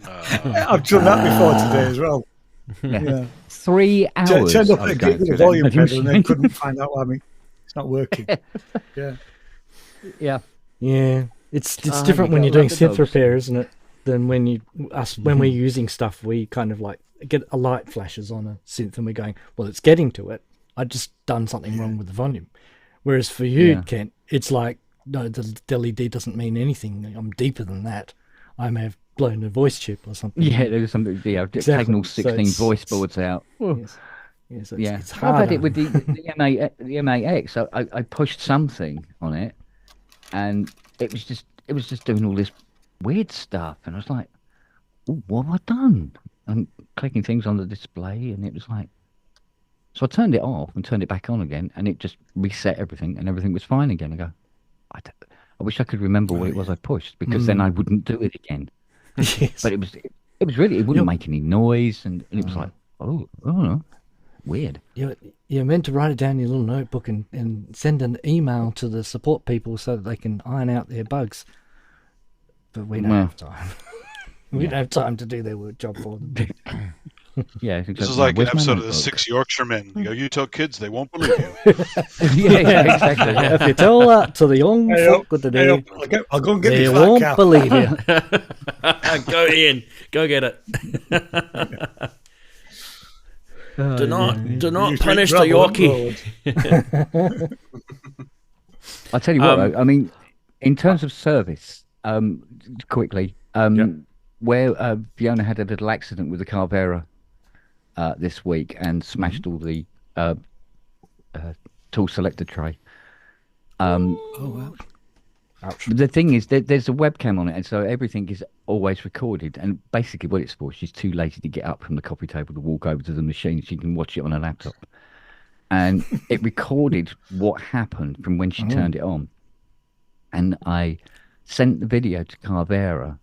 I've done that before today as well. Yeah. 3 hours. Turned up I was at a going gig with through a that volume bloody pedal and then machine. couldn't find out why it's not working. Yeah. Yeah. Yeah, it's Oh, different you when gotta you're doing love the synth dogs. repair, isn't it? Than when when we're using stuff, we kind of like get a light flashes on a synth and we're going, well, it's getting to it. I just done something wrong with the volume. Whereas for you, Yeah. Kent, it's like, no, the LED doesn't mean anything. I'm deeper than that. I may have blown a voice chip or something. Yeah, there was something. Yeah, Exactly. taking all So 16 it's- voice boards out. Yes. Yes, Yeah, it's I've harder. had it with the M8X. So I pushed something on it, and it was just doing all this weird stuff, and I was like, "Ooh, what have I done?" And clicking things on the display, and it was like, so I turned it off and turned it back on again, and it just reset everything, and everything was fine again. I go, I wish I could remember what it was I pushed, because then I wouldn't do it again. Yes. But it was really, it wouldn't make any noise, and it was like, oh, weird. You're meant to write it down in your little notebook and send an email to the support people so that they can iron out their bugs. But we don't have time. We don't have time to do their work job for them. Yeah, This is like an episode of the Six Yorkshiremen. You go, you tell kids, they won't believe you. Yeah, exactly. If you tell that to the young folk of the day, I'll go and get they this won't cap. believe you. Go in. Go get it. Do not You punish the think Yorkie. Road. I tell you what, I mean, in terms of service, quickly, where Fiona had a little accident with the Carvera this week and smashed all the tool selector tray. The thing is, there's a webcam on it, and so everything is always recorded. And basically, what it's for, she's too lazy to get up from the coffee table to walk over to the machine. She can watch it on her laptop, and it recorded what happened from when she turned it on. And I sent the video to Carvera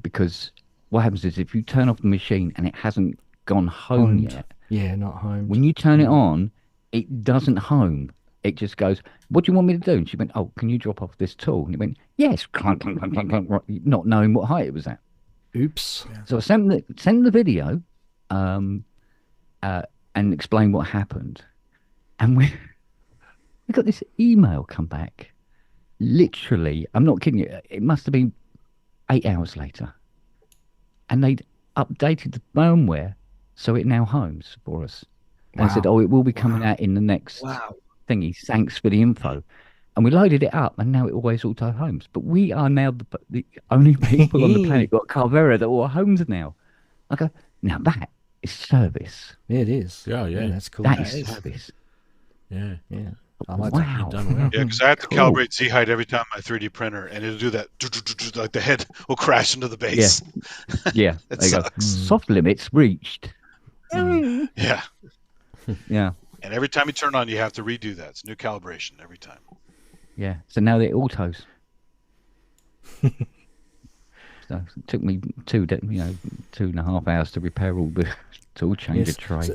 because what happens is if you turn off the machine and it hasn't gone home yet, not home. when you turn it on, it doesn't home. It just goes, what do you want me to do? And she went, oh, can you drop off this tool? And it went, yes, clunk, clunk, clunk, clunk, clunk, not knowing what height it was at. Oops. So I sent the video and explained what happened. And we got this email come back. Literally, I'm not kidding you, it must have been 8 hours later. And they'd updated the firmware so it now homes for us. And said, oh, it will be coming out in the next thingy. Thanks for the info. And we loaded it up, and now it always auto homes. But we are now the only people on the planet got Carvera that all homes now. I go, now that is service. Yeah, it is. Yeah. That's cool. That is service. Yeah. I like Wow. that. Done well. Yeah, because I have to Cool. calibrate Z height every time my 3D printer, and it'll do that, like the head will crash into the base. Yeah, It there you go. sucks. Soft limits reached. Yeah. Yeah, And every time you turn it on, you have to redo that. It's new calibration every time. yeah. So now they're autos. So it took me 2.5 hours to repair all the tool change Yes. tray.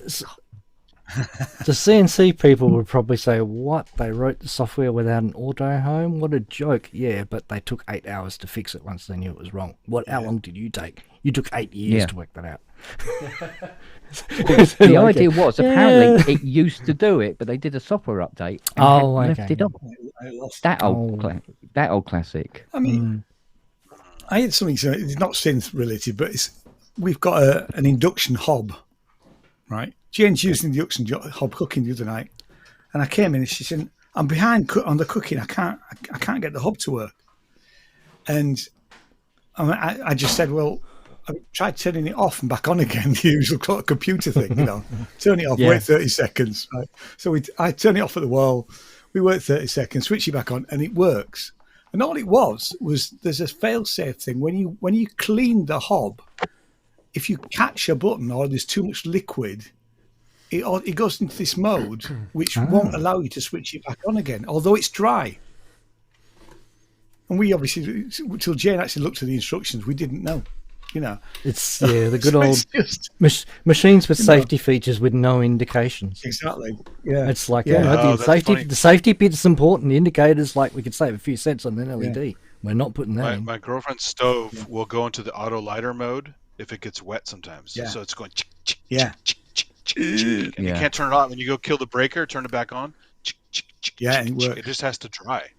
The CNC people would probably say, what? They wrote the software without an auto home? What a joke. Yeah, but they took 8 hours to fix it once they knew it was wrong. How long did you take? You took 8 years Yeah. to work that out. The idea was apparently it used to do it, but they did a software update and left okay. it off. That old classic. I mean, I had something. So it's not synth related, but we've got an induction hob, right? Jane's using the induction hob cooking the other night, and I came in and she said, "I'm behind on the cooking. I can't get the hob to work." And I just said, "Well, I tried turning it off and back on again, the usual computer thing, turn it off, wait 30 seconds." Right? So I turn it off at the wall. We wait 30 seconds, switch it back on, and it works. And all it was there's a fail-safe thing when you clean the hob. If you catch a button or there's too much liquid, it goes into this mode which won't allow you to switch it back on again, although it's dry. And we obviously, until Jane actually looked at the instructions, we didn't know. It's the good So old it's just, machines with safety features with no indications. exactly. Yeah. It's like Oh, the that's funny. safety bit's important. The indicators, like we could save a few cents on an LED. We're not putting that in. My girlfriend's stove will go into the auto lighter mode if it gets wet sometimes. Yeah. So it's going Yeah. and you can't turn it on. When you go kill the breaker, turn it back on. Yeah, it works. It just has to dry.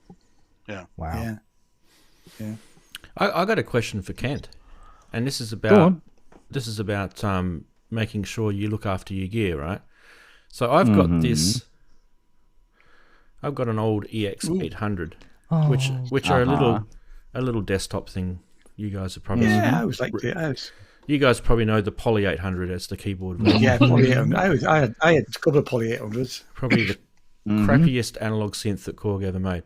Yeah. Wow. Yeah. I got a question for Kent, and this is Go about on. making sure you look after your gear, right? So I've got this. I've got an old EX800, which are a little desktop thing. You guys are probably I was like, you guys probably know the Poly 800 as the keyboard version. yeah, Poly 800. I had a couple of Poly 800s. Probably the crappiest analog synth that Korg ever made.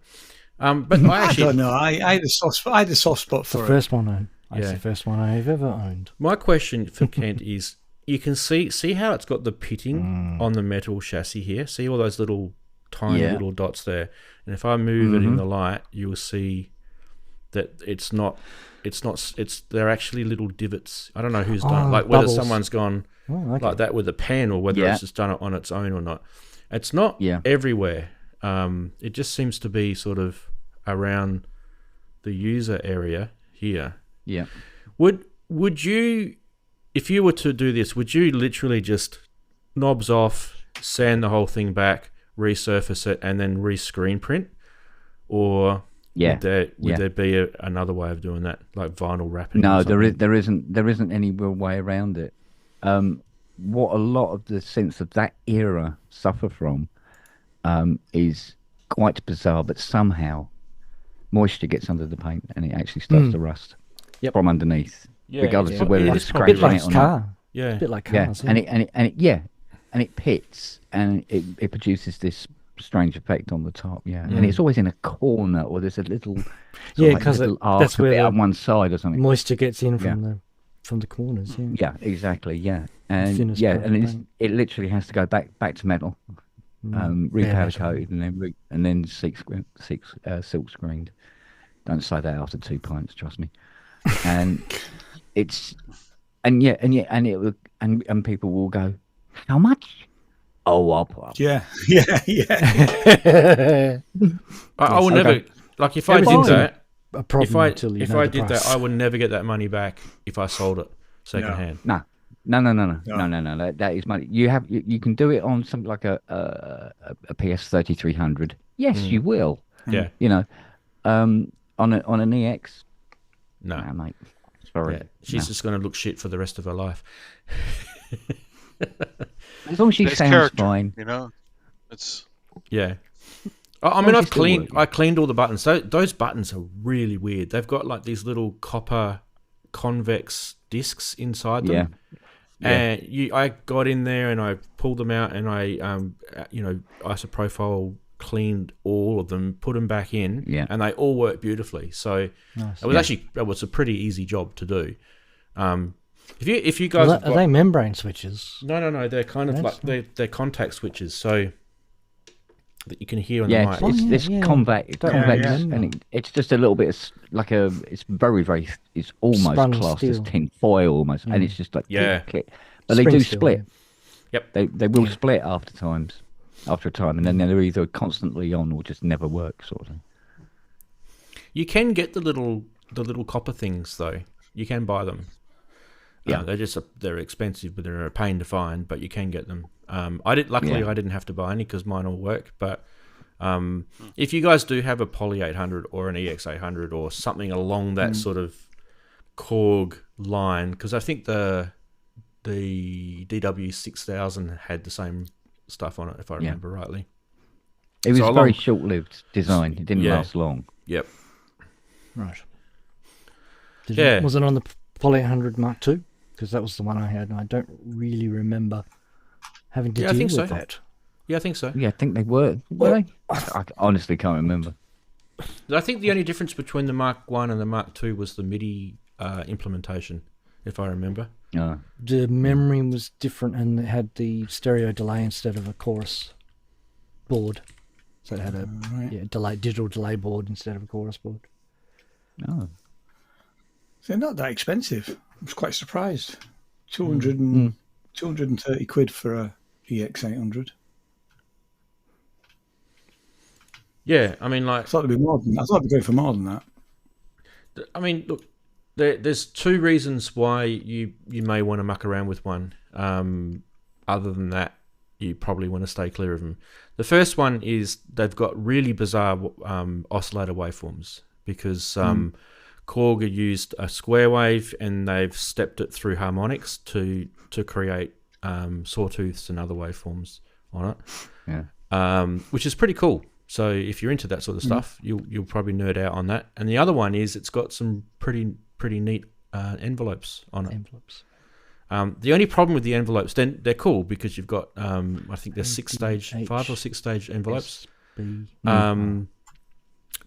But I don't know. I had a soft spot It's the for it. first one That's Yeah. the first one I've ever owned. My question for Kent is, you can see how it's got the pitting on the metal chassis here. See all those little tiny little dots there. And if I move it in the light, you will see that they're actually little divots. I don't know who's done it. Like whether bubbles. someone's gone like that with a pen or whether it's just done it on its own or not. It's not everywhere. It just seems to be sort of around the user area here. Yeah. Would you, if you were to do this, would you literally just knobs off, sand the whole thing back, resurface it, and then re-screen print? Or would there be another way of doing that, like vinyl wrapping? No, there isn't any real way around it. What a lot of the synths of that era suffer from is quite bizarre, but somehow moisture gets under the paint and it actually starts to rust from underneath, regardless of whether it's A bit scratching like it or not. car. Yeah. A bit like Yeah, cars. and it pits and it produces this strange effect on the top. Yeah, and it's always in a corner or there's a little because arc that's a bit where on one side or something. moisture gets in from the corners. Yeah. Yeah, exactly. Yeah, and Thinnest yeah, part of and the it's, paint. it literally has to go back to metal, repowder coated, and then silk screened. Don't say that after 2 pints, trust me. And and people will go, how much? Oh, I'll put. Yeah. I will never, like if I did Everything's that, a problem until you if know I the did price. that, I would never get that money back if I sold it second hand. No. That is money. You can do it on something like a PS 3300. Yes, you will. Yeah. You know, on an EX. No, Nah, mate. Sorry. Yeah. She's just going to look shit for the rest of her life. As long as she There's sounds character, fine. You know, it's Yeah. I mean, Well, I've she's still cleaned. working. I cleaned all the buttons. Those buttons are really weird. They've got like these little copper convex discs inside them. And I got in there and I pulled them out and I, isopropyl cleaned all of them, put them back in, Yeah. and they all work beautifully. So Nice. it was a pretty easy job to do. If you guys Are they membrane switches? no, they're kind of That's like they're contact switches, so that you can hear on the Yeah, mic. it's yeah. convex, Yeah. and it's just a little bit of it's very, it's almost Spun classed as steel. tin foil almost, and it's just like Yeah. click. But they Spring do steel, split. Yep. They will split after a time, and then they're either constantly on or just never work, sort of thing. You can get the little copper things though. You can buy them. Yeah. They're expensive, but they're a pain to find. But you can get them. I didn't have to buy any because mine all work. But if you guys do have a Poly 800 or an EX 800 or something along that sort of Korg line, because I think the DW 6000 had the same stuff on it, if I remember rightly. It was So a along- very short-lived design. It didn't Yeah. last long. Yep. Right. Yeah. Was it on the Poly 800 Mark II? Because that was the one I had, and I don't really remember having to Yeah, I deal think with so. that. Yeah, I think so. Yeah, I think they were. Were they? I honestly can't remember. I think the only difference between the Mark 1 and the Mark II was the MIDI implementation, if I remember. The memory was different, and it had the stereo delay instead of a chorus board. So it had a digital delay board instead of a chorus board. Oh. They're not that expensive. I was quite surprised. 230 quid for a EX800. Yeah, I mean, like, I thought it'd be more than that. I thought it'd go for more than that. I mean, look, there's two reasons why you may want to muck around with one. Other than that, you probably want to stay clear of them. The first one is they've got really bizarre oscillator waveforms because Korg had used a square wave and they've stepped it through harmonics to create sawtooths and other waveforms on it. Yeah. Which is pretty cool. So if you're into that sort of stuff, you'll probably nerd out on that. And the other one is it's got some pretty neat envelopes on it. The only problem with the envelopes, then they're cool because you've got I think there's 5 or 6 stage envelopes.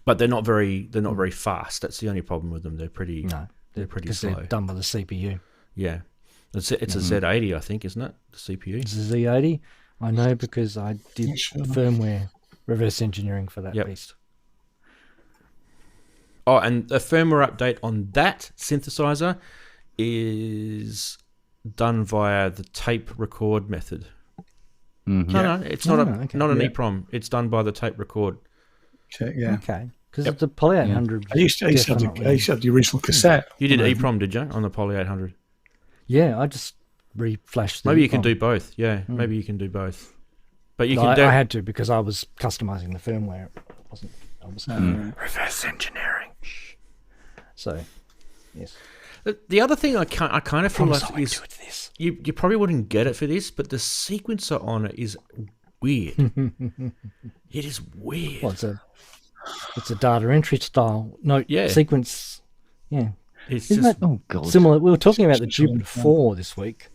But they're not very fast. That's the only problem with them. They're pretty pretty slow. They're done by the CPU. Yeah. It's a Z80, I think, isn't it? The CPU. It's a Z80. I know because I did firmware reverse engineering for that beast. Oh, and the firmware update on that synthesizer is done via the tape record method. No, it's not an EEPROM. It's done by the tape record. Okay. Because the Poly 800. I used to have the original cassette. You did EEPROM, did you, on the Poly 800? Yeah, I just reflashed the Maybe you EEPROM. can do both. Yeah, maybe you can do both. But you I can. I had to because I was customizing the firmware. I was reverse engineering. So, yes. The other thing I kind of feel like is do this. you probably wouldn't get it for this, but the sequencer on it is weird. It is weird. Well, it's a data entry style note sequence. Yeah. It's Isn't just that similar? We were talking about the Jupiter 4 this week.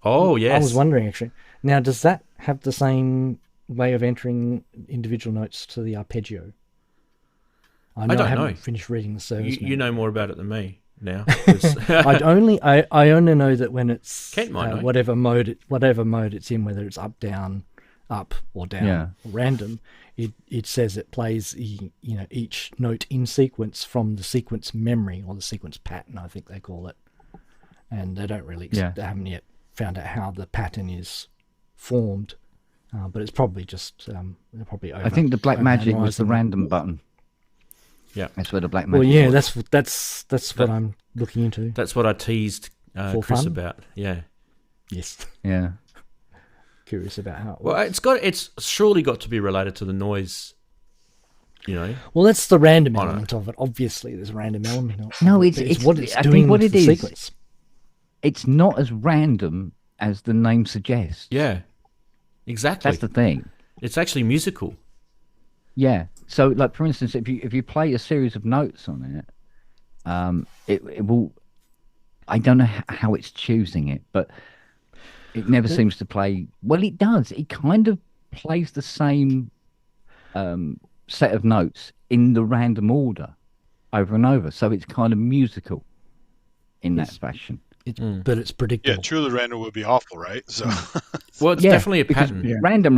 Oh, yes. I was wondering, actually. Now, does that have the same way of entering individual notes to the arpeggio? I don't haven't know. Finished reading the service. You know more about it than me now. I only know that when it's Kent might know. whatever mode it's in, whether it's up, down, up or down, or random, it says it plays each note in sequence from the sequence memory or the sequence pattern, I think they call it. And they don't really they haven't yet found out how the pattern is formed, but it's probably just I think the black magic was the random button. Yeah, that's where the black magic. Well, yeah, was. that's what I'm looking into. That's what I teased Chris fun? about. Yeah. Yes. Yeah. Curious about how it works. works. It's surely got to be related to the noise. Well, that's the random element of it. Obviously, there's a random element. No, it's what it's I doing think what with it the is. sequence. It's not as random as the name suggests. Yeah, exactly. That's the thing. It's actually musical. Yeah. So, like for instance, if you play a series of notes on it, it will. I don't know how it's choosing it, but it never seems to play. Well, it does. It kind of plays the same set of notes in the random order over and over. So it's kind of musical in that fashion. But it's predictable. Yeah, truly random would be awful, right? So, Well, it's definitely a because pattern. random,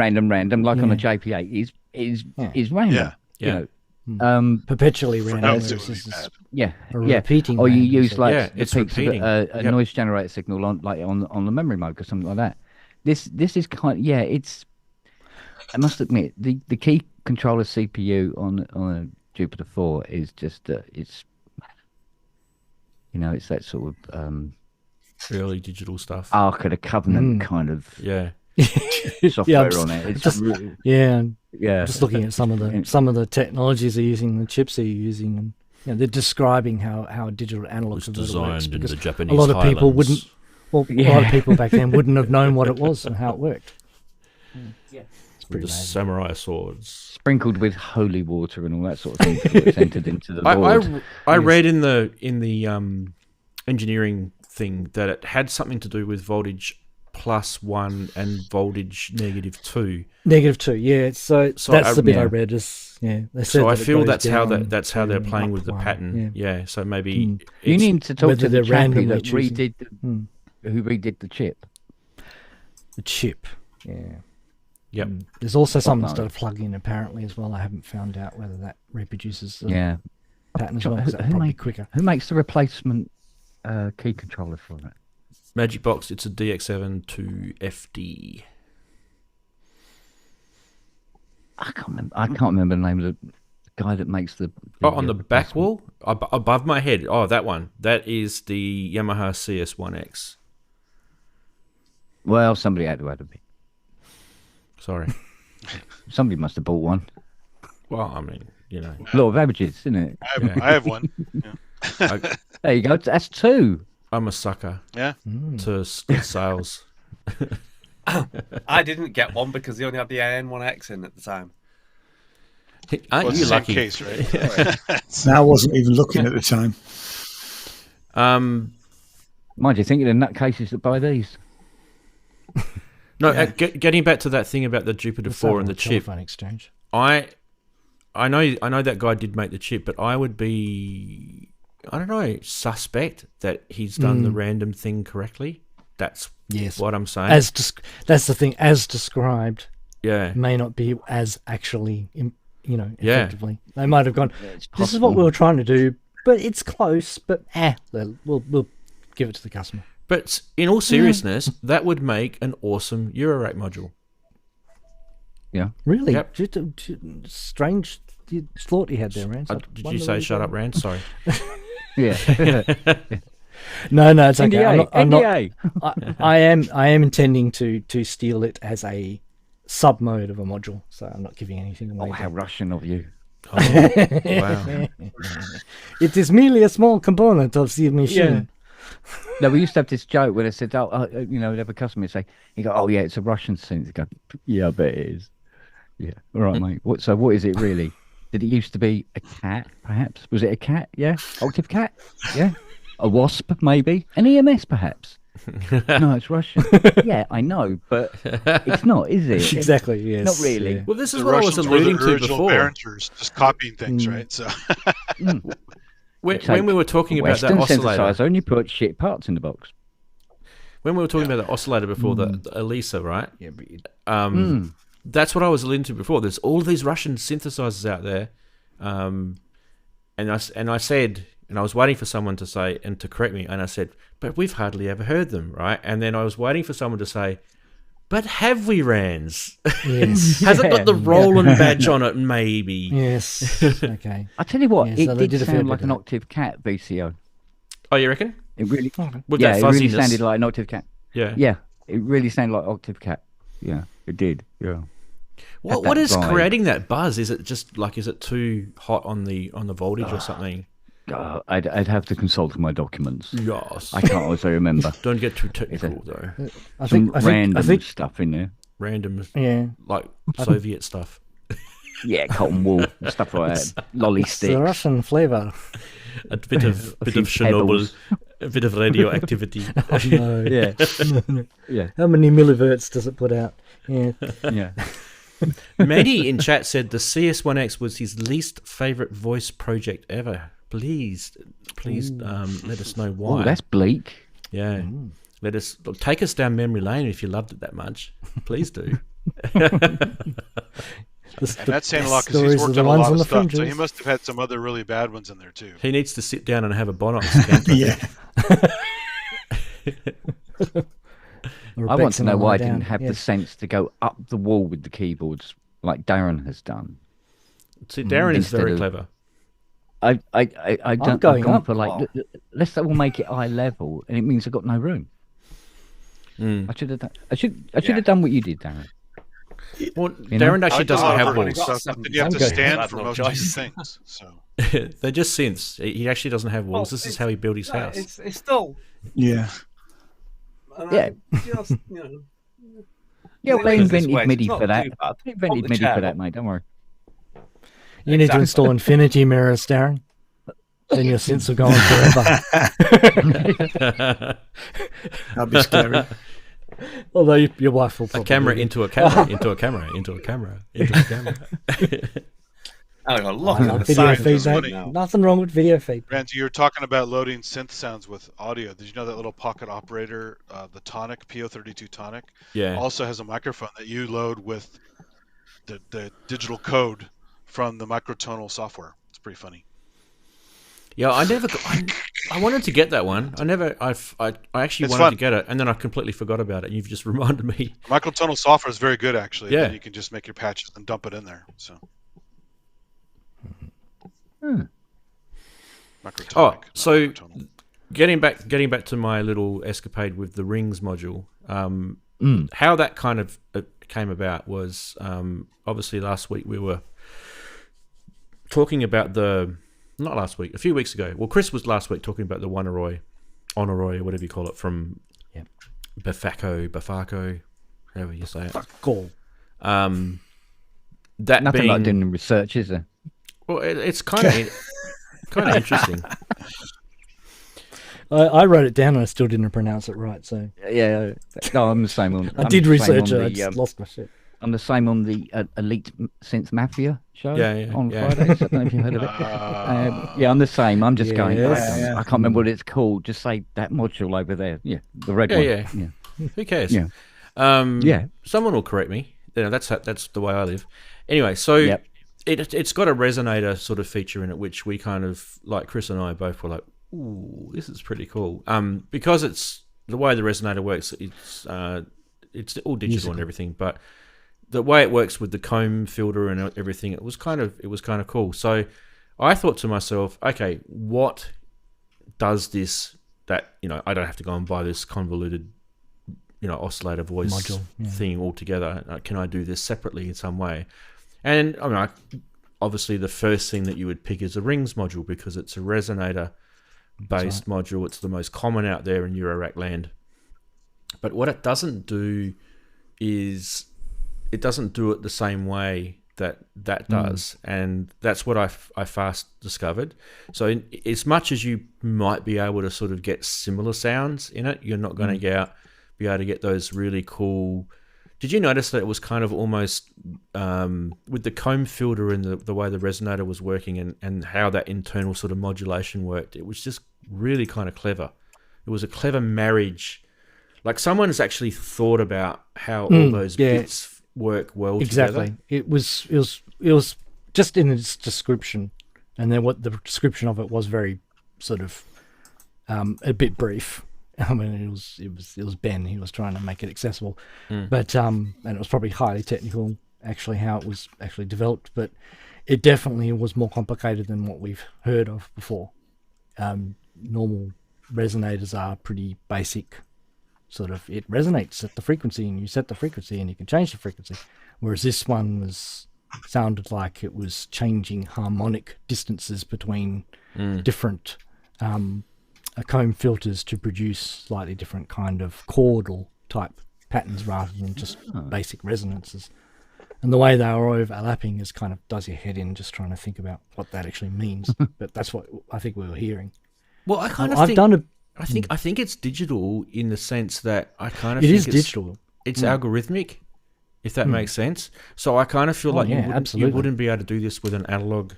like on a JP8 is random. Yeah. You know, Perpetually for random. notes, it It's would be just bad. a yeah. repeating. Or you random, use so- like Yeah, the it's peaks of repeating. a Yep. noise generator signal on the memory mode or something like that. This is kind. It's. I must admit the key controller CPU on a Jupiter 4 is just it's. You know, it's that sort of Early digital stuff. Ark of the Covenant kind of Yeah. software I'm on it. It's just- really, Yeah, yeah. just looking at some of the technologies they're using, the chips they're using, and they're describing how a digital analog It was converter works, designed in because the Japanese a lot of people Highlands. wouldn't. Well, a lot of people back then wouldn't have known what it was and how it worked. It's With pretty the amazing. samurai swords. Sprinkled with holy water and all that sort of thing before it's entered into the Lord. I read in the engineering thing that it had something to do with voltage +1 and voltage -2. -2, yeah. So that's the bit I yeah. read. Is they said So I that it feel goes that's how down that's how they're to playing up with the one, pattern. yeah. Yeah. So maybe You it's- need to talk whether to the they're chappie randomly that choosing. who redid the chip. the chip. Yeah. Yep. There's also something no. that's got a plug-in apparently as well. I haven't found out whether that reproduces the Yeah. pattern as So well. 'Cause that'd probably be quicker. Who makes the replacement key controller for it? Magic Box. It's a DX7 to FD. I can't remember the name of the guy that makes the. On the back wall above my head. Oh, that one. That is the Yamaha CS1X. Well, somebody had to add a bit. Sorry. Somebody must have bought one. Well, I mean, you know. Law of averages, isn't it? I have one. Yeah. There you go. That's two. I'm a sucker Yeah. to sales. I didn't get one because they only had the N1X in at the time. Aren't Well, it's you the same lucky? case, right? I wasn't even looking at the time. Mind you, thinking of nutcases that buy these. No, getting back to that thing about the Jupiter Let's 4 have and a the chip. telephone exchange. I know that guy did make the chip, but I would be, I don't know, suspect that he's done the random thing correctly. That's what I'm saying. That's the thing. As described, yeah, may not be as actually, Yeah. effectively. They might have gone. This is what we were trying to do, but it's close. But we'll give it to the customer. But in all seriousness, that would make an awesome Eurorack module. Yeah. Really? Yep. Strange thought he had there, Rand. Did you say shut up, Rand? Sorry. Yeah. No, it's okay. NDA. I am intending to steal it as a sub mode of a module, so I'm not giving anything away. Oh, how Russian of you. Oh, wow. It is merely a small component of the machine. No, we used to have this joke where they said, we'd have a customer say, you go, oh yeah, it's a Russian synth. You go, yeah, I bet it is. Yeah. All right, mate. What is it really? Did it used to be a cat, perhaps? Was it a cat? Yeah. Octave cat? Yeah. A wasp, maybe? An EMS, perhaps? No, it's Russian. Yeah, I know, but it's not, is it? Exactly, yes. Not really. Yeah. Well, this is The what Russians I was were the alluding to original before. parenters, just copying things, right? So When we were talking about that Western oscillator, synthesizer, and you put shit parts in the box. when we were talking about the oscillator before, the Alisa, right? Yeah, but That's what I was alluding to before. There's all these Russian synthesizers out there, and I said, and I was waiting for someone to say and to correct me, and I said, but we've hardly ever heard them, right? And then I was waiting for someone to say, but have we, Ranz? yes. Has it got the Roland badge on it? Maybe. Yes. Okay. I tell you what, Yeah, so they it did did a fair sound bit like of an that. Octave Cat VCO. Oh, you reckon? It really, With yeah, that it really fuzziness. sounded like an Octave Cat. Yeah. Yeah, it really sounded like Octave Cat. Yeah, it did. Yeah. What that is vibe. creating that buzz? Is it just like, is it too hot on the voltage or something? I'd have to consult my documents. Yes. I can't also remember. Don't get too technical though. I Some think random stuff in there. Random, yeah. like Soviet stuff. Yeah, cotton wool, stuff like that. Lolly It's the sticks. Russian flavor. A bit of few Chernobyl, pebbles. a bit of radioactivity. Oh, no. Yeah. Yeah. How many millivolts does it put out? Yeah. Yeah. Mehdi in chat said the CS1X was his least favorite voice project ever. Please let us know why. Oh, that's bleak. Yeah. Take us down memory lane if you loved it that much. Please do. And that's saying a lot because he's worked on a lot of stuff, so he must have had some other really bad ones in there too. He needs to sit down and have a Bonox. I want to know why I didn't have the sense to go up the wall with the keyboards like Daren has done. See, Daren is very clever. I've gone for like, let's all make it eye level, and it means I've got no room. I should have done. I should have done what you did, Daren. Well, Daren actually doesn't have walls. You have to stand for most of these things. So they're just synths. He actually doesn't have walls. This is how he built his house. It's still just, well, they invented MIDI for that. They invented MIDI for that, mate. Don't worry. You need to install infinity mirrors, Daren. Then your synths will go on forever. That'd be scary. Although your wife will probably... A camera into a camera, into a camera, into a camera, into a camera. I got look at the video signs. feed, nothing wrong with video feed. Ranzee, you were talking about loading synth sounds with audio. Did you know that little pocket operator, the Tonic, PO32 Tonic, also has a microphone that you load with the digital code from the microtonal software? It's pretty funny. Yeah, I wanted to get that one. I actually wanted to get it, and then I completely forgot about it. You've just reminded me. Microtonal software is very good, actually. Yeah. Then you can just make your patches and dump it in there. So. So getting back to my little escapade with the rings module, how that kind of came about was obviously last week we were talking about a few weeks ago. Well, Chris was last week talking about the Honoroy, or whatever you call it, from Bafako, however you say it. Cool. Nothing like doing research, is there? Well, it's kind of interesting. I wrote it down and I still didn't pronounce it right. So yeah, no, I'm the same on. I did research it. I just lost my shit. I'm the same on the Elite Synth Mafia show on Fridays. I don't know if you heard of it. Yeah, I'm the same. I'm just going. I can't remember what it's called. Just say that module over there. Yeah, the red one. Yeah. Who cares? Yeah. Someone will correct me. That's the way I live. Anyway, so it's got a resonator sort of feature in it, which we kind of, like Chris and I both were like, ooh, this is pretty cool. Because it's the way the resonator works. It's all digital and everything, but the way it works with the comb filter and everything, it was kind of cool. So I thought to myself, okay, what does this that I don't have to go and buy this convoluted oscillator voice module thing altogether? Can I do this separately in some way? And I mean, obviously the first thing that you would pick is a rings module because it's a resonator based module. It's the most common out there in Eurorack land. But what it doesn't do is it doesn't do it the same way that does, and that's what I fast discovered. So as much as you might be able to sort of get similar sounds in it, you're not going to be able to get those really cool. Did you notice that it was kind of almost with the comb filter and the way the resonator was working and how that internal sort of modulation worked? It was just really kind of clever. It was a clever marriage. Like someone has actually thought about how all those bits work well exactly. together. It was just in its description, and then what the description of it was very sort of a bit brief. I mean, it was Ben. He was trying to make it accessible, but and it was probably highly technical, actually, how it was actually developed. But it definitely was more complicated than what we've heard of before. Normal resonators are pretty basic. Sort of, it resonates at the frequency, and you set the frequency, and you can change the frequency. Whereas this one sounded like it was changing harmonic distances between different comb filters to produce slightly different kind of chordal type patterns rather than just basic resonances. And the way they are overlapping is kind of does your head in just trying to think about what that actually means. But that's what I think we were hearing. Well, I think it's digital in the sense that I kind of it think is digital. It's algorithmic if that makes sense. So I kind of feel like you absolutely. wouldn't be able to do this with an analog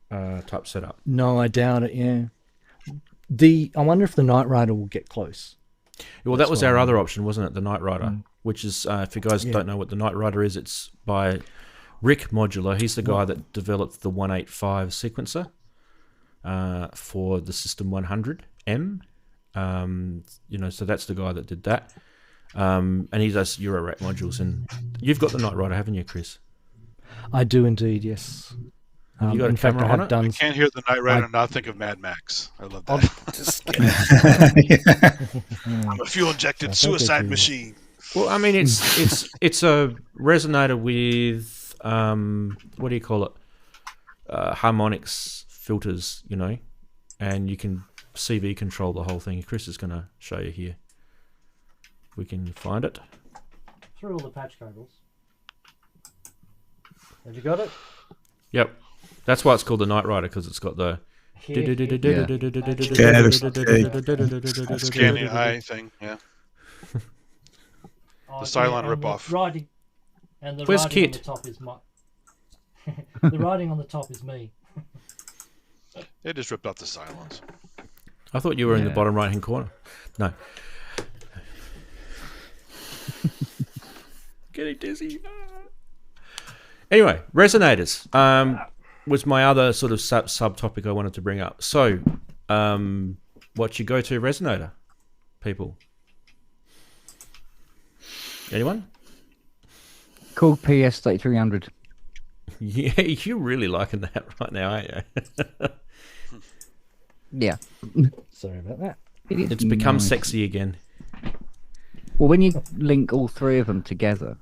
type setup. No, I doubt it. Yeah. I wonder if the Knight Rider will get close. Well, that was our other option, wasn't it? The Knight Rider, which is, if you guys don't know what the Knight Rider is, it's by Tre Modular. He's the guy that developed the 185 sequencer for the System 100M. So that's the guy that did that. And he does eurorack modules. And you've got the Knight Rider, haven't you, Chris? I do indeed, yes. Have you got a camera on it? I can't hear the Knight Rider and not think of Mad Max. I love that. I'm a fuel-injected suicide machine. Well, I mean, it's a resonator with what do you call it? Harmonics filters, and you can CV control the whole thing. Chris is going to show you here. We can find it through all the patch cables. Have you got it? Yep. That's why it's called the Knight Rider, because it's got the scanning eye thing. Yeah. The Cylon ripoff. The Where's writing Kit? on the top is my. The writing on the top is me. They just ripped off the Cylons. I thought you were in the bottom right-hand corner. No. Getting dizzy. Anyway, resonators was my other sort of subtopic I wanted to bring up. So, what's your go-to resonator, people? Anyone? Called PS 3300. Yeah, you're really liking that right now, aren't you? Yeah. Sorry about that. It's become sexy again. Well, when you link all three of them together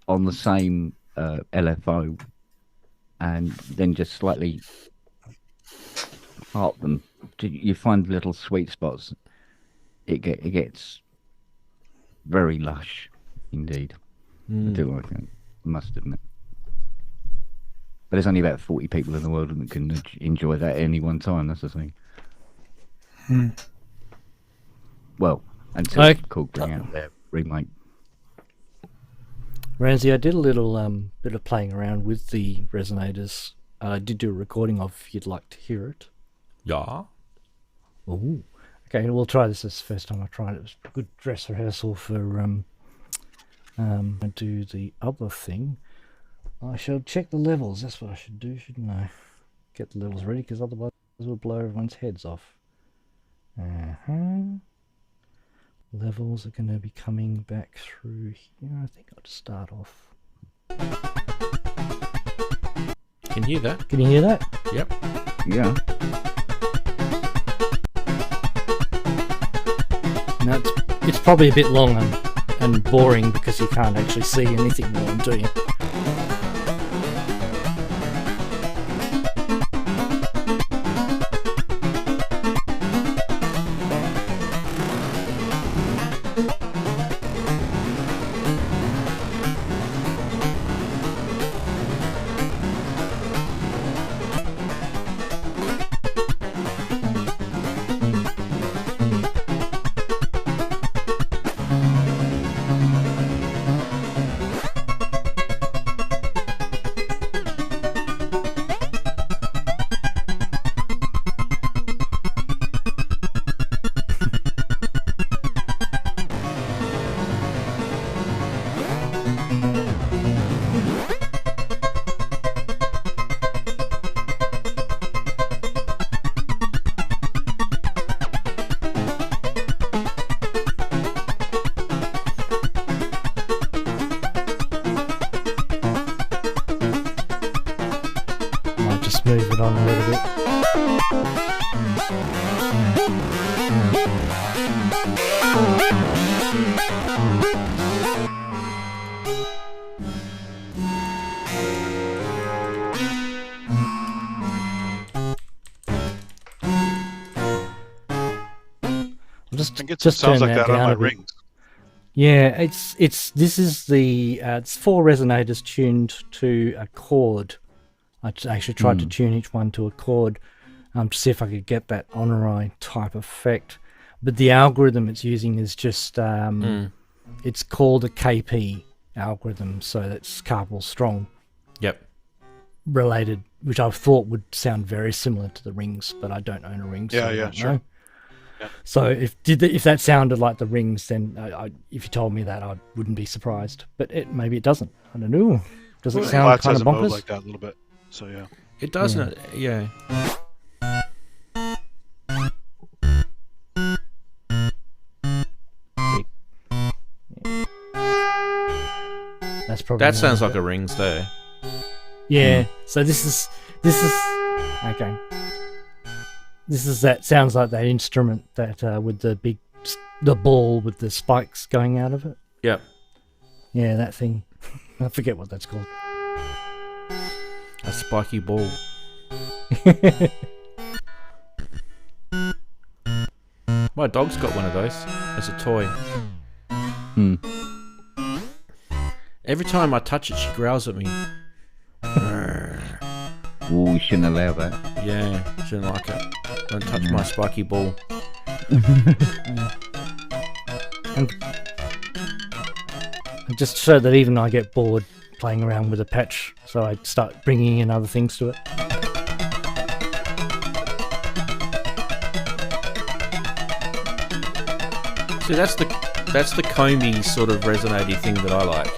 on the same LFO and then just slightly part them, you find little sweet spots. It gets very lush indeed. I do like it, I must admit. But there's only about 40 people in the world that can enjoy that at any one time, that's the thing. Well, until Korg bring out their remake. Ranzee, I did a little bit of playing around with the resonators. I did do a recording of if you'd like to hear it. Yeah. Ooh. Okay, we'll try this. This is the first time I tried it. It was a good dress rehearsal for I do the other thing. I should check the levels. That's what I should do, shouldn't I? Get the levels ready, because otherwise we'll blow everyone's heads off. Levels are going to be coming back through here. I think I'll just start off. Can you hear that? Can you hear that? Yep. Yeah. No, it's probably a bit long and boring because you can't actually see anything while I'm doing it. Move it on a little bit. Just sounds like that on my rings. Yeah, it's four resonators tuned to a chord. I actually tried to tune each one to a chord to see if I could get that on-a-eye type effect. But the algorithm it's using is just, it's called a KP. algorithm, so that's Carpal strong Yep. related, which I thought would sound very similar to the Rings, but I don't own a Ring, so I don't know. Yeah. So if that sounded like the Rings, then if you told me that, I wouldn't be surprised. But maybe it doesn't. I don't know. Does it sound Flats kind has of a mode bonkers? like that a little bit. So yeah. It doesn't. Yeah. That's probably That sounds like a Rings there. Yeah. So this is okay. That sounds like that instrument that with the ball with the spikes going out of it. Yep. Yeah, that thing. I forget what that's called. A spiky ball. My dog's got one of those as a toy. Hmm. Every time I touch it, she growls at me. Oh, you shouldn't allow that. Yeah, she didn't like it. Don't touch my spiky ball. And just so that even I get bored playing around with a patch, so I start bringing in other things to it. See, that's the comey sort of resonating thing that I like.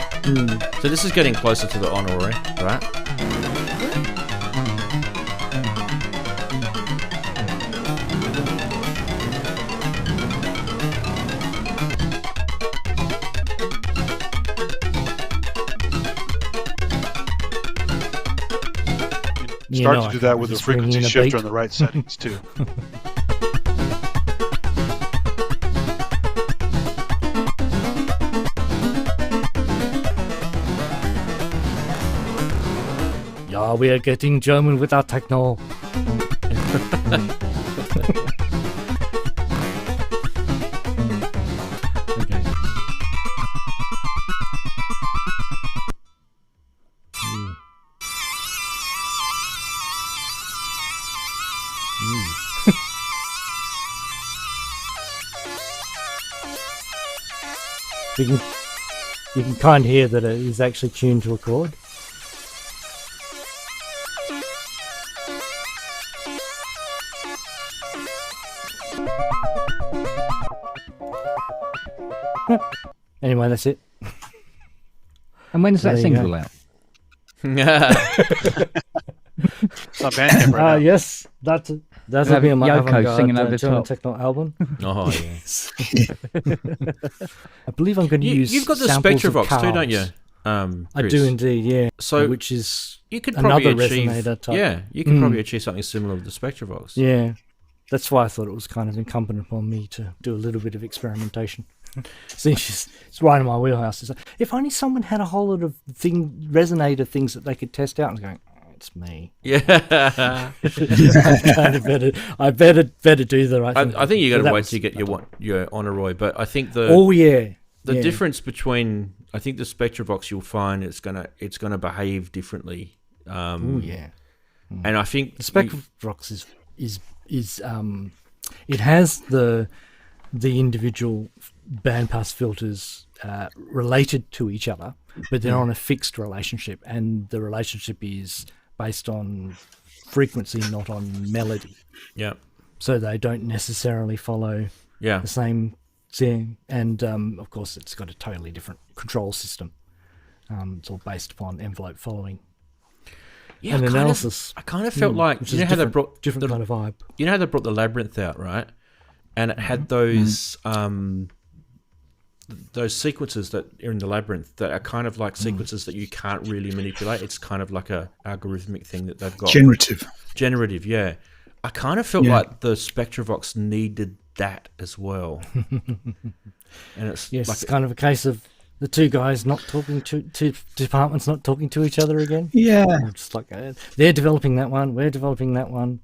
So this is getting closer to the honorary, right? Start to I do that can't with the resist bringing frequency in a shifter beat. on the right settings too. Yeah, we are getting German with our techno. Okay. You can kind of hear that it is actually tuned to a chord. Anyway, that's it. And when is that There you go. single out? It's on Bandcamp right now. Yes, that'll be on my Yoko avant-garde, singing over the German top. techno album. Oh yes. I believe I'm going to use. You've got the samples of Spectravox too, don't you? Cars. I Chris? do indeed, yeah. So which is you could probably another achieve. resonator type. Yeah, you could probably achieve something similar with the Spectravox. Yeah, that's why I thought it was kind of incumbent upon me to do a little bit of experimentation. Since it's right in my wheelhouse. It's like, if only someone had a whole lot of resonator things that they could test out. And going, it's me. Yeah. I better do the right thing. I think you got But to that wait was- till you get your honorary. But I think the the difference between I think the Spectravox you'll find it's gonna behave differently. And I think the Spectravox is it has the individual bandpass filters related to each other, but they're on a fixed relationship, and the relationship is based on frequency, not on melody. Yeah. So they don't necessarily follow the same thing, and of course it's got a totally different control system. It's all based upon envelope following. Yeah, and analysis. I kind of felt like which you know is how they brought different kind of vibe. You know how they brought the Labyrinth out, right? And it had those those sequences that are in the Labyrinth that are kind of like sequences that you can't really manipulate. It's kind of like a algorithmic thing that they've got. Generative, yeah. I kind of felt like the Spectravox needed that as well. And it's it's kind of a case of the two guys not talking to two departments not talking to each other again. Yeah, just like they're developing that one, we're developing that one.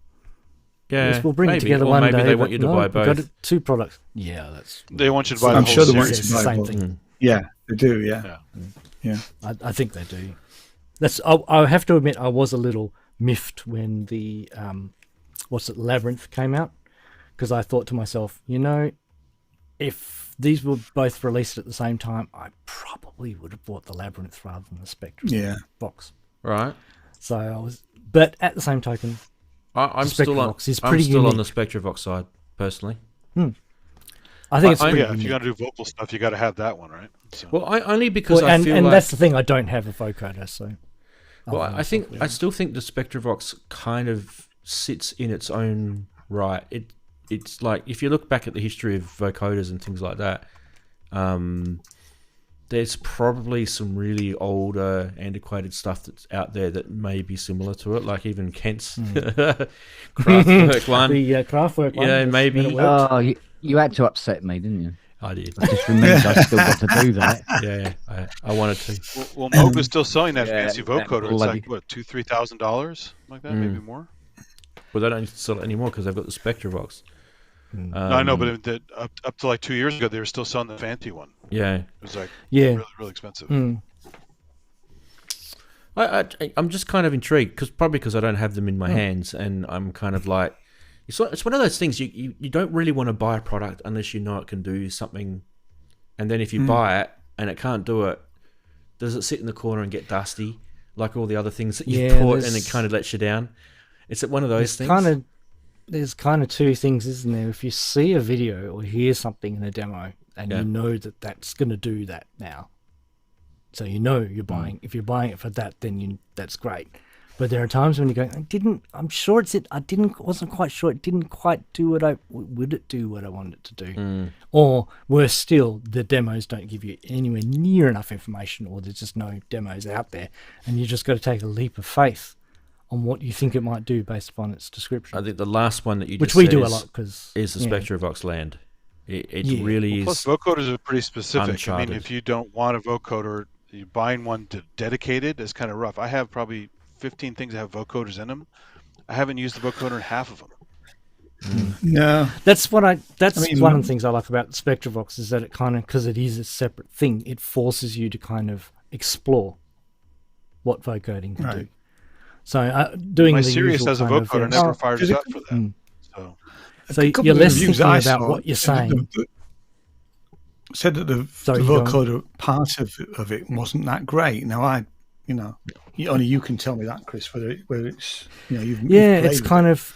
Yeah, yes, we'll bring it together or one maybe day. they want you to buy both. We've got two products. Yeah, that's. They want you to buy. I'm the sure whole they want you series. to buy same both. thing. Yeah, they do. Yeah. I think they do. I have to admit, I was a little miffed when the Labyrinth came out, because I thought to myself, if these were both released at the same time, I probably would have bought the Labyrinth rather than the Spectre box. Right. So but at the same token, I'm still on the Spectravox side personally. I think it's pretty if you're gonna do vocal stuff, you got to have that one, right? So. Well, only because I feel like that's the thing. I don't have a vocoder, so. Well, I still think the Spectravox kind of sits in its own right. It's like if you look back at the history of vocoders and things like that, there's probably some really older, antiquated stuff that's out there that may be similar to it, like even Kent's Kraftwerk one. The Kraftwerk one. Yeah, maybe. Oh, you had to upset me, didn't you? I did. I just remembered I still got to do that. Yeah, I wanted to. Well, Moog was still selling that fancy vocoder. It's like, what, $2,000-$3,000? Like that, maybe more? Well, they don't sell it anymore because they've got the Spectravox. No, I know, but up to like 2 years ago, they were still selling the fancy one. Yeah. It was like really, really expensive. I'm just kind of intrigued, because I don't have them in my hands, and I'm kind of like, it's one of those things, you don't really want to buy a product unless you know it can do something, and then if you buy it and it can't do it, does it sit in the corner and get dusty like all the other things that you bought, and it kind of lets you down? It's one of those things. There's kind of two things, isn't there? If you see a video or hear something in a demo, and you know that that's going to do that now, so you know you're buying. If you're buying it for that, then that's great. But there are times when you go, wasn't quite sure. It didn't quite do would it do what I wanted it to do? Or worse still, the demos don't give you anywhere near enough information, or there's just no demos out there, and you just got to take a leap of faith on what you think it might do based upon its description. I think the last one that you which just we said do a lot is the Spectravox land. It really is. Plus, vocoders are pretty specific. Uncharted. I mean, if you don't want a vocoder, you buying one dedicated is kind of rough. I have probably 15 things that have vocoders in them. I haven't used the vocoder in half of them. No, that's one of the things I like about the Spectravox is that it kind of, because it is a separate thing, it forces you to kind of explore what vocoding can do. So doing my the Sirius usual has a kind of vocoder never fires up for that. So you're less thinking about what you're saying. Said that the vocoder part of it wasn't that great. Now only you can tell me that, Chris, whether it's you've it's kind of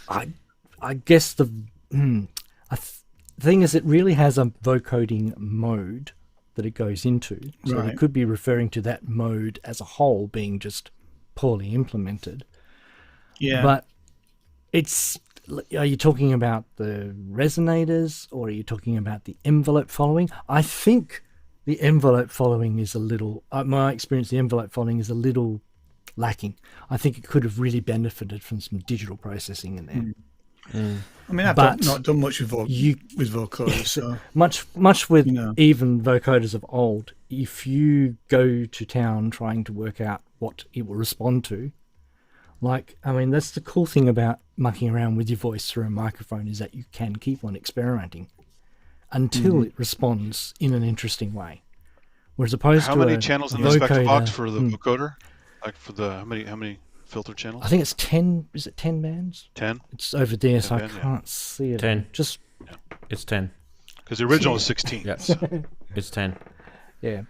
I guess the thing is it really has a vocoding mode that it goes into, so it could be referring to that mode as a whole being just poorly implemented. But are you talking about the resonators, or are you talking about the envelope following? I think the envelope following is a little, my experience, the envelope following is a little lacking. I think it could have really benefited from some digital processing in there. I mean, I've not done much with vocoders. So. much with even vocoders of old. If you go to town trying to work out what it will respond to, that's the cool thing about mucking around with your voice through a microphone, is that you can keep on experimenting until it responds in an interesting way. Whereas opposed how to many channels in the spectrum box for the vocoder? Like for the how many filter channels? I think it's 10. Is it 10 bands? 10. It's over there, so I can't see it. 10. It's 10. Because the original is 16. Yes, it's 10. Yeah.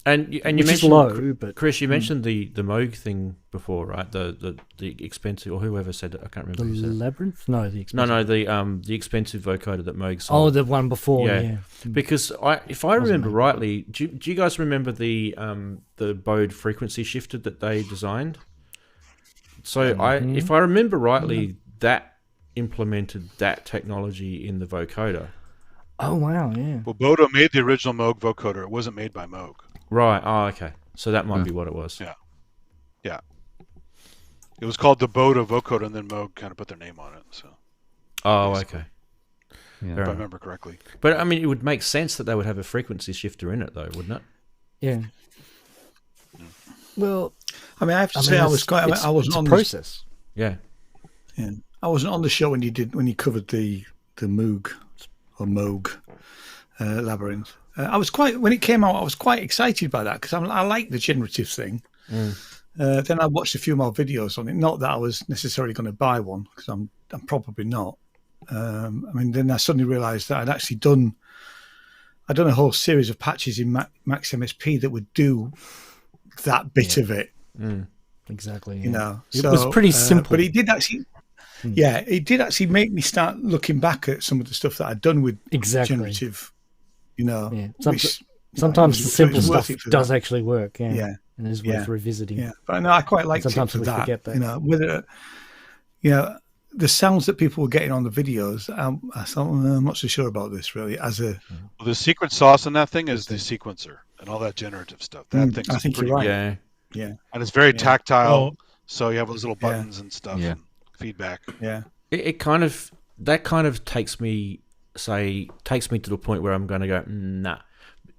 And you Which mentioned is low, but Chris, you mentioned the Moog thing before, right? The expensive, or whoever said it, I can't remember. The Labyrinth? No, the expensive. No, the expensive vocoder that Moog Oh, sold. the one before, yeah. Because if I remember rightly, do you guys remember the Bode frequency shifter that they designed? So if I remember rightly, that implemented that technology in the vocoder. Oh wow, yeah. Well, Bode made the original Moog vocoder. It wasn't made by Moog. Right. Oh, okay. So that might be what it was. Yeah. It was called the Bode vocoder, and then Moog kind of put their name on it. So. Oh, okay. If I remember correctly. But I mean, it would make sense that they would have a frequency shifter in it, though, wouldn't it? Yeah. Well, I mean, I have to say, I wasn't on the process. Yeah. I wasn't on the show when you covered the Moog Labyrinth. When it came out, I was quite excited by that because I like the generative thing. Then I watched a few more videos on it. Not that I was necessarily going to buy one, because I'm probably not. Then I suddenly realised that I'd actually done I'd done a whole series of patches in Max MSP that would do that bit of it. Exactly. You know, it was pretty simple, but it did actually. Yeah, it did actually make me start looking back at some of the stuff that I'd done with generative. You know, sometimes the simple stuff does that. actually work. Yeah, and is worth revisiting. Yeah, but I quite liked it for that. Forget that. You know, whether the sounds that people were getting on the videos, I thought, I'm not so sure about this really. The secret sauce in that thing is the sequencer and all that generative stuff. That thing's I think pretty you're right. Yeah, and it's very tactile. So you have those little buttons and stuff. Yeah. And feedback. Yeah, it kind of takes me to the point where I'm going to go, nah.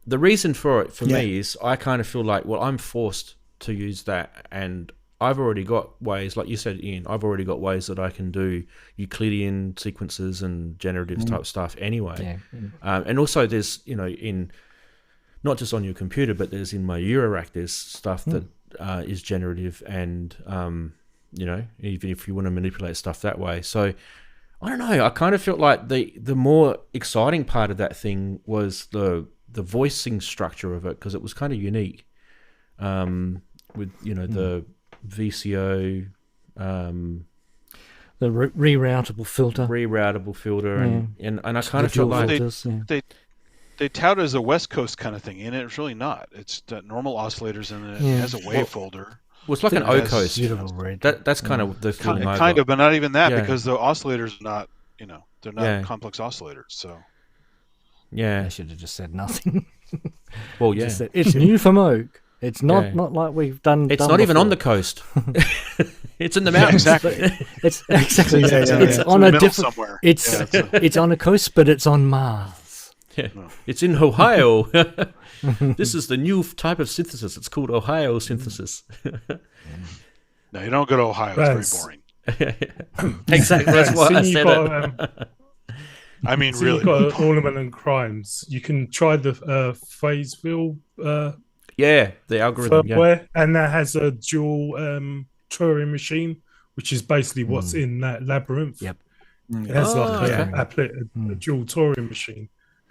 The reason for it me is I kind of feel like, well, I'm forced to use that, and I've already got ways, like you said, Ian, I've already got ways that I can do Euclidean sequences and generative type stuff anyway. And also there's, in not just on your computer, but there's in my Eurorack, there's stuff that is generative and, even if you want to manipulate stuff that way. So I don't know, I kind of felt like the more exciting part of that thing was the voicing structure of it, because it was kind of unique with, the VCO, the reroutable filter, and I kind of felt like they tout it as a West Coast kind of thing, and it's really not. It's normal oscillators, and it has a wave folder. Well, it's like an O-Coast. That's kind of the feeling. Kind of, but not even that, because the oscillators are not, they're not complex oscillators. So I should have just said nothing. Well, yeah, it's new for Moog. It's not like we've done. It's not even on the coast. It's in the mountains. Exactly. It's exactly. It's on a different. Somewhere. It's on a coast, but it's on Mars. Yeah, it's in Ohio. This is the new type of synthesis. It's called Ohio synthesis. No, you don't go to Ohio. It's very boring. Exactly. That's why I said it. I mean, so really. You've got Ornament and Crimes. You can try the phase fill. The algorithm. Firmware, and that has a dual Turing machine, which is basically what's in that labyrinth. Yep. It has a dual Turing machine.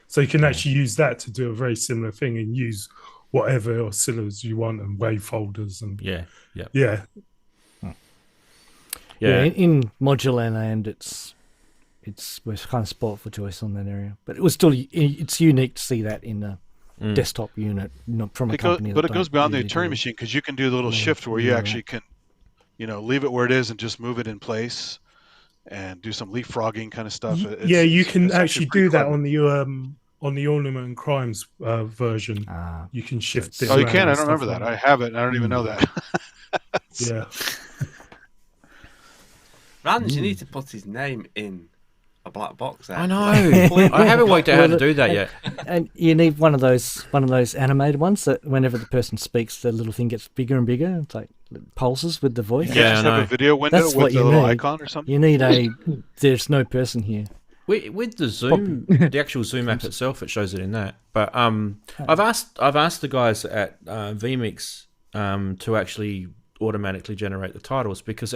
So you can actually use that to do a very similar thing and use whatever oscillators you want and wave folders and yeah. In modular land, we're kind of spoiled for choice on that area, but it's unique to see that in a desktop unit, not from a company. But it goes beyond the Turing machine, because you can do the little shift where you actually can, leave it where it is and just move it in place and do some leapfrogging kind of stuff. You can actually do that on the Ornament and Crimes version. You can shift it. Oh, you can? I don't remember that. I have it. I don't even know that. Yeah. Ranzee, you need to put his name in a black box. I know. I haven't worked out how to do that yet. And you need one of those animated ones that whenever the person speaks, the little thing gets bigger and bigger. It's like pulses with the voice. Yeah, just have a video window with a little icon or something. You need there's no person here. With the Zoom, the actual Zoom app itself, it shows it in that. But I've asked the guys at vMix to actually automatically generate the titles, because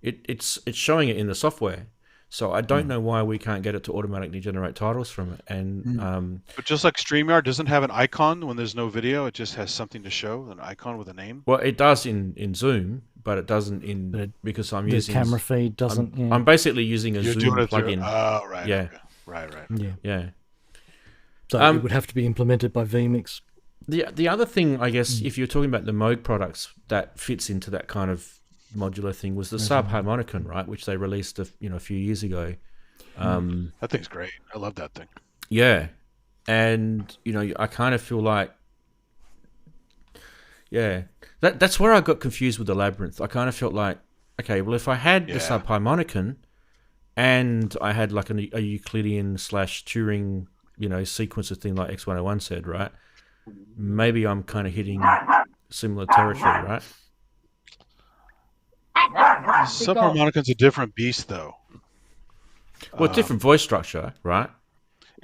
it's showing it in the software. So I don't know why we can't get it to automatically generate titles from it. And but just like StreamYard doesn't have an icon when there's no video, it just has something to show, an icon with a name. Well, it does in Zoom, but it doesn't because I'm using camera feed doesn't. I'm basically using a Zoom plugin. Oh, right. Yeah. Okay. Right. Yeah. So it would have to be implemented by vMix. The other thing, I guess, if you're talking about the Moog products that fits into that kind of modular thing, was the subharmonicon, right, which they released a few years ago. That thing's great. I love that thing. Yeah, and I kind of feel like, that's where I got confused with the Labyrinth. I kind of felt like, okay, well, if I had the subharmonicon and I had like a Euclidean / Turing sequencer thing like X101 said, right, maybe I'm kind of hitting similar territory, right? Subharmonicon's a different beast, though. Well, different voice structure, right?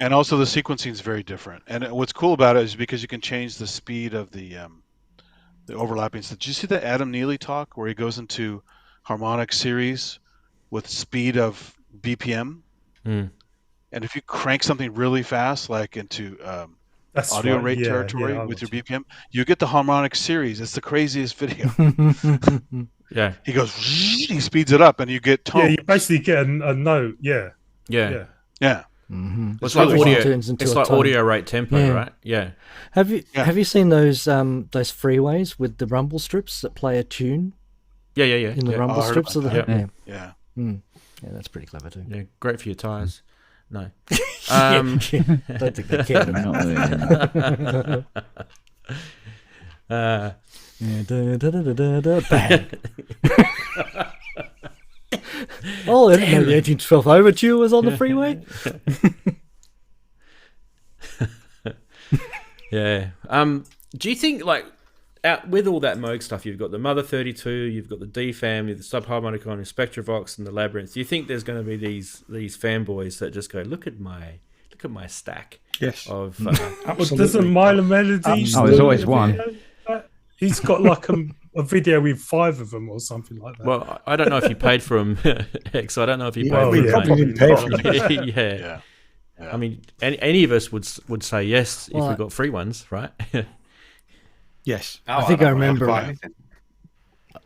And also the sequencing is very different. And what's cool about it is because you can change the speed of the overlapping. Did you see the Adam Neely talk where he goes into harmonic series with speed of BPM? And if you crank something really fast, like into That's audio right. rate Yeah, territory yeah, I with your got BPM, you get the harmonic series. It's the craziest video. Yeah. He goes, he speeds it up, and you get Yeah, tones. you basically get a note. Yeah, Yeah. yeah. Yeah. Mm-hmm. It's like Everything audio. turns into It's a like tone. audio rate tempo, Yeah. right? Yeah. Have you Yeah. have you seen those freeways with the rumble strips that play a tune Yeah. in the yeah. rumble I heard strips of the about yeah. Yeah. Yeah, that's pretty clever too. Yeah. Great for your tires. No. Don't think they care about Not really. yeah, bang. Oh, I didn't know the 1812 Overture was on the freeway. Yeah. Do you think like out with all that Moog stuff, you've got the Mother 32, you've got the DFAM, you've got the Subharmonicon, the Spectravox, and the Labyrinth. Do you think there's going to be these fanboys that just go, look at my stack Yes. of Well, doesn't Milo Melodies? Oh, there's always one. He's got like a video with 5 of them or something like that. well, I don't know if you paid for them, X. I don't know if you paid Well, for we them. probably mate. didn't pay for yeah. Yeah. I mean, any of us would say yes if Well, we got free ones, right? Yes. I think I remember. buy anything.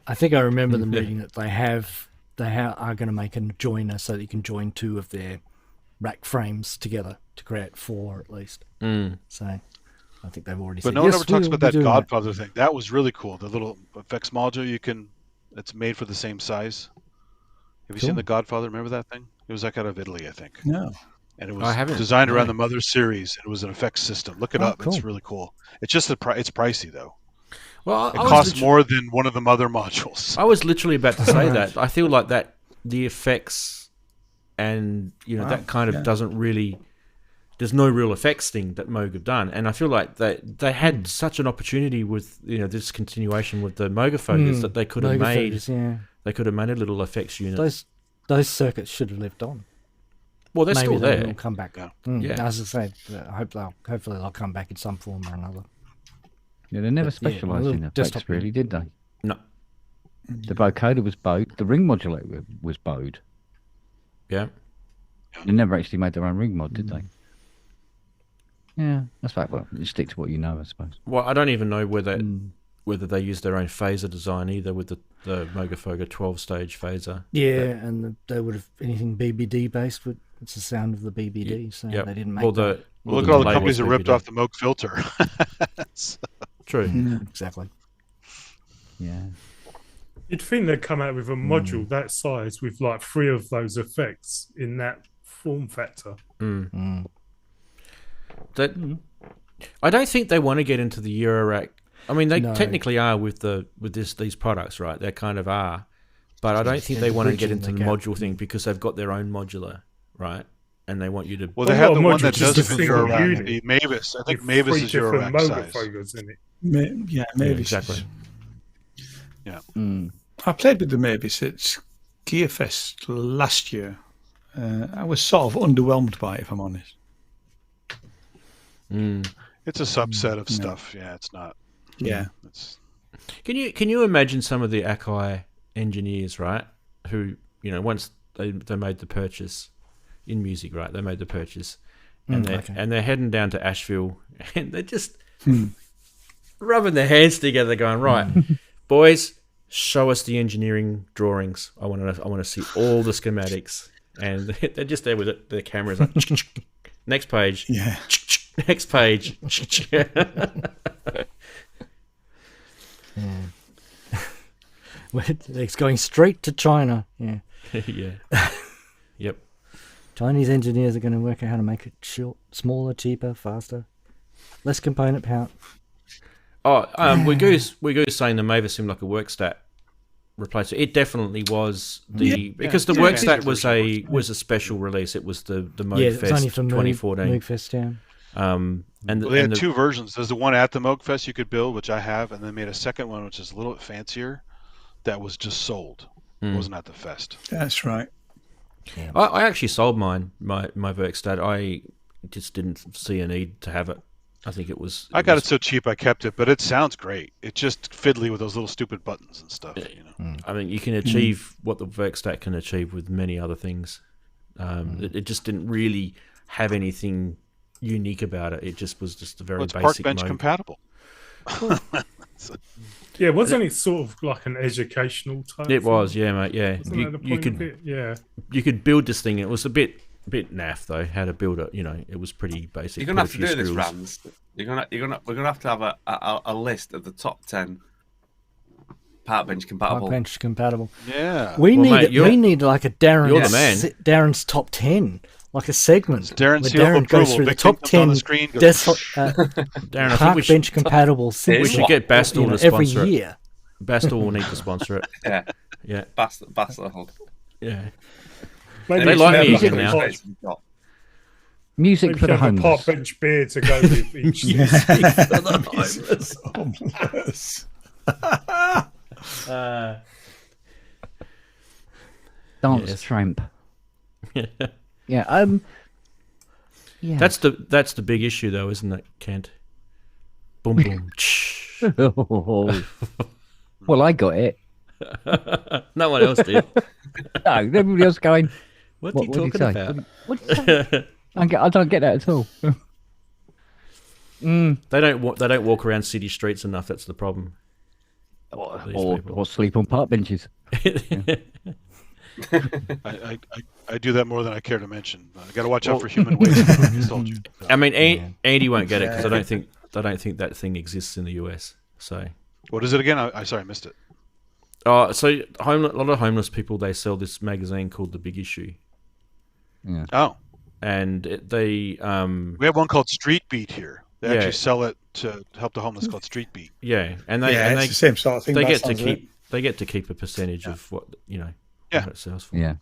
I think I remember them reading that they are going to make a joiner so that you can join 2 of their rack frames together to create 4 at least. So I think they've already But said no one yes, ever talks we'll about be that doing Godfather thing. That was really cool. The little effects module it's made for the same size. Have you seen Cool. the Godfather? Remember that thing? It was like out of Italy, I think. No. And it I was haven't. designed around No. the Mother series. It was an effects system. Look it Oh, up. cool. It's really cool. It's just it's pricey though. Well, It costs more than one of the Mother modules. I was literally about to say that. I feel like that the effects and that kind of doesn't really. There's no real effects thing that Moog have done, and I feel like they had such an opportunity with this continuation with the Moogafocus that they could have made. Moogafocus, yeah. They could have made a little effects unit. Those circuits should have lived on. Well, they're Maybe still they there. will come back. Yeah. Yeah. As I say, hopefully they'll come back in some form or another. Yeah, they never But, yeah, specialised little in effects, desktop really, did they? No. The vocoder was bowed. The ring modulator was bowed. Yeah. They never actually made their own ring mod, did they? Yeah, that's right. Well, you stick to what you know, I suppose. Well, I don't even know whether they use their own phaser design either with the Moogafocus 12-stage phaser. Yeah, and they would have anything BBD based. It's the sound of the BBD, so Yep. they didn't make Well, that. Well, look at all the delay companies was that ripped BBD. off the Moog filter. True. Exactly. Yeah. You'd think they'd come out with a module that size with like 3 of those effects in that form factor. That I don't think they want to get into the Eurorack. I mean, they No. technically are with these products, right? They kind of are, but I don't think they want to get into the module thing because they've got their own modular, right? And they want you to. Well, they Well, have not the a one module, that just does a it for single Eurorack. unit. The Mavis. I think With Mavis 3 is different Eurorack size. Moogafocus in it. Maybe. exactly. I played with the Mavis at Gearfest last year. I was sort of underwhelmed by it, if I'm honest. It's a subset of stuff. Yeah, it's not. Yeah. It's, Can you imagine some of the Akai engineers, right? Who once they made the purchase in music, right? They made the purchase, and they're heading down to Asheville, and they're just rubbing their hands together, going, right, boys, show us the engineering drawings. I want to see all the schematics, and they're just there with it. Their cameras like, next page, Yeah. next page. It's going straight to China. Yeah. Yeah. Yep. Chinese engineers are going to work out how to make it smaller, cheaper, faster, less component count. Oh, we Goose saying the Mavis seemed like a workstat replacer. It definitely was because the workstat was a special release. It was the It's only Moogfest for 2014. Moogfest, yeah. And well, they had 2 versions. There's the one at the Moogfest you could build, which I have, and they made a second one, which is a little bit fancier, that was just sold. It wasn't at the fest. That's right. I actually sold my workstat. I just didn't see a need to have it. I think it was. I got it so cheap I kept it, but it sounds great. It's just fiddly with those little stupid buttons and stuff. I mean, you can achieve what the workstat can achieve with many other things. It just didn't really have anything unique about it. It just was just a very Well, it's basic park bench mode. compatible. Yeah, wasn't it sort of like an educational type? It was, thing? yeah, mate. Yeah, Wasn't that the point of it? Yeah. you could build this thing. It was a bit naff though. How to build it? You know, it was pretty basic. You're gonna Put have a to few do this, screws. Ranz. We're gonna have to have a list of the top 10 park bench compatible. Park bench compatible. Yeah. We Well, need mate, we need like a Daren. you're the man. Darren's top 10, like a segment. Darren where seal of Daren goes approval. through the Big top thing on 10 the screen. Goes, desktop, Darren, I think park we should, bench compatible. we should get Bastel to every sponsor it. year. Bastel will need to sponsor it. Yeah, Yeah, Bastel. yeah. Maybe They it's like never me like again a now. park- Music Maybe for the have a park homeless. bench beer to go with each. Homeless. Dance Yes. tramp. Yeah. Yeah. That's the big issue though, isn't it, Kent? Boom boom. Well, I got it. No one else did. No, everybody else going. What are you What did he talking say? about? What did he say? I don't get that at all. They don't walk around city streets enough. That's the problem. These people. Or sleep on park benches. I do that more than I care to mention. I got to watch out for human waste. I just told you. I mean, Andy won't get it because I don't think that thing exists in the US. So, What is it again? I sorry, I missed it. so a lot of homeless people, they sell this magazine called The Big Issue, Oh, and we have one called Street Beat here. They Yeah. actually sell it to help the homeless called Street Beat. and It's the same sort of thing. they by get the to sounds of it. keep a percentage of what Yeah. what it sells for. Yeah.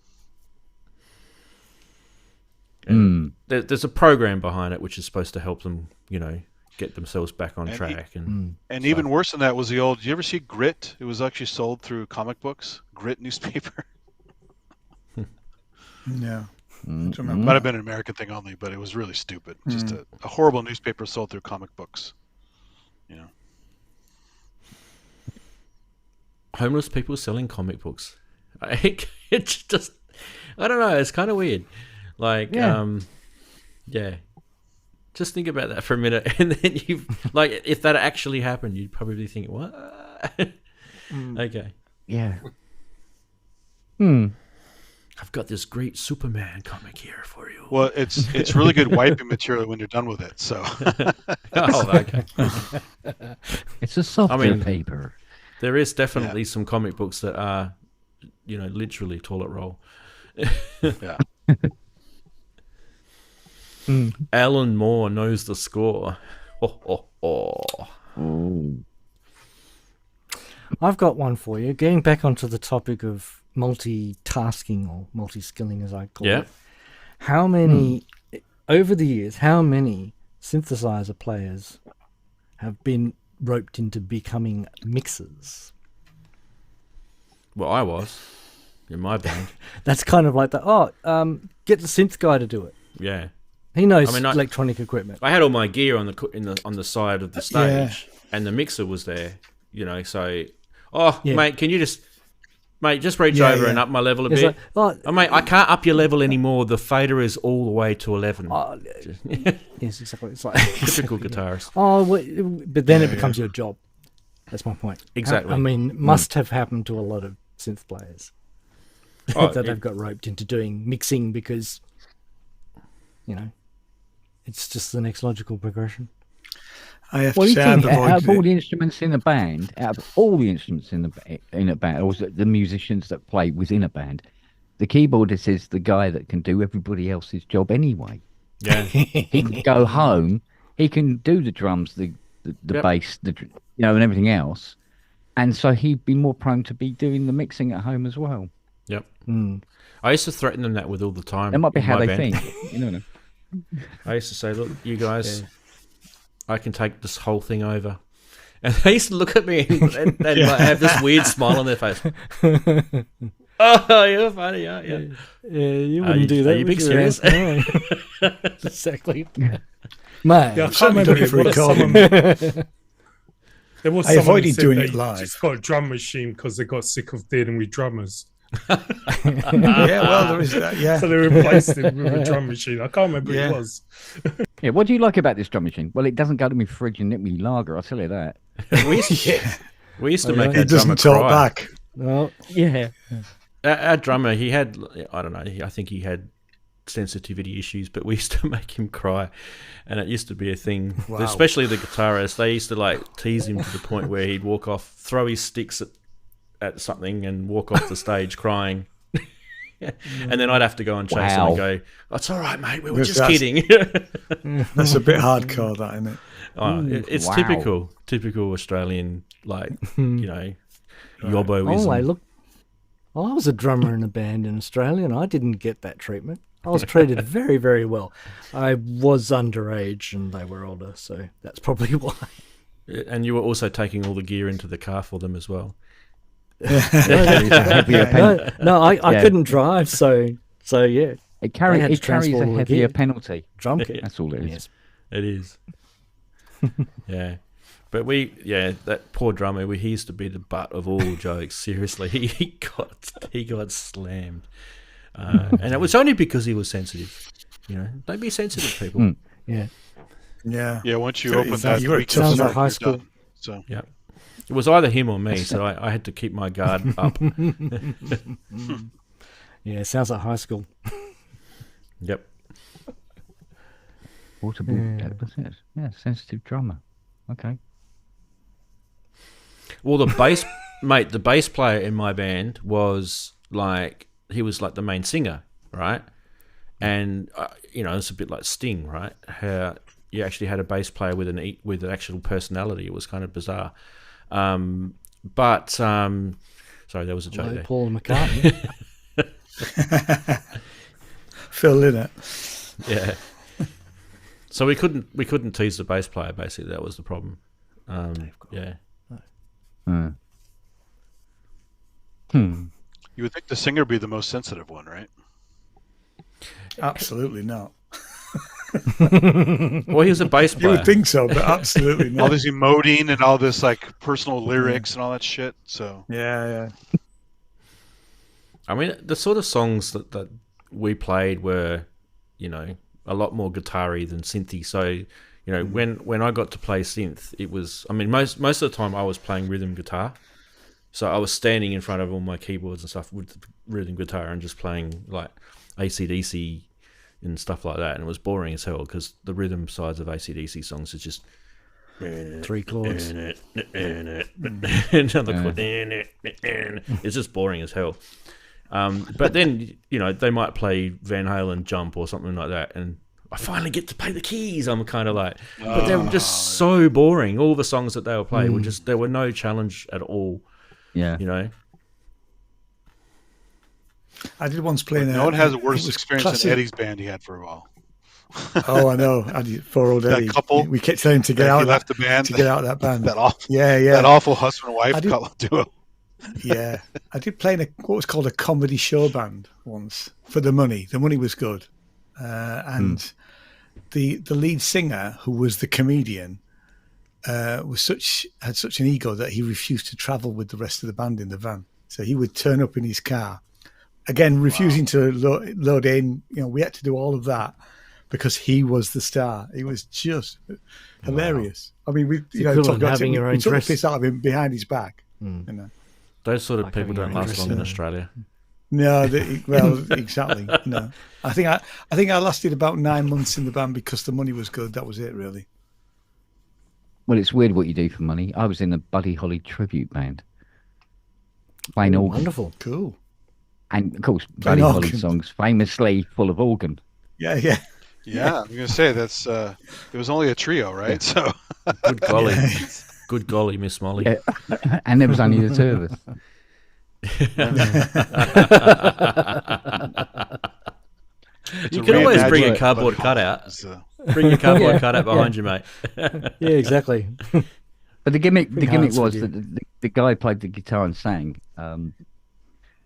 And there's a program behind it which is supposed to help them, get themselves back on And track. And even worse than that was the old. Did you ever see Grit? It was actually sold through comic books. Grit newspaper. Yeah. Might have been an American thing only, but it was really stupid. Just a horrible newspaper sold through comic books. Homeless people selling comic books. It's just, I don't know. It's kind of weird. Like, yeah. Just think about that for a minute, and then if that actually happened, you'd probably think, what? Okay. Yeah. I've got this great Superman comic here for you. Well, it's really good wiping material when you're done with it. So. Oh, okay. It's a software paper. There is definitely some comic books that are, literally toilet roll. Yeah. Alan Moore knows the score. I've got one for you. Getting back onto the topic of multitasking or multi-skilling, as I call it. How many, over the years, how many synthesizer players have been roped into becoming mixers? Well, I was in my band. That's kind of like that. Get the synth guy to do it. Yeah. He knows I mean, electronic equipment. I had all my gear on the side of the stage, and the mixer was there. So, mate, can you just reach over and up my level a bit? Mate, I can't up your level anymore. The fader is all the way to 11. Yes, exactly. It's like Typical guitarist. But then it becomes your job. That's my point. Exactly. I mean, must have happened to a lot of synth players that they've got roped into doing mixing because, it's just the next logical progression. I have Well, to you say, think I've out of avoided all it. the instruments in a band, out of all the instruments in a band, or the musicians that play within a band, the keyboardist is the guy that can do everybody else's job anyway. Yeah. He can go home, he can do the drums, the bass, and everything else, and so he'd be more prone to be doing the mixing at home as well. Yep. I used to threaten them that with all the time. That might be in how my they band. think. I used to say, look, you guys, I can take this whole thing over. And they used to look at me and like, have this weird smile on their face. Oh, you're funny, aren't you? Yeah, you wouldn't do that. Are you being would serious? No. Exactly. Mate. Yeah, I can't remember done it if for it was recording. someone. There was I someone who avoided said doing they it live. just got a drum machine because they got sick of dealing with drummers. Yeah, well, there is that. Yeah. So they replaced him with a drum machine. I can't remember who Yeah. it was. Yeah, what do you like about this drum machine? Well, it doesn't go to me fridge and nip me lager, I'll tell you that. We used to Oh, make yeah. our It doesn't drummer talk cry. back. Oh, Yeah. Our drummer, he had, I don't know, I think he had sensitivity issues, but we used to make him cry, and it used to be a thing. Wow. Especially the guitarists, they used to like tease him to the point where he'd walk off, throw his sticks at something, and walk off the stage crying. And then I'd have to go and chase him and go, "Oh, it's all right, mate. We were just kidding." That's a bit hardcore, that, isn't it? It's Wow. typical Australian, like yobboism. oh, hey, look. I was a drummer in a band in Australia, and I didn't get that treatment. I was treated very, very well. I was underage, and they were older, so that's probably why. And you were also taking all the gear into the car for them as well. No, I Yeah. couldn't drive, so yeah. It carries had to a transport all the heavier gear. penalty. Drum kit. That's all it is. Yes. It is. Yeah. But that poor drummer, he used to be the butt of all jokes. Seriously, he got slammed, and it was only because he was sensitive. Don't be sensitive, people. Yeah. Yeah. Yeah, once you So open it's- that, you got a weak tough Sounds start, like high you're school. done. So Yeah, it was either him or me, so I had to keep my guard up. Yeah, sounds like high school. Yep. Portable. That was it. Yeah, sensitive drummer. Okay. Well, the bass player in my band was like, he was like the main singer, right? And it's a bit like Sting, right? How you actually had a bass player with an actual personality. It was kind of bizarre. Sorry, there was a joke Hello, there. Paul McCartney. Phil, in it. Yeah. So we couldn't tease the bass player. Basically, that was the problem. Yeah. you would think the singer would be the most sensitive one, right? Absolutely not. Well, he was a bass You player. would think so, but absolutely All not. this emoting and all this like personal lyrics and all that shit. So Yeah. I mean, the sort of songs that we played were, a lot more guitar-y than synthy. So, when I got to play synth, it was, I mean, most of the time I was playing rhythm guitar. So I was standing in front of all my keyboards and stuff with the rhythm guitar and just playing like AC/DC and stuff like that. And it was boring as hell because the rhythm sides of AC/DC songs is just 3 chords. another chord. It's just boring as hell. But then, they might play Van Halen Jump or something like that, and I finally get to play the keys. I'm kind of like, but they were just so boring. All the songs that they were playing were just, there were no challenge at all. Yeah. I did once play in a... no one has a it worse was experience classic- than Eddie's band he had for a while. Oh, I know. Poor old That Eddie. couple We kept telling him to get He out. left the band. To get out of that band. That awful, Yeah. that awful husband and I wife did- couple duo. Yeah, I did play in what was called a comedy show band once for the money. The money was good, and the lead singer, who was the comedian, had such an ego that he refused to travel with the rest of the band in the van. So he would turn up in his car, again refusing to load in. We had to do all of that because he was the star. He was just hilarious. I mean, we equivalent to having your own took the dress. piss out of him behind his back. Those sort of Like people having don't your own last long in Australia. No, well, exactly. No, I think I lasted about 9 months in the band because the money was good. That was it, really. Well, it's weird what you do for money. I was in the Buddy Holly tribute band. Playing organ. Wonderful. Cool. And, of course, Buddy organ. Holly songs famously full of organ. Yeah. Yeah, I'm gonna say that's. It was only a trio, right? So Good golly. Good golly, Miss Molly. Yeah. And there was only the two of us. You can always bring a reimagined cardboard Buddy cutout. Holly. It's, Bring your cardboard Yeah. cutout behind you, mate. Yeah, exactly. But the gimmick hearts was with that the guy played the guitar and sang.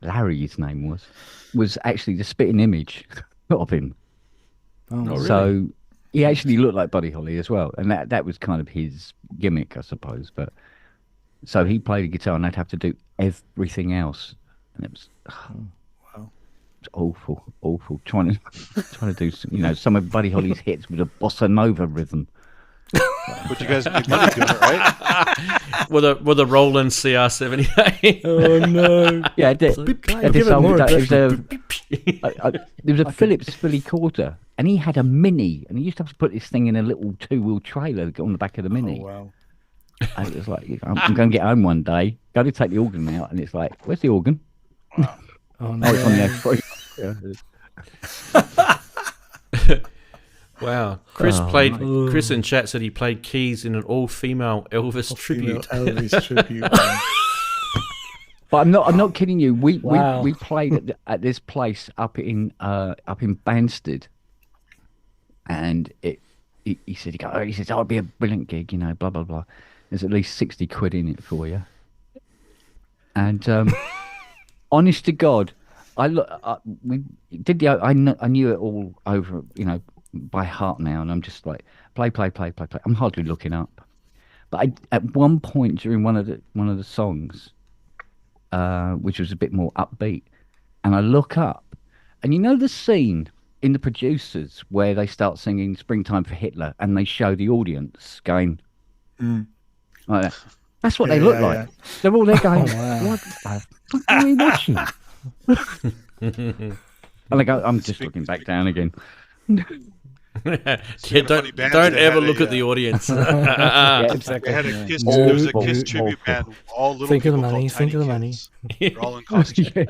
Larry, his name was actually the spitting image of him. Oh, really? So he actually looked like Buddy Holly as well, and that was kind of his gimmick, I suppose. But so he played the guitar, and they'd have to do everything else and it was Wow. it's awful. Trying to do some of Buddy Holly's hits with a bossa nova rhythm. But you guys made money doing it, right? with a Roland CR78. Oh no! Yeah, there was a Philips Philly quarter, and he had a Mini, and he used to have to put this thing in a little 2-wheel trailer on the back of the Mini. Oh, wow. And it was like, I'm going to get home one day, go to take the organ out, and it's like, where's the organ? Wow. Oh no! It's on the A3. Wow. Chris in chat said he played keys in an all-female Elvis tribute. Elvis tribute. But I'm not kidding you. We Wow. we played at this place up in Banstead, and he said it'll be a brilliant gig, blah blah blah. There's at least 60 quid in it for you. And honest to God, I knew it all over, by heart now, and I'm just like play. I'm hardly looking up. But at one point during one of the songs, which was a bit more upbeat, and I look up, and the scene in The Producers where they start singing "Springtime for Hitler" and they show the audience going like that. That's what they look like. Yeah. They're all there going, "What the fuck are we watching?" And I go, I'm just looking back down again. Don't ever look at the audience. Yeah, exactly. They had a Kiss, there was a Kiss tribute band. All little Think of the people money. called Think of the Tiny money. Kids. They're all in costume.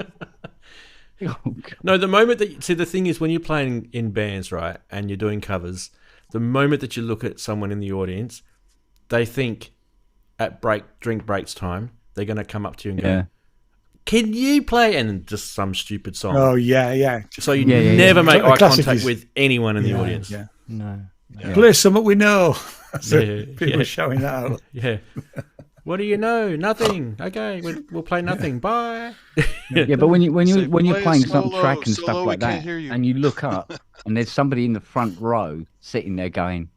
No, the moment that the thing is when you're playing in bands, right, and you're doing covers, the moment that you look at someone in the audience, they think at drink breaks time, they're going to come up to you and go, "Can you play?" And just some stupid song. Oh yeah. So you never make eye contact with anyone in the audience. Yeah. No. Yeah. Play something we know. People shouting that out. Yeah. What do you know? Nothing. Okay, we'll play nothing. Bye. Yeah, but when you're playing some solo, track and stuff like that, you. and you look up, and there's somebody in the front row sitting there going,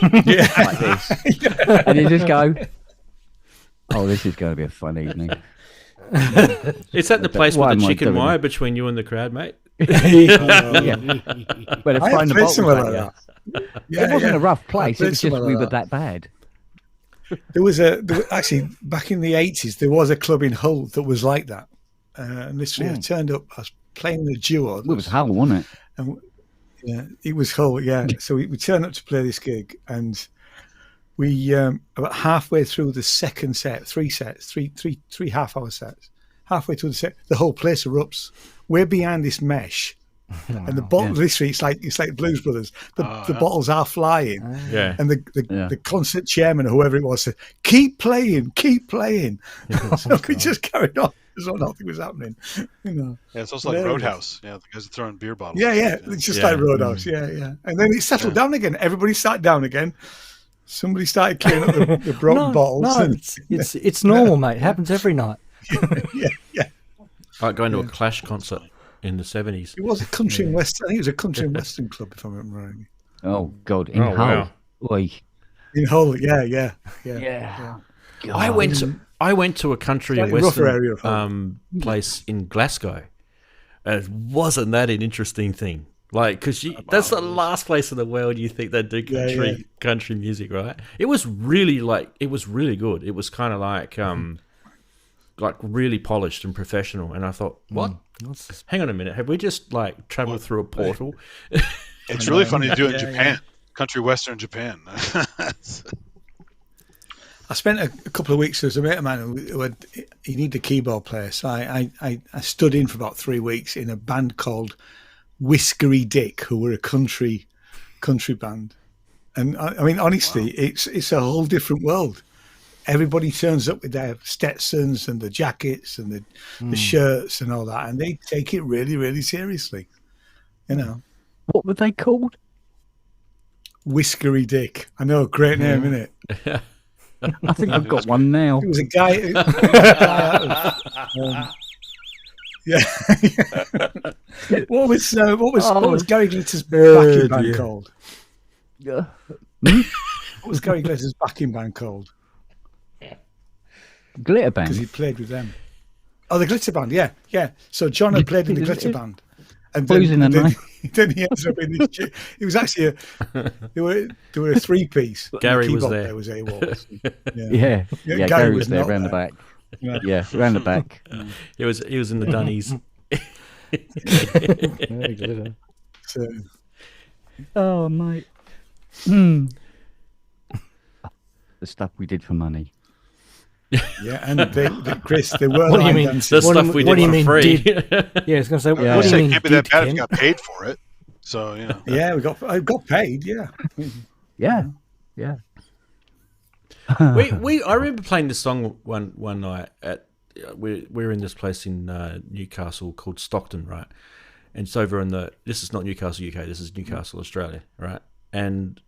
like this, and you just go, "Oh, this is going to be a fun evening." It's at the place with the chicken wire between you and the crowd, mate. But they're throwing the bottles at you. It wasn't a rough place. It was just we were that bad. There was actually back in the 80s. There was a club in Hull that was like that. And literally, I turned up. I was playing the duo. It was Hull, wasn't it? And, yeah, it was Hull. Yeah. So we turned up to play this gig, and we about halfway through the second set, three half-hour sets. Halfway through the set, the whole place erupts. We're behind this mesh, and the bottle literally it's like Blues Brothers. The bottles are flying, and the concert chairman or whoever it was said, "Keep playing." So we just carried on as though nothing was happening. Yeah, it's also like Roadhouse. Yeah, the guys are throwing beer bottles. Yeah, it's just like Roadhouse. Yeah, and then it settled down again. Everybody sat down again. Somebody started clearing up the broken bottles. No, it's normal, mate. It happens every night. Yeah. Like going to a Clash concert in the 70s. It was a country and western. I think it was a country and western club, if I remember rightly. Oh God, in Hull. Wow. Oy. In Hull, yeah. I went to a country and Slightly rougher area western of place in Glasgow. And wasn't that an interesting thing? Like, because that's the last place in the world you think they do country music, right? It was really good. It was kind of like really polished and professional. And I thought, what? Hang on a minute. Have we just like traveled through a portal? It's really funny to do it in Japan. Country western Japan. I spent a couple of weeks as a mate of mine who he needed a keyboard player. So I stood in for about 3 weeks in a band called Whiskery Dick, who were a country band. And I mean, honestly, it's a whole different world. Everybody turns up with their Stetsons and the jackets and the shirts and all that, and they take it really, really seriously. What were they called? Whiskery Dick. I know, great name, isn't it? I think I've got one now. It was a guy. What was Gary Glitter's backing band called? What was Gary Glitter's backing band called? Glitter because he Band. played with them. Oh, the Glitter Band, yeah. So John had played in the Glitter Band. And Blues in the Night. then he ends up in this. It was actually they were a 3-piece. Gary the was keyboard there. player was AWOL. Yeah, Gary was there around the back. Yeah, around the back. He was in the dunnies. So, Oh, mate. The stuff we did for money. yeah, and Chris, they were. What do you line mean? dancers. The stuff we what do did you for mean free. Yeah, I was going to say, Yeah. what do you It mean? can't be that did, bad if you Ken? got paid for it. So, you know. Yeah, I got paid. Yeah, Yeah. I remember playing this song one night at we were in this place in Newcastle called Stockton, right? And it's over this is not Newcastle, UK. This is Newcastle, Australia, right? And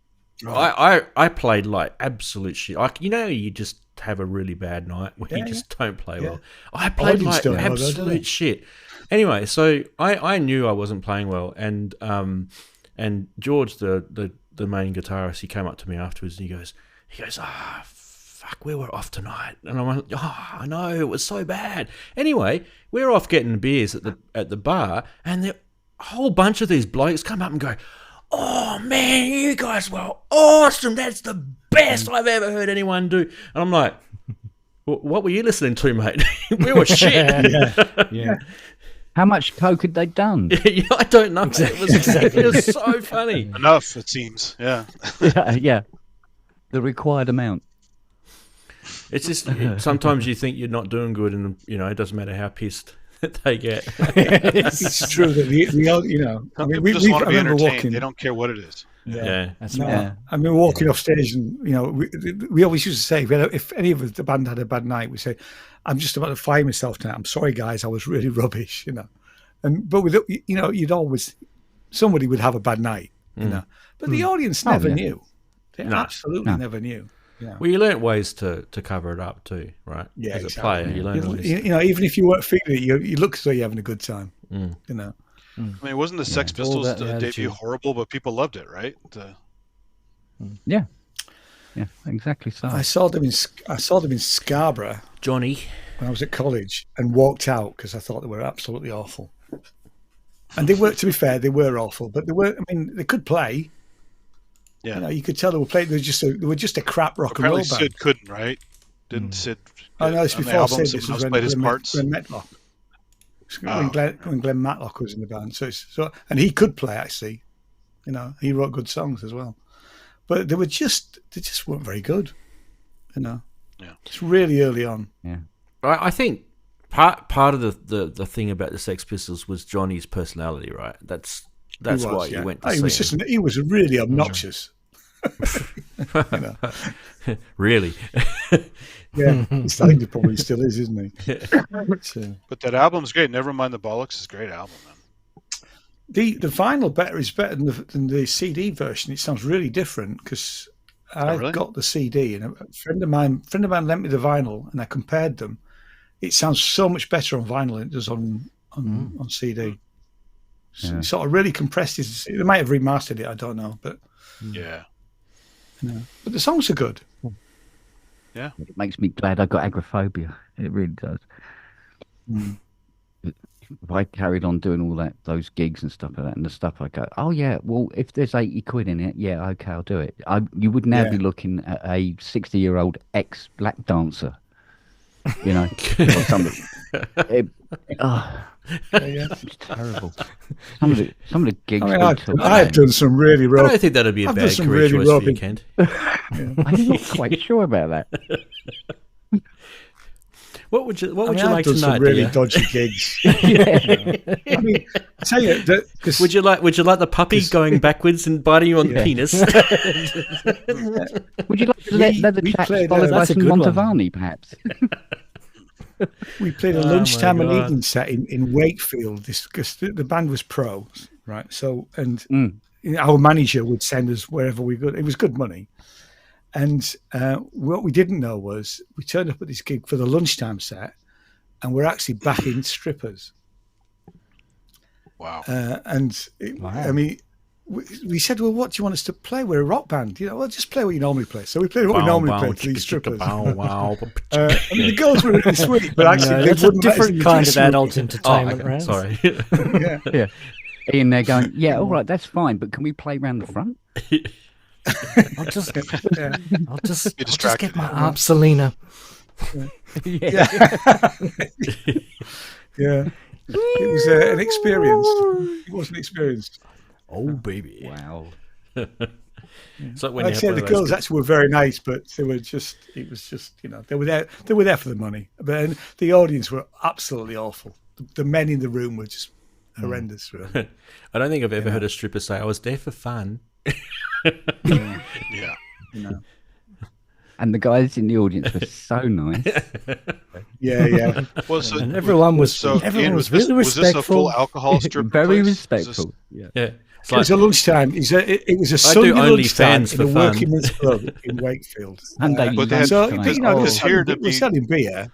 I played like absolute shit. You just have a really bad night where you just don't play well. I played didn't like still know though, did I? absolute shit. Anyway, so I knew I wasn't playing well, and George, the main guitarist, he came up to me afterwards and he goes, fuck, we were off tonight. And I went, I know, it was so bad. Anyway, we're off getting beers at the bar, and a whole bunch of these blokes come up and go, oh man, you guys were awesome. That's the best I've ever heard anyone do. And I'm like, what were you listening to, mate? We were shit. Yeah. How much coke had they done? I don't know. It was so funny. Enough, it seems. Yeah. Yeah. The required amount. It's just sometimes you think you're not doing good, and it doesn't matter how pissed they get. it's true that Some people just want to be entertained. They don't care what it is. Yeah. That's No, right. I mean, walking off stage, and we always used to say, if any of the band had a bad night, we say, "I'm just about to fire myself tonight. I'm sorry, guys, I was really rubbish," but with you'd always somebody would have a bad night, but the audience never knew. They absolutely never knew. Well, you learnt ways to cover it up too, right? Yeah, as exactly. a player, you learn ways. Even if you weren't feeling it, you look as though you're having a good time. I mean, wasn't the Sex Pistols that debut attitude. horrible, but people loved it, right? Yeah, exactly so. I saw them in Scarborough Johnny. when I was at college and walked out because I thought they were absolutely awful. And they were, to be fair, they were awful, but they could play. Yeah. You could tell they were playing. They were just a crap rock and roll Apparently band. Sid couldn't, right? Didn't Sid? Oh no, it's on the before album, Sid. someone This else was played his when parts. Matlock. When Glenn Matlock was in the band. So and he could play actually. He wrote good songs as well. But they just weren't very good. Yeah. It's really early on. Yeah. I think part of the thing about the Sex Pistols was Johnny's personality, right? That's why you went to see him. He was really obnoxious. Really? Yeah, I think he probably still is, isn't he? But that album's great. Never Mind the Bollocks is a great album, man. The vinyl is better than the CD version. It sounds really different because I really? got the CD and a friend of mine lent me the vinyl and I compared them. It sounds so much better on vinyl than it does on CD. So it sort of really compressed it. They might have remastered it. I don't know, but Yeah. but the songs are good. Yeah. It makes me glad I got agoraphobia. It really does. If I carried on doing all those gigs and stuff like that, and the stuff I go, oh yeah, well, if there's 80 quid in it, yeah, okay, I'll do it. You would now be looking at a 60-year-old ex-black dancer, or something. It's terrible. Some of the gigs. I've done some really rough. I don't think that'd be a bad career choice for you, Kent. I'm not quite sure about that. What would you like I've done tonight? some really dear? dodgy gigs. I mean, I tell you, Would you like the puppy going backwards and biting you on the penis? Would you like the leather chaps followed by some Montavani, perhaps? We played a lunchtime and evening set in Wakefield because the band was pros, right? So, and our manager would send us wherever we could. It was good money. And what we didn't know was we turned up at this gig for the lunchtime set and we're actually backing strippers. Wow. I mean, we said, well, what do you want us to play? We're a rock band. Well, just play what you normally play. So we played what we normally play to these strippers. The girls were really sweet, but actually, it's a different kind of adult entertainment, right? Sorry. Yeah. Ian, they're going, yeah, all right, that's fine, but can we play round the front? I'll just get my Aunt Selena. Yeah. It was an experience. It was an experience. Oh, baby. Wow. So when I'd say the girls actually were very nice, but it was just, they were there for the money. But then the audience were absolutely awful. The men in the room were just horrendous, really. I don't think I've ever heard a stripper say, I was there for fun. Yeah. No. And the guys in the audience were so nice. Yeah. Well, so, And everyone was Ian, really respectful. Was this a full alcohol strip? Very place? respectful. Yeah. It's It was a lunchtime. It was a Sunday lunchtime in a working men's club in Wakefield. And they But they had- so, lunchtime. we're selling beer.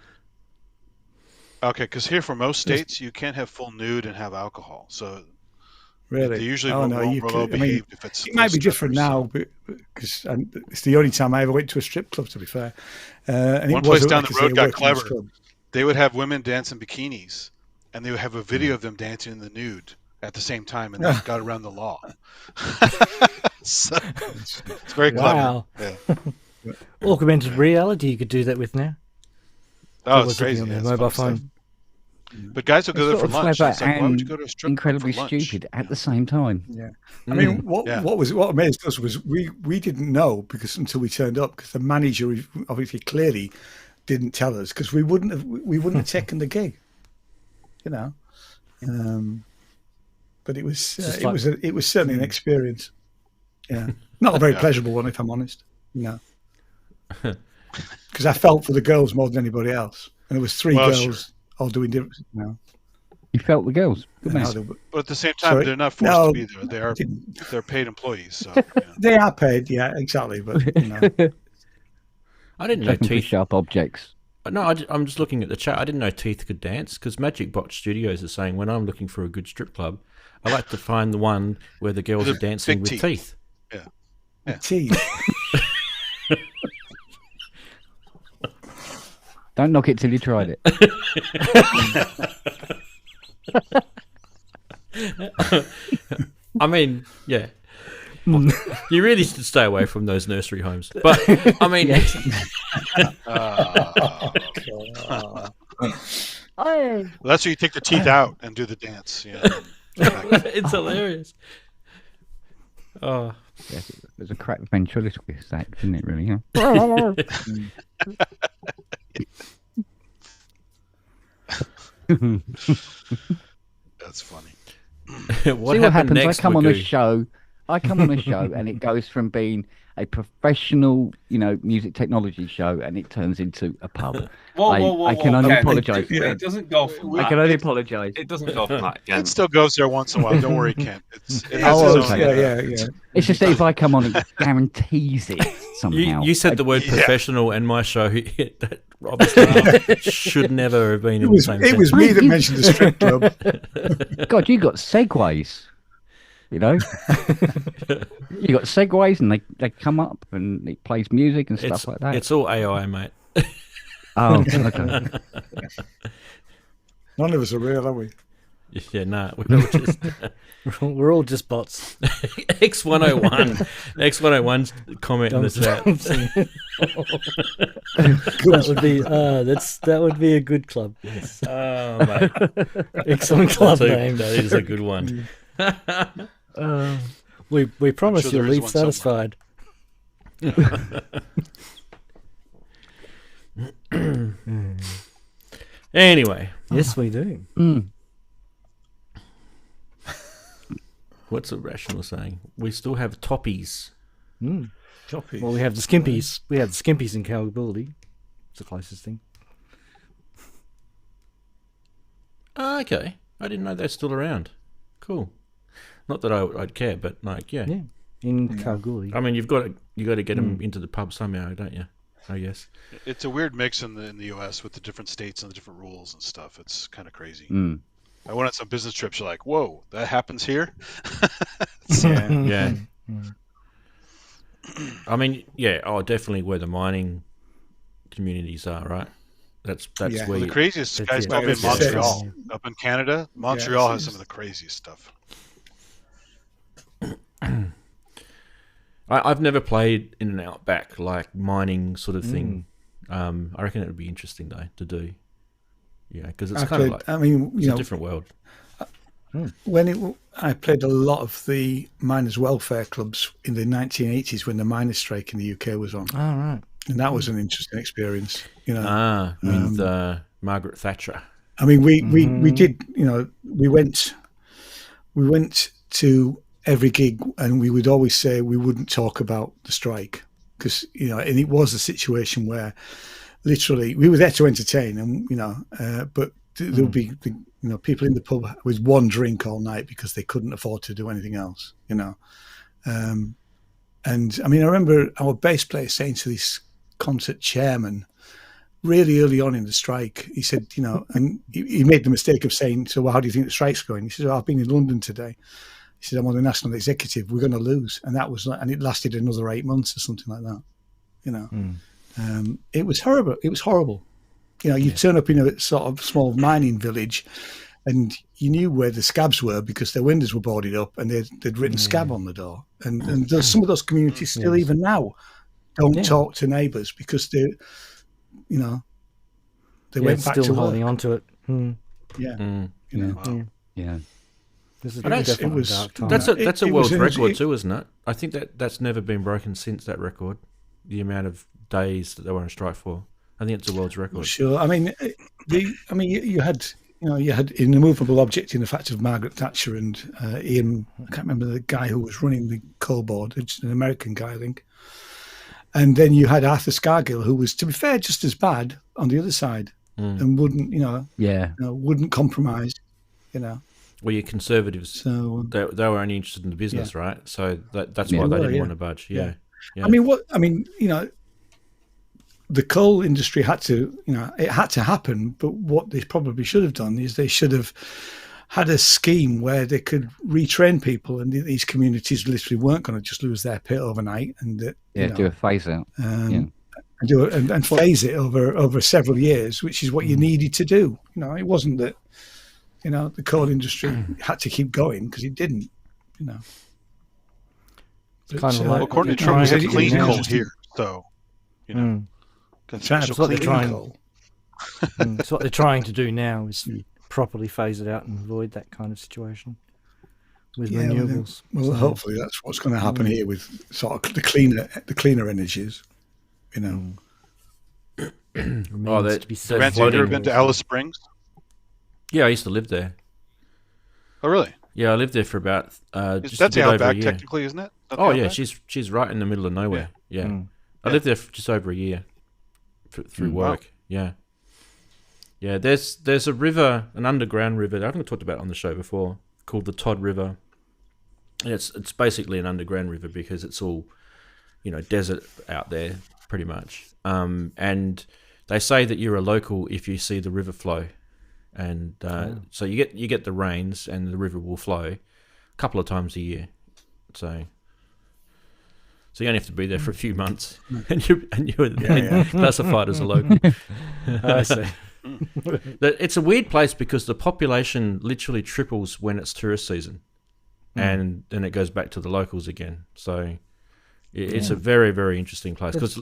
Okay, because here for most states, you can't have full nude and have alcohol. So Really? they usually Oh, won't no, you well could- I mean, behaved if it's. It might be full different strippers. now, because it's the only time I ever went to a strip club, to be fair. And One it was place down like the I say, road a got working men's clever. club. They would have women dance in bikinis, and they would have a video of them dancing in the nude at the same time, and they got around the law. So, it's very clever. Wow. Yeah. Augmented reality, you could do that with now. Oh, Was it's it crazy. on Yeah, their it's mobile fun stuff. phone. But guys will go there It's for sort of lunch. clever It's like, why would you and go to a strip club incredibly for lunch? stupid at the same time. Yeah. I mean, what amazed us was we didn't know because until we turned up, because the manager obviously clearly didn't tell us, because we wouldn't have taken the gig, But it was certainly an experience. Yeah, not a very pleasurable one, if I'm honest. No, because I felt for the girls more than anybody else, and there was three girls all doing different. You felt the girls. Good man. But at the same time, Sorry? they're not forced to be there. They're paid employees. So, yeah. They are paid, yeah, exactly. But I didn't know Checking for Teeth. sharp objects. No, I'm just looking at the chat. I didn't know Teeth could dance, because Magic Bot Studios is saying when I'm looking for a good strip club, I like to find the one where the girls The are dancing big with teeth. teeth. Yeah. teeth. Don't knock it till you tried it. I mean, yeah. You really should stay away from those nursery homes. But, I mean... That's where you take the teeth out and do the dance. Yeah. It's hilarious. Oh. Yeah, there's a crack ventriloquist act, isn't it, really? Yeah? That's funny. What See what happens? next, I come on a Magoo? show, and it goes from being a professional, music technology show, and it turns into a pub. I can only apologise. It doesn't go. I can only apologise. It doesn't go from that again. It still goes there once in a while. Don't worry, Kent. It has Oh, its own. okay. Yeah. It's just that if I come on, it guarantees it somehow. You said the word professional, and my show that obviously should never have been in the same It was sentence. me that mentioned the strip club. God, you got segues. You got segues, and they come up, and it plays music and stuff like that. It's all AI, mate. Oh, okay. None of us are real, are we? Yeah, no, We're all just bots. X101. X101's comment in the chat. That would be a good club. Yes. Oh, mate. Excellent club name. That is a good one. We promise sure you'll there is leave one somewhere. satisfied. Anyway, Yes, we do. what's a rational saying? We still have toppies. Toppy. Well, we have the skimpies. We have the skimpies in Kalgoorlie. It's the closest thing. Okay, I didn't know they're still around. Cool. Not that I'd care, but yeah. Yeah, in Kalgoorlie. I mean, you got to get them into the pub somehow, don't you? I guess. It's a weird mix in the US with the different states and the different rules and stuff. It's kind of crazy. I went on some business trips. You're like, whoa, that happens here. Yeah. I mean, definitely where the mining communities are, right? That's Yeah. where The craziest guy's it. probably in Well, it's- Montreal, up in Canada. Montreal has some of the craziest stuff. I've never played in an outback like mining sort of thing. I reckon it would be interesting though to do. Yeah, because it's kind of like it's a different world. I played a lot of the miners' welfare clubs in the 1980s when the miners' strike in the UK was on. Oh, right. And that was an interesting experience. With Margaret Thatcher. I mean, we did. We went to every gig, and we would always say we wouldn't talk about the strike because and it was a situation where literally we were there to entertain, and but there would be people in the pub with one drink all night because they couldn't afford to do anything else. And I mean, I remember our bass player saying to this concert chairman really early on in the strike, he said, and he made the mistake of saying, so how do you think the strike's going? He said, I've been in London today. He said, I'm on the national executive. We're going to lose. And that was, and it lasted another 8 months or something like that. It was horrible. It was horrible. You turn up in a sort of small mining village and you knew where the scabs were because their windows were boarded up and they'd written scab on the door. And there's some of those communities still even now don't talk to neighbours because they went back still to holding work. on to it. Yeah. This is That's definitely a dark time. That's a world record too, isn't it? I think that's never been broken since that record. The amount of days that they were on strike for. I think it's a world's record. Sure. I mean, you had an immovable object in the fact of Margaret Thatcher and Ian. I can't remember the guy who was running the coal board. It's an American guy, I think. And then you had Arthur Scargill, who was, to be fair, just as bad on the other side, and wouldn't, wouldn't compromise, Well, your conservatives, so they were only interested in the business, right? So that's why they didn't want to budge. Yeah. I mean, the coal industry had to, it had to happen. But what they probably should have done is they should have had a scheme where they could retrain people, and these communities literally weren't going to just lose their pit overnight. And do a phase out, and phase it over several years, which is what you needed to do. It wasn't that the coal industry had to keep going because it didn't. It's kind of like according to Trump, we have clean coal here, so that's what they're trying. It's what they're trying to do now is properly phase it out and avoid that kind of situation with renewables. Well, hopefully that's what's going to happen here with sort of the cleaner energies. Ranzee, have you ever been to Alice Springs? Yeah, I used to live there. Oh, really? Yeah, I lived there for about just that's a bit over a outback, year. technically, isn't it? Oh yeah, she's right in the middle of nowhere. Yeah, I lived there for just over a year through work. Wow. Yeah. There's a river, an underground river. I haven't talked about it on the show before, called the Todd River. And it's basically an underground river because it's all, desert out there pretty much. And they say that you're a local if you see the river flow, and so you get the rains and the river will flow a couple of times a year. So you only have to be there for a few months, and you're classified as a local. I see. It's a weird place because the population literally triples when it's tourist season, and then it goes back to the locals again. So it's a very, very interesting place because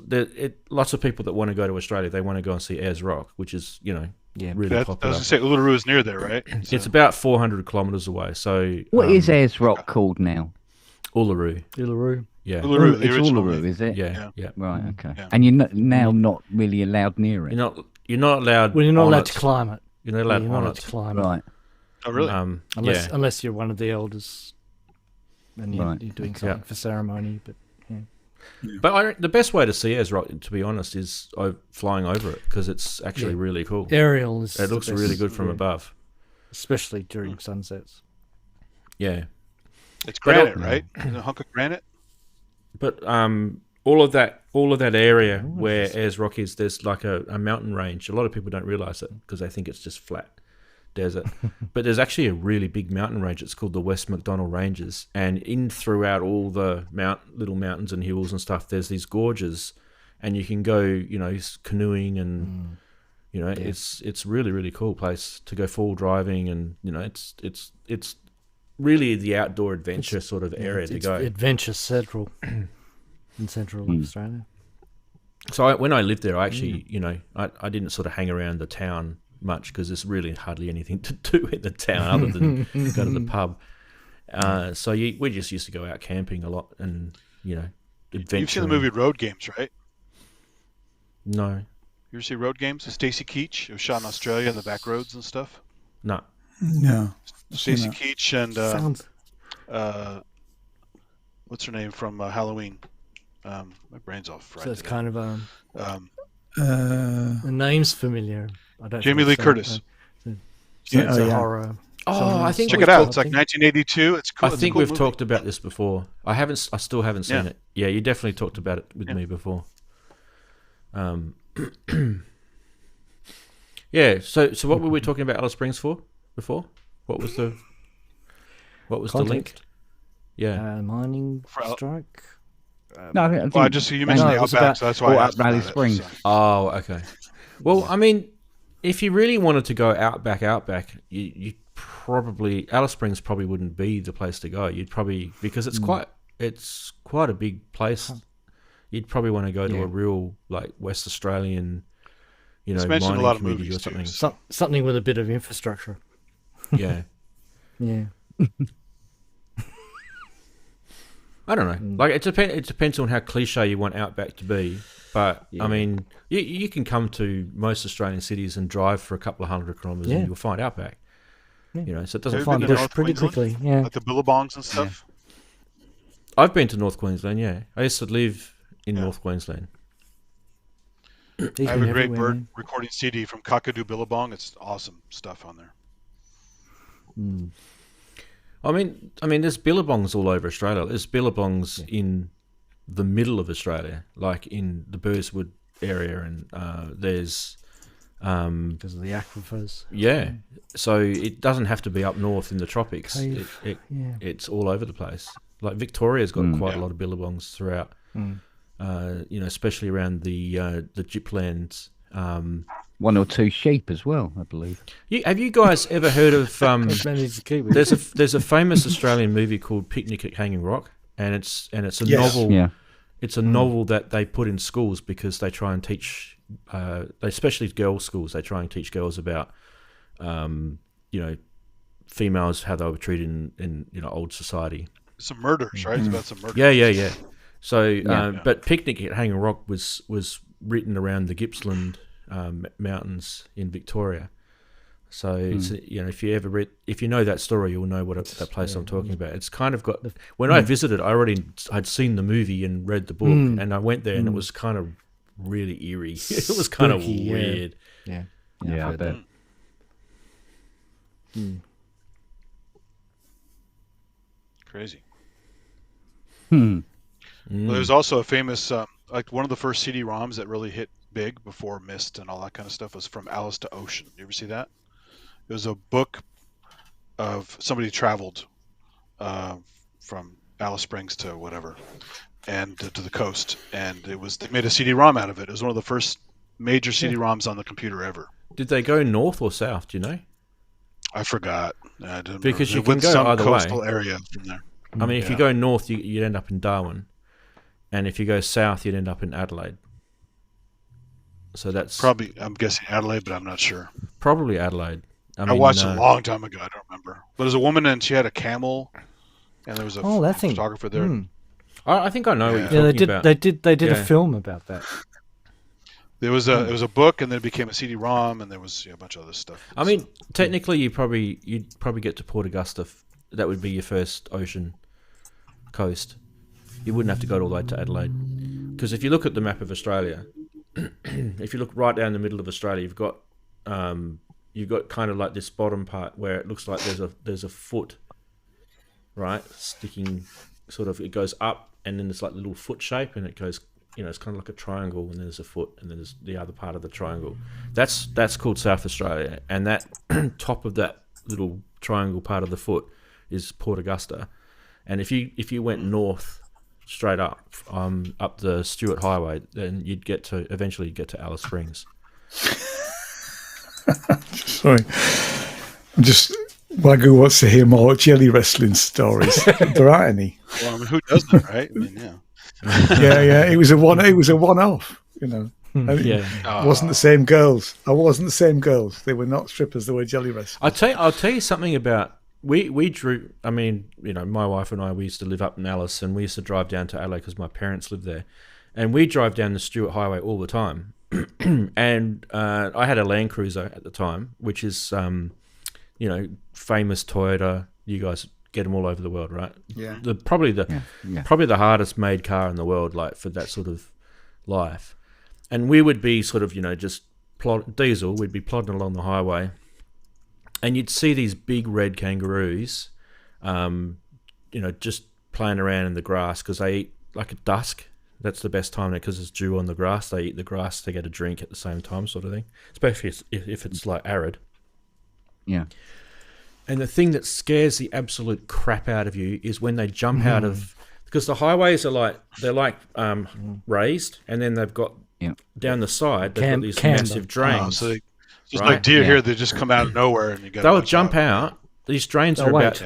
lots of people that want to go to Australia, they want to go and see Ayers Rock, which is really popular. I was going to say Uluru is near there, right? It's about 400 kilometres away. So what is Ayers Rock called now? Uluru. Yeah. Uluru, it's Uluru, is it? Yeah. Right. Okay. Yeah. And you're now not really allowed near it. You're not allowed. Well, you're not allowed to climb it. You're not allowed to climb it. Right. Oh, really? Unless you're one of the elders, and you're doing something for ceremony. But But the best way to see Ayers Rock, to be honest, is flying over it because it's actually really cool. Aerial is. It looks really good from above, especially during sunsets. Yeah. It's granite, right? It's a hunk of granite. But all of that area where Ayers Rock is, there's like a mountain range. A lot of people don't realise it because they think it's just flat desert. But there's actually a really big mountain range. It's called the West McDonnell Ranges, and in throughout all the little mountains and hills and stuff, there's these gorges, and you can go, canoeing and it's really, really cool place to go full driving, and it's really the outdoor adventure sort of area to go. Adventure Central in Central Australia. So when I lived there, I actually, I didn't sort of hang around the town much because there's really hardly anything to do in the town other than go to the pub. So we just used to go out camping a lot and, adventure. You've seen the movie Road Games, right? No. You ever see Road Games with Stacey Keach? It was shot in Australia, the back roads and stuff. No. No. Stacey Keach and Sounds... what's her name from Halloween? My brain's all fried. So it's today. kind of the name's familiar. I don't. Jamie Lee Curtis. It's a horror. Oh, I think check it out. It's like 1982. It's cool. I think we've talked about this before. I still haven't seen it. Yeah, you definitely talked about it with me before. Yeah. So what were we talking about Alice Springs for before? What was the link? Yeah. Mining strike. No, I think you mentioned the Outback, so that's why I asked Raleigh about Springs. it, so. Oh, okay. Well, I mean, if you really wanted to go outback, you probably Alice Springs probably wouldn't be the place to go. You'd probably because it's quite a big place. You'd probably want to go to a real like West Australian, mining a lot of community movies or something. too, Something with a bit of infrastructure. Yeah. Yeah. I don't know. Like it depends on how cliche you want outback to be. But I mean, you can come to most Australian cities and drive for a couple of 100 kilometres and you'll find outback. Yeah. So it doesn't Have you Find been to bush North pretty Queensland? quickly. Yeah. Like the Billabongs and stuff. I've been to North Queensland. Yeah, I used to live in North Queensland. I have a great bird recording CD from Kakadu Billabong. It's awesome stuff on there. I mean, there's billabongs all over Australia. There's billabongs in the middle of Australia, like in the Burswood area, and there's because of the aquifers. Yeah, so it doesn't have to be up north in the tropics. It's all over the place. Like Victoria's got quite a lot of billabongs throughout. Especially around the Gyplands. One or two sheep as well, I believe. Have you guys ever heard of? There's a famous Australian movie called Picnic at Hanging Rock, and it's a novel. Yeah. It's a novel that they put in schools because they try and teach, especially girls' schools. They try and teach girls about, females, how they were treated in old society. Some murders, right? It's about some murders. Yeah. So, but Picnic at Hanging Rock was written around the Gippsland mountains in Victoria. So it's, if you know that story, you'll know what that place I'm talking about. It's kind of got. When I visited, I'd seen the movie and read the book, and I went there, and it was kind of really eerie. It was kind of weird. Yeah, I bet. Crazy. Hmm. Well, there's also a famous, like one of the first CD-ROMs that really hit big before Mist and all that kind of stuff was From Alice to Ocean. You ever see that? It was a book of somebody who traveled from Alice Springs to whatever, and to the coast, and they made a CD-ROM out of it. It was one of the first major CD-ROMs on the computer ever. Did they go north or south? Do you know? I forgot. I didn't because remember. You can go some either coastal way. area from there. I mean, if you go north, you'd end up in Darwin, and if you go south, you'd end up in Adelaide. So that's probably, I'm guessing Adelaide, but I'm not sure. Probably Adelaide. I watched it a long time ago. I don't remember. But there's a woman, and she had a camel, and there was a photographer there. I think I know what you're talking about. They did a film about that. There was a book, and then it became a CD-ROM, and there was a bunch of other stuff. I mean, technically, you'd probably get to Port Augusta. That would be your first ocean coast. You wouldn't have to go all the way to Adelaide, because if you look at the map of Australia, if you look right down the middle of Australia, you've got kind of like this bottom part where it looks like there's a foot, right, sticking sort of. It goes up, and then it's like a little foot shape, and it goes it's kind of like a triangle, and there's a foot, and then there's the other part of the triangle. That's called South Australia, and that top of that little triangle part of the foot is Port Augusta. And if you went north straight up the Stewart Highway, then eventually you'd get to Alice Springs. Sorry, Wagyu wants to hear more jelly wrestling stories. There aren't any. Well, I mean, who doesn't, right? I mean, yeah. Yeah. It was a one-off. Yeah, It wasn't the same girls. I wasn't the same girls. They were not strippers. They were jelly wrestlers. I'll tell you something about. We drew. I mean, my wife and I, we used to live up in Alice, and we used to drive down to Adelaide because my parents lived there, and we drive down the Stewart Highway all the time. And I had a Land Cruiser at the time, which is famous Toyota. You guys get them all over the world, right? Yeah. Probably the hardest made car in the world, like for that sort of life. And we would be sort of just diesel. We'd be plodding along the highway, and you'd see these big red kangaroos, just playing around in the grass because they eat like at dusk. That's the best time because it's dew on the grass. They eat the grass to get a drink at the same time, sort of thing. Especially if it's like arid. Yeah. And the thing that scares the absolute crap out of you is when they jump out of, because the highways are raised, and then they've got down the side they've got these massive drains. Oh, so just like deer here, they just come out of nowhere and you got. They'll jump out. These drains are about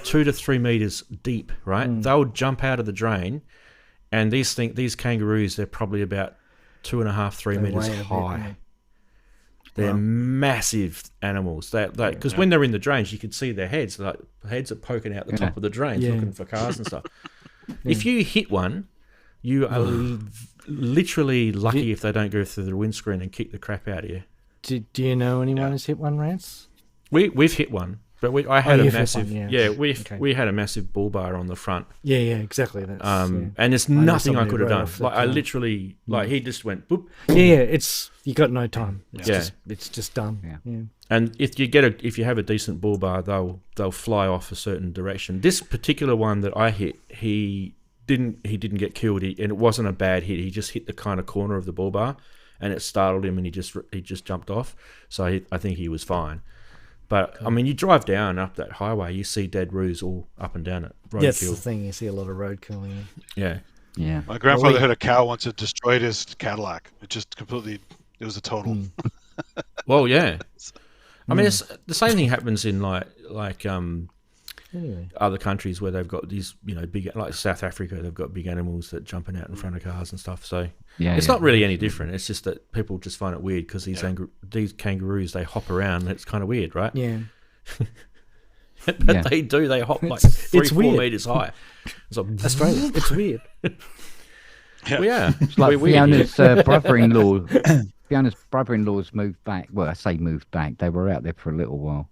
2 to 3 meters deep, right? They'll jump out of the drain. And these kangaroos, they're probably about 2.5, 3 meters high. They're massive animals. Because when they're in the drains, you can see their heads. Like heads are poking out the top of the drains, looking for cars and stuff. If you hit one, you are literally lucky if they don't go through the windscreen and kick the crap out of you. Do you know anyone who's hit one, Rance? We've hit one. But I had a massive, one, we had a massive bull bar on the front. Yeah, exactly. That's, and there's nothing I could have done. Like I literally, he just went boop. Yeah, you got no time. It's just done. Yeah. And if you have a decent bull bar, they'll fly off a certain direction. This particular one that I hit, he didn't get killed, and it wasn't a bad hit. He just hit the kind of corner of the bull bar, and it startled him, and he just jumped off. So I think he was fine. But, I mean, you drive down up that highway, you see dead roos all up and down it. That's the thing. You see a lot of road killing. Yeah. My grandfather had a cow once that destroyed his Cadillac. It just completely, it was a total. Well, yeah. I mean, the same thing happens in other countries where they've got these, big, like South Africa, they've got big animals that jumping out in front of cars and stuff. So it's not really any different. It's just that people just find it weird because these kangaroos, they hop around. It's kind of weird, right? Yeah. But they do. They hop like 3-4 meters high. It's like, Australia. It's weird. Yeah. It's like Fiona's brother-in-law. Fiona's brother-in-law's moved back. Well, I say moved back. They were out there for a little while,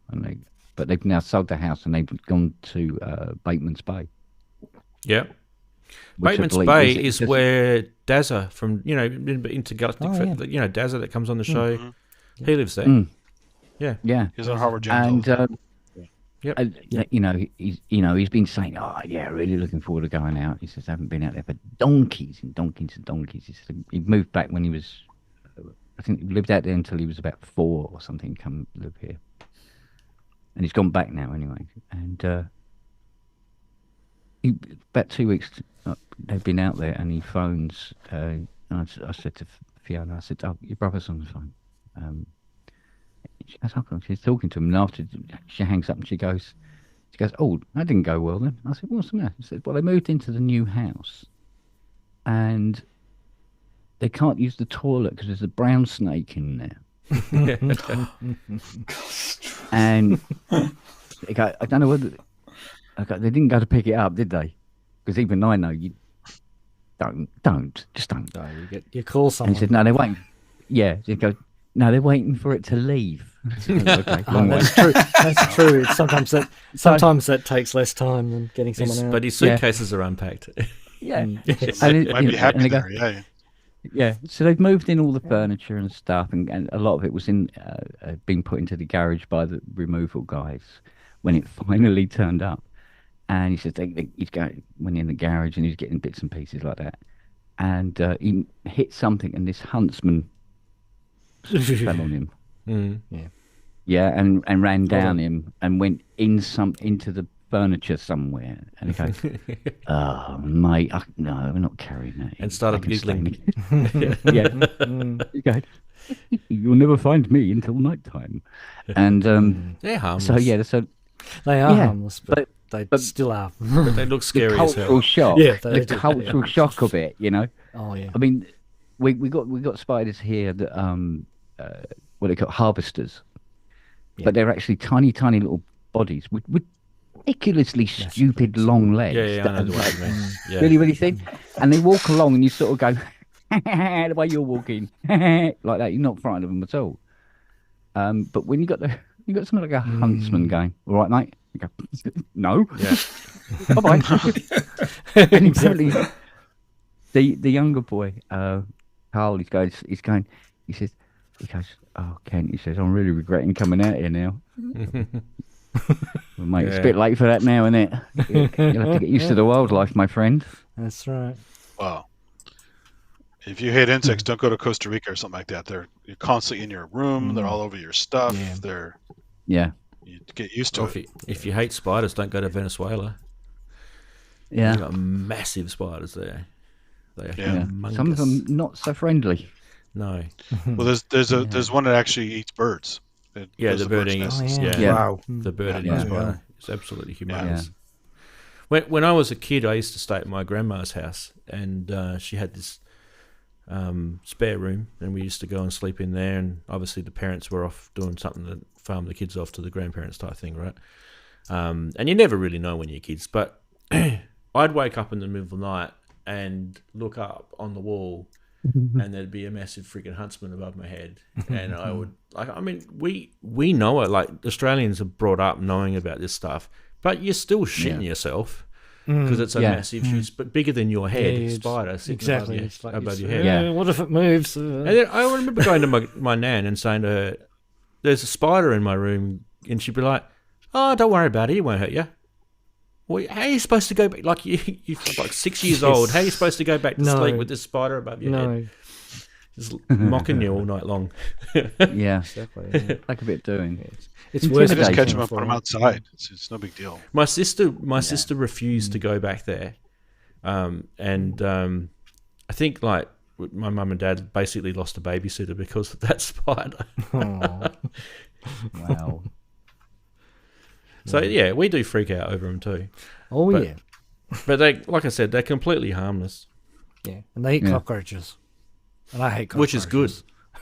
but they've now sold the house and they've gone to Bateman's Bay. Yeah. Bateman's Bay is where Dazza from, Intergalactic, Dazza that comes on the show, he lives there. Yeah. He's on Harvard General. And, he's been saying, really looking forward to going out. He says, I haven't been out there for donkeys and donkeys and donkeys. He said he moved back when he was, I think he lived out there until he was about 4 or something, come live here. And he's gone back now anyway. And about 2 weeks, they've been out there, and he phones. And I said to Fiona, I said, your brother's on the phone. She goes, she's talking to him, and after she hangs up and she goes, oh, that didn't go well then. I said, what's the matter? She said, well, they moved into the new house, and they can't use the toilet because there's a brown snake in there. And they go, I don't know whether they didn't go to pick it up, did they? Because even I know you don't. You call someone. And he said, no, they're waiting. Yeah, he goes, no, they're waiting for it to leave. Okay, that's true. That's true. Sometimes that takes less time than getting someone out. But his suitcases are unpacked. Yeah, Might be happy there. Yeah. Yeah, so they've moved in all the furniture and stuff, and a lot of it was being put into the garage by the removal guys when it finally turned up. And he said went in the garage and he was getting bits and pieces like that. and he hit something, and this huntsman fell on him. Yeah, and ran down him and went into the furniture somewhere. And he goes, "Oh, mate, no, we're not carrying that." And started giggling. Yeah. He goes, "You'll never find me until nighttime." And they're harmless. So yeah, so they are harmless, but they still are. But they look scary the as hell. cultural shock. Yeah, The cultural shock of it, you know. Oh yeah. I mean, we got spiders here that what they call harvesters, but they're actually tiny little bodies with ridiculously stupid long legs. Yeah, I know what you mean. Yeah. Really thin, and they walk along, and you sort of go the way you're walking like that. You're not frightened of them at all. But when you got something like a huntsman going, "All right, mate," you go, "No." Yeah. Bye bye. And apparently, the younger boy, Carl, he says, "Oh, Kent," he says, "I'm really regretting coming out here now." Well, mate, it's a bit late for that now, isn't it? You'll have to get used to the wildlife, my friend. That's right. Wow. If you hate insects, don't go to Costa Rica or something like that. You're constantly in your room. They're all over your stuff. Yeah. You get used to it. If you hate spiders, don't go to Venezuela. Yeah. You've got massive spiders there. They are humongous. Some of them not so friendly. No. Well, there's one that actually eats birds. The bird eating. Wow. The bird eating spider. It's absolutely humongous. When I was a kid, I used to stay at my grandma's house, and she had this spare room, and we used to go and sleep in there. And obviously, the parents were off doing something to farm the kids off to the grandparents type thing, right? And you never really know when you're kids, but I'd wake up in the middle of the night and look up on the wall, and there'd be a massive freaking huntsman above my head, and I would we know it. Like, Australians are brought up knowing about this stuff, but you're still shitting yourself because it's a massive, huge, but bigger than your head spider sitting above your head. Yeah, what if it moves? And then I remember going to my nan and saying to her, "There's a spider in my room," and she'd be like, "Oh, don't worry about it. It won't hurt you." Well, how are you supposed to go back? Like, you're like 6 years old. How are you supposed to go back to sleep with this spider above your head? Just mocking you all night long. Yeah, exactly. Like a bit doing. It's worse. Just catch them and put them outside. It's no big deal. My sister refused to go back there, and I think like my mum and dad basically lost a babysitter because of that spider. Wow. So we do freak out over them too. Oh, but they, like I said, they're completely harmless. Yeah, and they eat cockroaches, and I hate cockroaches. Which is good,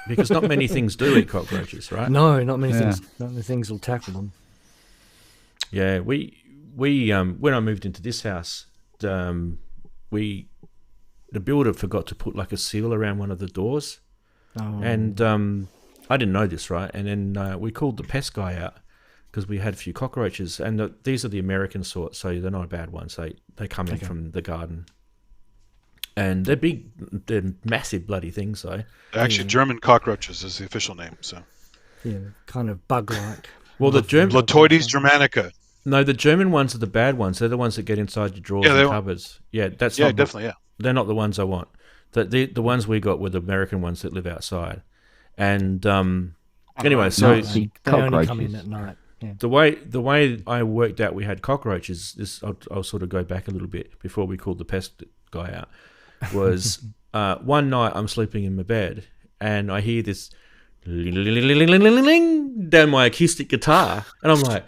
because not many things do eat cockroaches, right? No, not many things. Not many things will tackle them. Yeah, we when I moved into this house, the builder forgot to put like a seal around one of the doors, and I didn't know this, right? And then we called the pest guy out, because we had a few cockroaches, and these are the American sort, so they're not a bad one. So they come in from the garden, and they're big, they're massive bloody things. So actually, German cockroaches is the official name. So kind of bug-like. Well, the German Latoides germanica. No, the German ones are the bad ones. They're the ones that get inside your drawers and cupboards. Yeah, that's not definitely. They're not the ones I want. The ones we got were the American ones that live outside, and anyway, so they only come in at night. Yeah. The way I worked out we had cockroaches, this I'll sort of go back a little bit before we called the pest guy out, was one night I'm sleeping in my bed and I hear this down my acoustic guitar, and I'm like,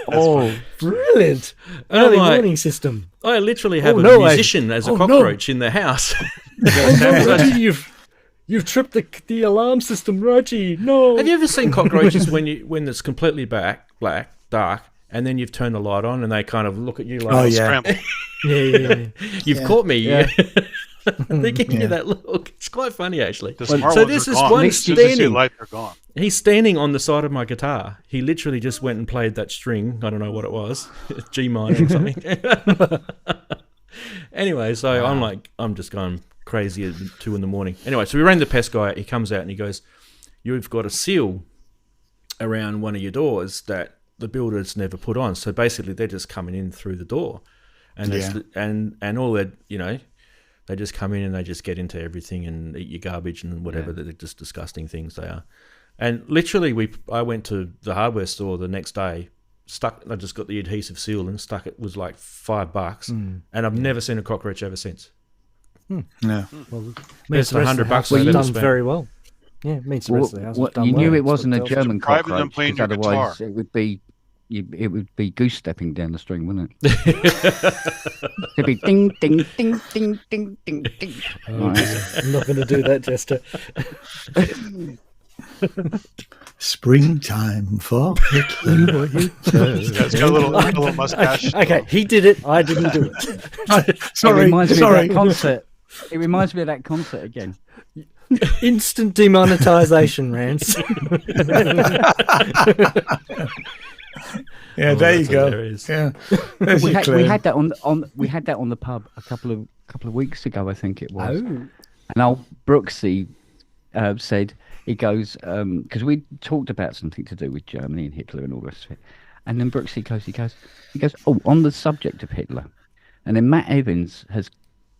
oh, brilliant! Early warning system. I literally have a musician as a cockroach in the house. You've tripped the alarm system, Raji. No. Have you ever seen cockroaches when it's completely black, dark, and then you've turned the light on and they kind of look at you like, scramble. Yeah. You've caught me. Yeah. They're giving you that look. It's quite funny, actually. So this is one standing. Light, they're gone. He's standing on the side of my guitar. He literally just went and played that string. I don't know what it was, G minor or something. Anyway, so I'm just going crazy at 2 a.m. Anyway, so we rang the pest guy. He comes out and he goes, "You've got a seal around one of your doors that the builder's never put on. So basically, they're just coming in through the door, and and all that, you know, they just come in and they just get into everything and eat your garbage and whatever. They're just disgusting things they are. And literally, I went to the hardware store the next day. I just got the adhesive seal and stuck it. Was like $5, and I've never seen a cockroach ever since. Yeah, well, it's $100 well, I've you've ever done spent. very well. Yeah, it means the rest of the house. You knew it wasn't a German Private them cockroach, playing because your guitar. otherwise it would be goose stepping down the string, wouldn't it? It'd be ding, ding, ding, ding, ding, ding, ding. I'm not going to do that, Jester. Springtime for Hitler. It's got a little mustache. Okay, he did it. I didn't do it. Sorry. It reminds me of that concert. It reminds me of that concert again. Instant demonetization, Rance. Yeah, there you go. Yeah, we had that on the pub a couple of weeks ago, I think it was. Oh. And old Brooksy said, he goes, because we talked about something to do with Germany and Hitler and all the rest of it. And then Brooksy goes, oh, on the subject of Hitler. And then Matt Evans has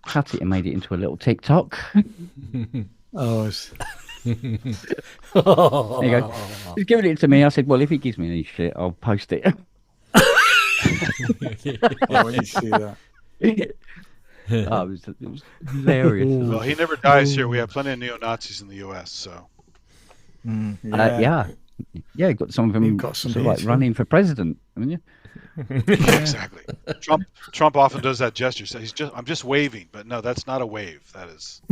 cut it and made it into a little TikTok. Oh, There you go. He's giving it to me. I said, well, if he gives me any shit, I'll post it. when you see that. It was hilarious. Well, he never dies here. We have plenty of neo-Nazis in the U.S., so. Yeah, got some of them sort of like running for president, haven't you? Exactly. Trump often does that gesture. So I'm just waving, but no, that's not a wave. That is.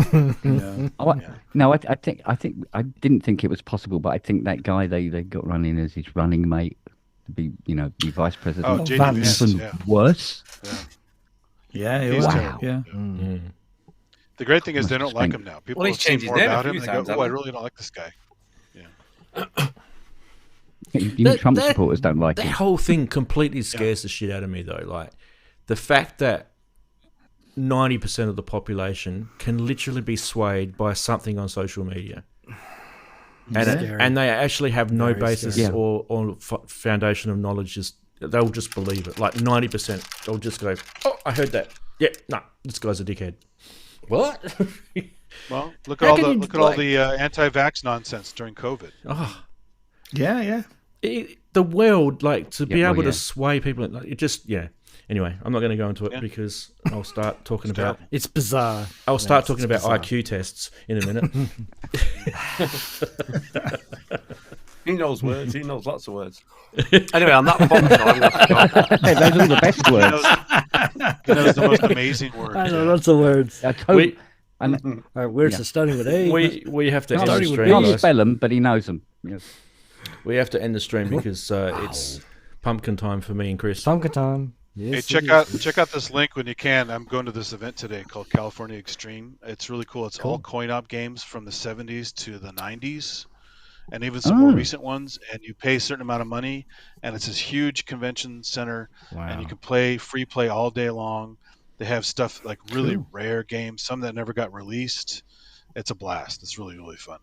No, I think I didn't think it was possible, but I think that guy they got running as his running mate to be vice president. Oh, J.D. Vance, worse. Yeah, He's wow. terrible. Yeah. The great thing is they don't like him now. People he's have seen changed his more name a about him few and they times, go, "Oh, I hasn't he? really don't like this guy." Trump supporters don't like that him. whole thing completely scares the shit out of me, though. Like the fact that 90% of the population can literally be swayed by something on social media, and they actually have no basis or foundation of knowledge. They'll just believe it. Like 90%, they'll just go, "Oh, I heard that. Yeah, no, this guy's a dickhead." What? Well, look at all the anti-vax nonsense during COVID. Oh, yeah. The world, like, to be able to sway people, like, it just, Anyway, I'm not going to go into it because I'll start talking about... It's bizarre. I'll start talking about IQ tests in a minute. He knows words. He knows lots of words. Anyway, on that bombshell, I'm going to go. Hey, those are the best words. He knows the most amazing words. I know lots of words. Words are starting with A. We have to end the He stream. can't spell them, but he knows them. Yes. We have to end the stream because it's pumpkin time for me and Chris. Pumpkin time. Yes, Hey, check out this link when you can. I'm going to this event today called California Extreme. It's really cool. It's all coin-op games from the 70s to the 90s, and even some more recent ones. And you pay a certain amount of money, and it's this huge convention center, and you can free play all day long. They have stuff like really rare games, some that never got released. It's a blast. It's really, really fun.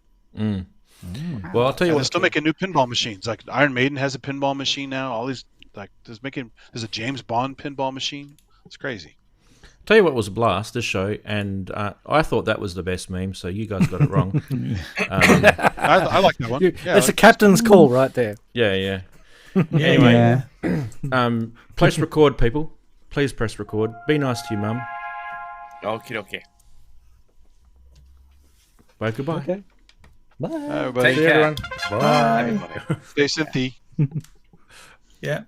Well, I'll tell you what. They're still making new pinball machines. Like Iron Maiden has a pinball machine now. All these there's a James Bond pinball machine. It's crazy. Tell you what was a blast, this show, and I thought that was the best meme, so you guys got it wrong. I like that one. That's a captain's call right there. Yeah. Anyway, press record, people. Please press record. Be nice to your mum. Okay. Bye, goodbye. Okay. Bye. Everybody. Take care. Everyone. Bye. Stay synthy. Yeah.